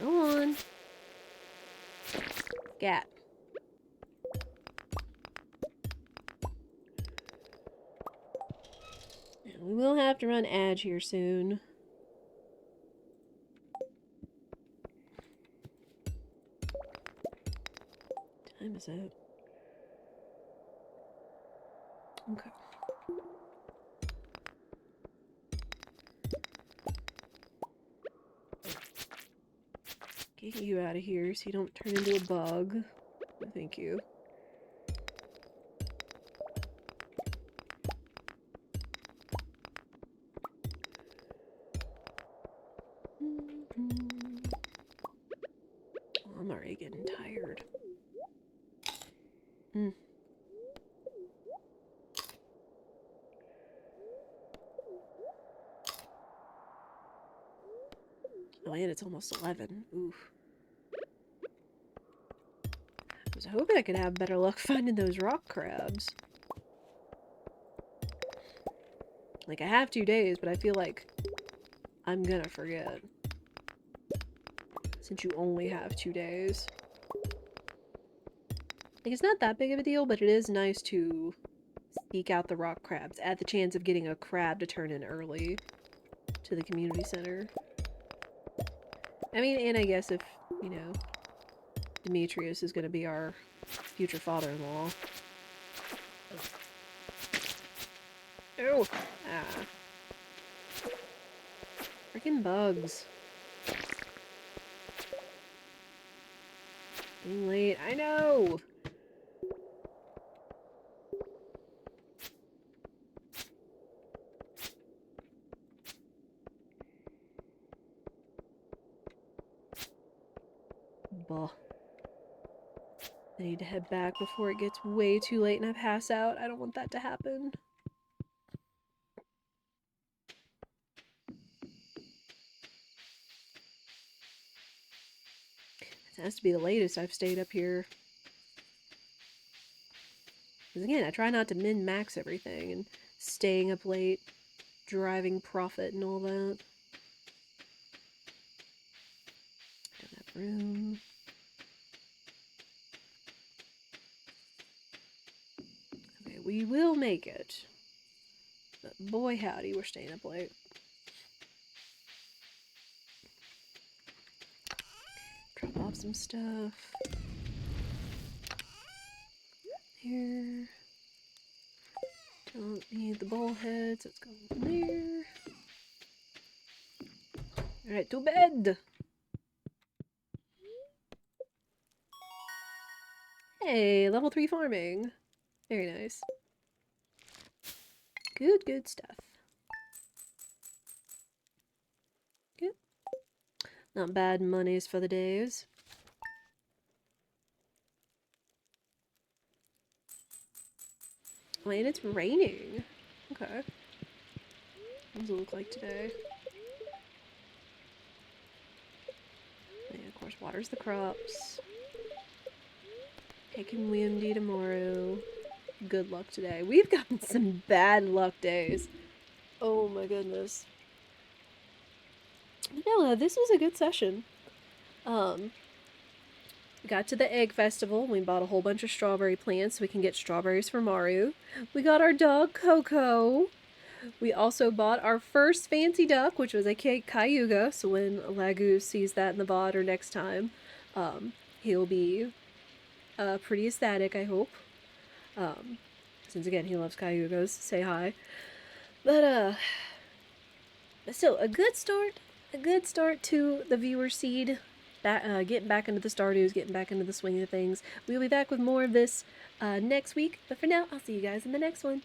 Go on. Scat. And we will have to run Edge here soon. What time is it? Okay. Get you out of here so you don't turn into a bug. Thank you. Oh, I'm already getting tired. Oh, and it's almost 11. Oof. I was hoping I could have better luck finding those rock crabs. Like, I have 2 days, but I feel like I'm gonna forget. Since you only have 2 days. Like, it's not that big of a deal, but it is nice to seek out the rock crabs at the chance of getting a crab to turn in early to the community center. I mean, and I guess if, you know, Demetrius is going to be our future father-in-law. Oh! Ah. Freaking bugs. Getting late. I know! Bah. I need to head back before it gets way too late and I pass out. I don't want that to happen. It has to be the latest I've stayed up here. Because again, I try not to min-max everything and staying up late, driving profit and all that. Got that room. Okay, we will make it. But boy howdy, we're staying up late. Drop off some stuff. Here. Don't need the bullhead, so it's going in there. Alright, to bed! Hey, level 3 farming. Very nice. Good stuff. Good. Not bad monies for the days. Oh, and it's raining. Okay. What does it look like today? And of course, waters the crops. Taking windy tomorrow. Good luck today. We've gotten some bad luck days. Oh my goodness. No, this was a good session. We got to the egg festival. We bought a whole bunch of strawberry plants so we can get strawberries for Maru. We got our dog Coco. We also bought our first fancy duck, which was a cayuga. So when Laguz sees that in the VOD or next time, he'll be pretty ecstatic, I hope. Since again, he loves cayugas. Say hi. But still, a good start to the viewer seed. Getting back into the Stardews, getting back into the swing of things. We'll be back with more of this next week. But for now, I'll see you guys in the next one.